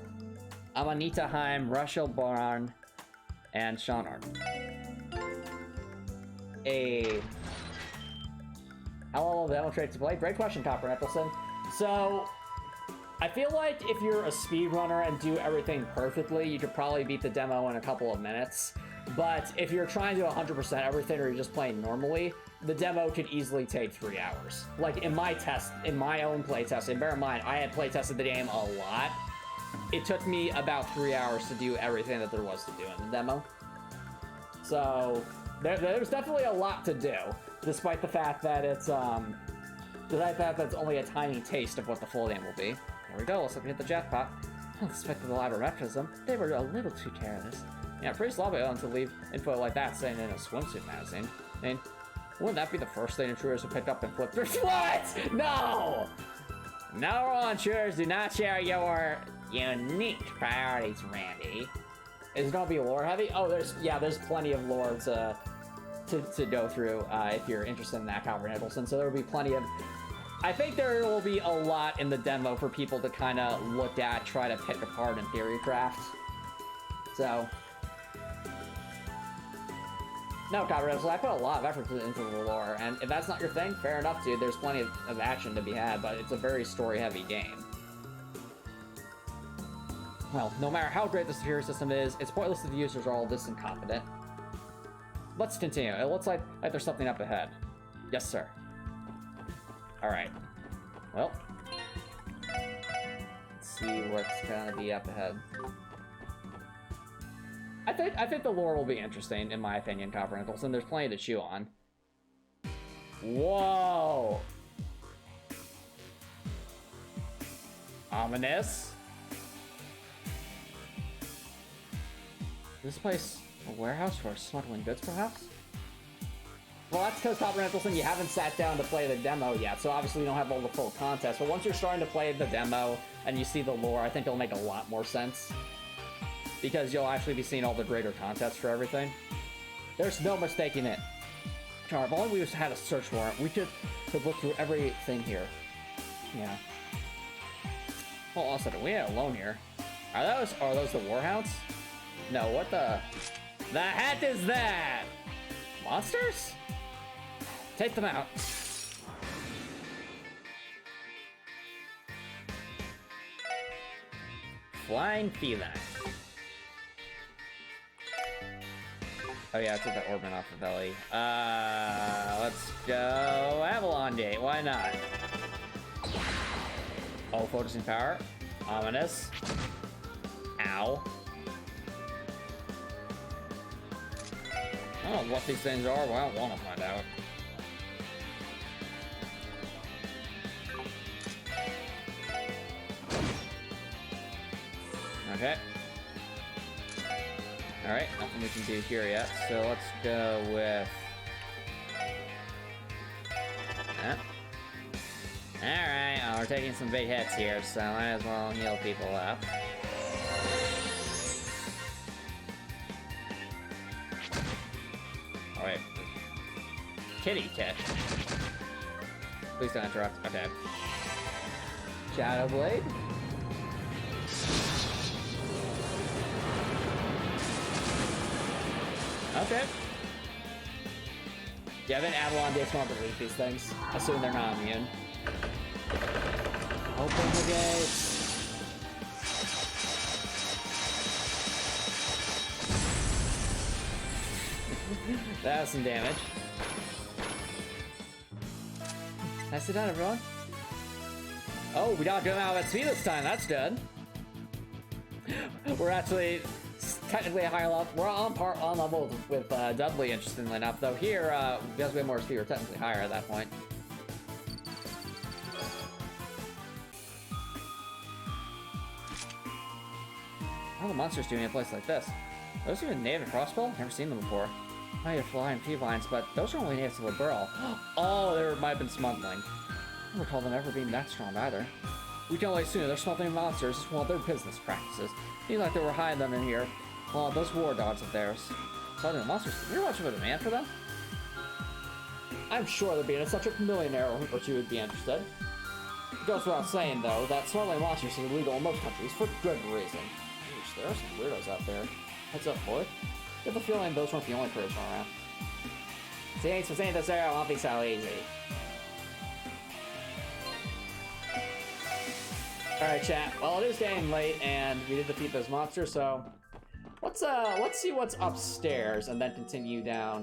Amanita Haim. Rachel Barn. And Sean Arnhem. How long will the demo take to play? Great question, Copper Nicholson. So, I feel like if you're a speedrunner and do everything perfectly, you could probably beat the demo in a couple of minutes. But if you're trying to do 100% everything or you're just playing normally, the demo could easily take 3 hours. Like in my own playtest, and bear in mind, I had playtested the game a lot. It took me about 3 hours to do everything that there was to do in the demo. So, there's definitely a lot to do, despite the fact that it's only a tiny taste of what the full game will be. There we go, let's look at the jackpot. Despite the elaborate mechanism, they were a little too careless. Yeah, pretty sloppy to leave info like that saying in a swimsuit magazine. I mean, wouldn't that be the first thing intruders would pick up and flip through? What? No! No, intruders do not share your unique priorities, Randy. Is it gonna be lore heavy? Oh, there's plenty of lore to go through if you're interested in that, Copper Nicholson. So there will be plenty of I think there will be a lot in the demo for people to kind of look at, try to pick apart in theory craft. So, no, Copperhead, I put a lot of effort into the lore, and if that's not your thing, fair enough, dude. There's plenty of action to be had, but it's a very story-heavy game. Well, no matter how great the security system is, it's pointless if the users are all this incompetent. Let's continue. It looks like there's something up ahead. Yes, sir. Alright. Well. Let's see what's gonna be up ahead. I think the lore will be interesting, in my opinion, Copper Nicholson. There's plenty to chew on. Whoa! Ominous. Is this place a warehouse for smuggling goods, perhaps? Well, that's because, Copper Nicholson, you haven't sat down to play the demo yet, so obviously you don't have all the full context. But once you're starting to play the demo and you see the lore, I think it'll make a lot more sense. Because you'll actually be seeing all the greater context for everything. There's no mistaking it. If only we had a search warrant, we could look through everything here. Yeah. Hold on a second, we ain't alone here. Are those the warhounds? No, what the heck is that? Monsters? Take them out. Flying feline. Oh yeah, I took that orbit off the belly. Let's go Avalon Gate, why not? Oh, focusing power. Ominous. Ow. I don't know what these things are, but I don't want to find out. Okay. Alright, nothing we can do here yet, so let's go with... Alright, well, we're taking some big hits here, so might as well heal people up. Alright. Kitty cat. Please don't interrupt. Okay. Shadow Blade? Okay. Yeah, I bet Avalon Gates won't delete these things. Assume they're not immune. Open the gates. That was some damage. Nicely done, everyone. Oh, we got to go out at speed this time. That's good. We're actually technically a higher level. We're on level with Dudley, interestingly enough. Though here, because we have more speed, we're technically higher at that point. How are the monsters doing in a place like this? Those are even native to crossbell? Never seen them before. I have flying felines, but those are only native to the burrow. Oh, there might have been smuggling. I don't recall them ever being that strong either. We can only assume they're smuggling monsters as well as their business practices. Seems like they were hiding them in here. Oh, those war dogs of theirs. Smuggling the monsters, is there much of a demand for them? I'm sure there'd be an eccentric millionaire or two would be interested. It goes without saying, though, that smuggling monsters is illegal in most countries for good reason. Oosh, there are some weirdos out there. Heads up, boy. I get the feeling those weren't the only creatures around. Thanks for saying this area won't be so easy. Alright, chat. Well, it is getting late, and we did defeat those monsters, so... Let's see what's upstairs, and then continue down,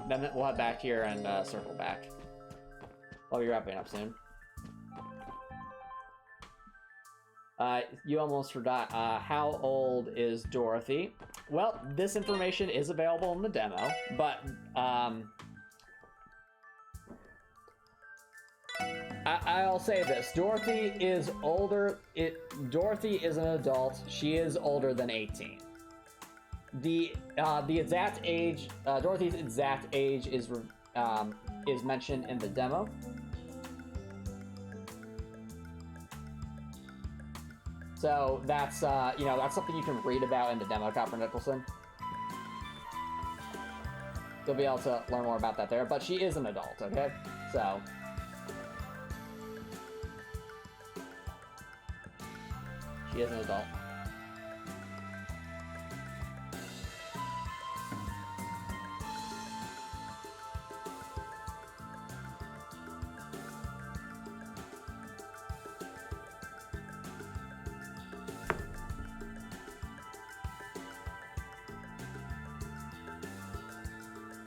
then we'll head back here and, circle back. I'll be wrapping up soon. You almost forgot, how old is Dorothy? Well, this information is available in the demo, but, I'll say this. Dorothy is older. Dorothy is an adult. She is older than 18. The exact age, Dorothy's exact age is mentioned in the demo. So that's you know, that's something you can read about in the demo, Copper Nicholson. You'll be able to learn more about that there. But she is an adult, okay? So She is an adult.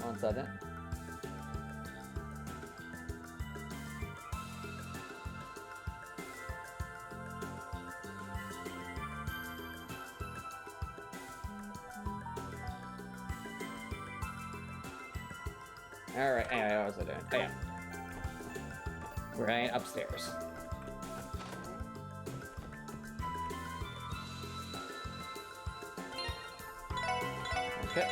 One second. Alright, anyway, what was I doing? Oh, yeah. We're going upstairs. Okay.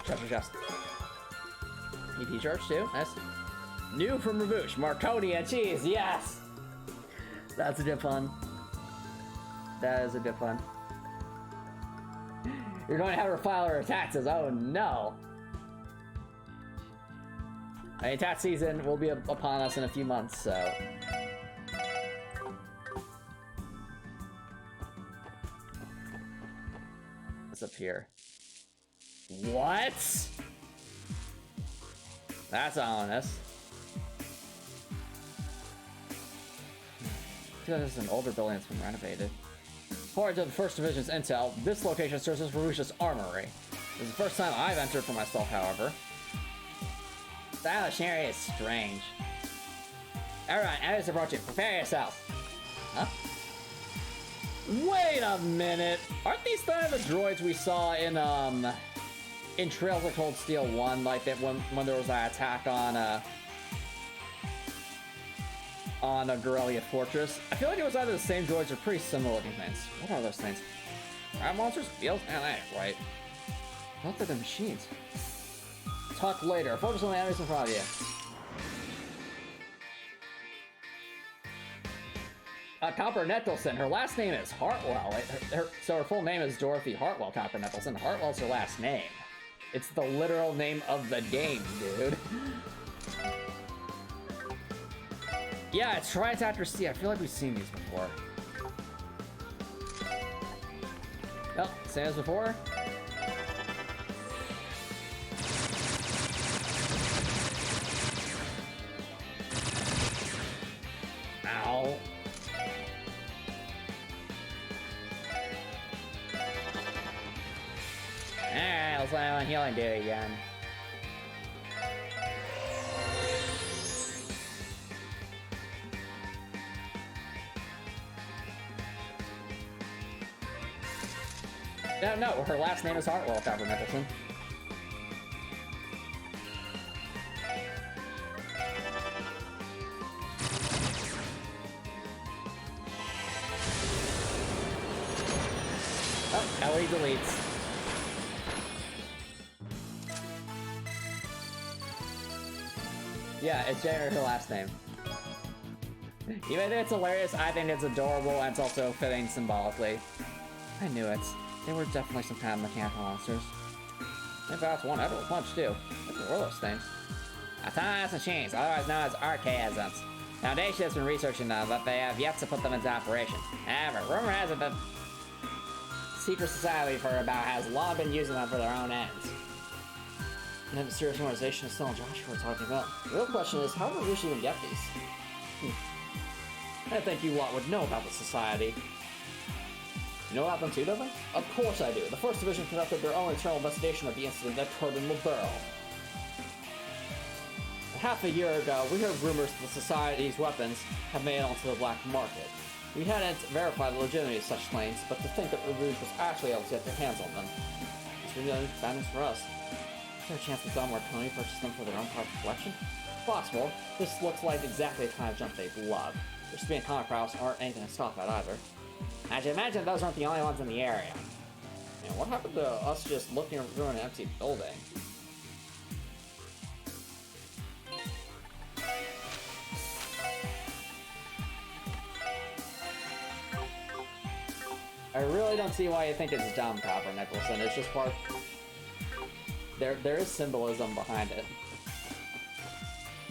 Treasure chest. EP charge too, nice. New from Rabouche, Marconia cheese, yes! That's a dip one. That is a dip one. You're going to have her file her taxes, oh no! I mean, tax season will be upon us in a few months, so... What's up here? What? That's ominous. This is an older building that's been renovated. According to the First Division's intel, this location serves as Rabouche's armory. This is the first time I've entered for myself, however. The Irish area is strange. Everyone, enemies approaching. Prepare yourself. Huh? Wait a minute! Aren't these some of the droids we saw in Trails of Cold Steel 1, like that when there was that attack on a Guerrilla Fortress? I feel like it was either the same droids or pretty similar looking things. What are those things? Crab monsters? Beetles? And that ain't right. What are the machines? Talk later. Focus on the enemies in front of you. Copper Nettleson. Her last name is Hartwell. So her full name is Dorothy Hartwell Copper Nettleson. Hartwell's her last name. It's the literal name of the game, dude. Yeah, it's Triads After C. I feel like we've seen these before. Oh, same as before. Ow. Alright, let's land on healing duty again. No, her last name is Hartwell, Copper Nicholson. Oh, Ellie deletes. Yeah, it's January, her last name. Even if it's hilarious, I think it's adorable and it's also fitting symbolically. I knew it. They were definitely some kind of mechanical monsters. Maybe that's one ever punch too. What were those things? Autonomous machines, otherwise known as archaisms. Foundation has been researching them, but they have yet to put them into operation. However, rumor has it that secret society for about has long been using them for their own ends. And that mysterious organization is still in Joshua we're talking about. The real question is, how did we even get these? I think you lot would know about the society. You know about them too, don't they? Of course I do. The First Division conducted their own internal investigation of the incident that occurred in LaBarrel. Half a year ago, we heard rumors that the Society's weapons have made it onto the black market. We hadn't verified the legitimacy of such claims, but to think that Rouge was actually able to get their hands on them. It's really bad news for us. Is there a chance that Dom or Tony purchased them for their own private collection? Possible. This looks like exactly the kind of junk they'd love. Their speed and comic prowess aren't anything to scoff at either. I should imagine those aren't the only ones in the area. Man, what happened to us just looking through an empty building? I really don't see why you think it's dumb, Copper Nicholson. It's just part... There is symbolism behind it.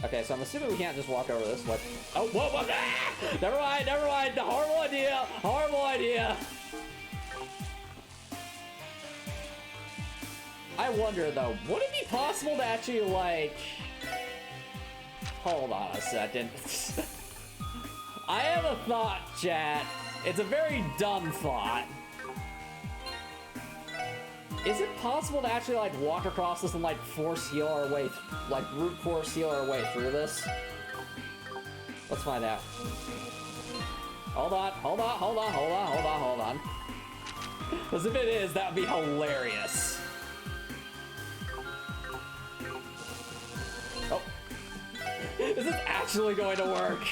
Okay, so I'm assuming we can't just walk over this. What? Oh, whoa, whoa, ah! Never mind, never mind. Horrible idea, horrible idea. I wonder though, would it be possible to actually like... Hold on a second. I have a thought, chat. It's a very dumb thought. Is it possible to actually like walk across this and like force heal our way, like brute force heal our way through this? Let's find out. Hold on, hold on, hold on, hold on, hold on, hold on. Because if it is, that would be hilarious. Oh. Is this actually going to work?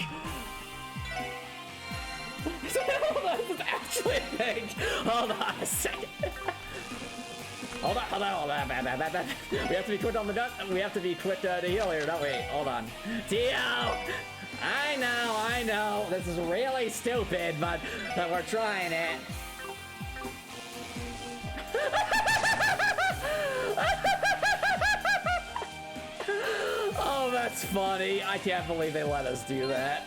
Hold on, this is actually a thing. Hold on a second. Hold on, hold on, hold on. We have to be quick on the gun. We have to be quick to heal here, don't we? Hold on. Tio! I know. This is really stupid, but we're trying it. Oh, that's funny. I can't believe they let us do that.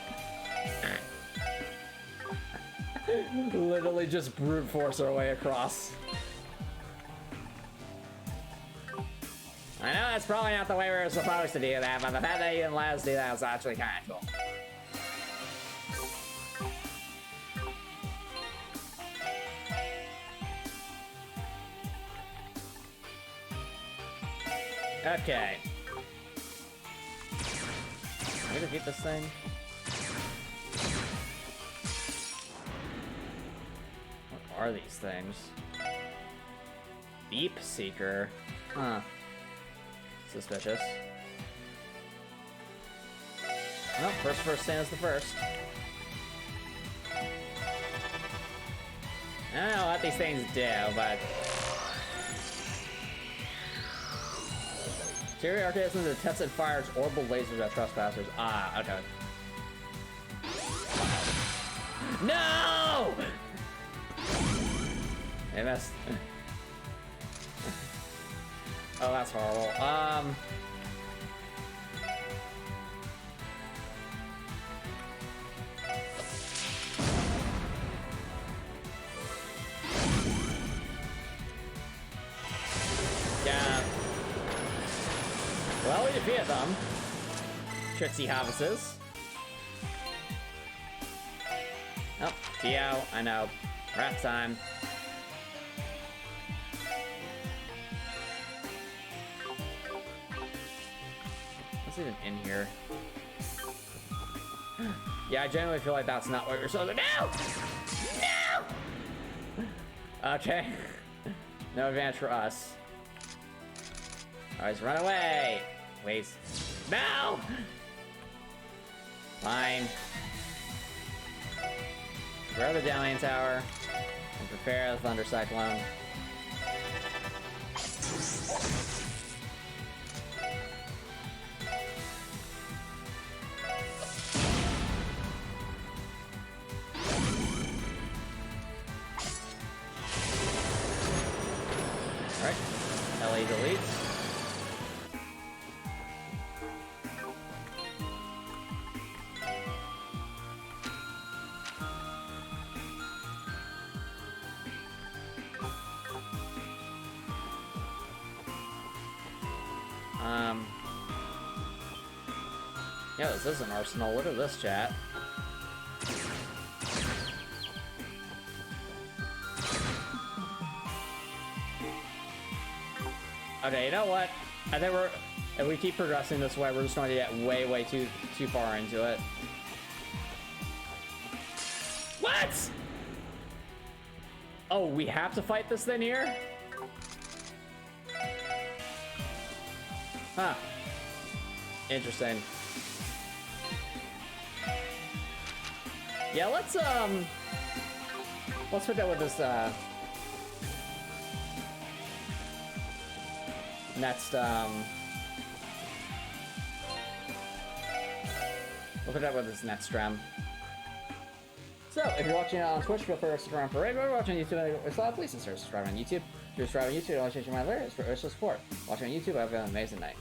Literally just brute force our way across. I know that's probably not the way we were supposed to do that, but the fact that you didn't let us do that was actually kind of cool. Okay. Can we defeat this thing? What are these things? Deep Seeker. Huh. Suspicious. No, first stands the first. I don't know what these things do, but... Interior archaism detects and fires orbital lasers at trespassers. Ah, okay. No! They missed. Oh, that's horrible. Yeah. Well, we defeated them. Trixie Harvests. Oh, Tio, I know. Wrap time. What's even in here? Yeah, I genuinely feel like that's not what you're supposed to do. No! Okay. No advantage for us. Alright, run away! Please. No! Fine. Grab the Dalian Tower and prepare the Thunder Cyclone. Alright. LA deletes. Yeah, this is an arsenal. Look at this, chat. Okay, you know what? I think if we keep progressing this way, we're just going to get way too far into it. What? Oh, we have to fight this thing here? Huh. Interesting. Yeah, let's put that with this next we'll put that with this next stream. So, if you're watching it on Twitch, feel free to stick around for radio. If you're watching YouTube, please consider subscribing on YouTube. If you're subscribing on YouTube, I'll change my lyrics for extra support. Watching on YouTube, have an amazing night.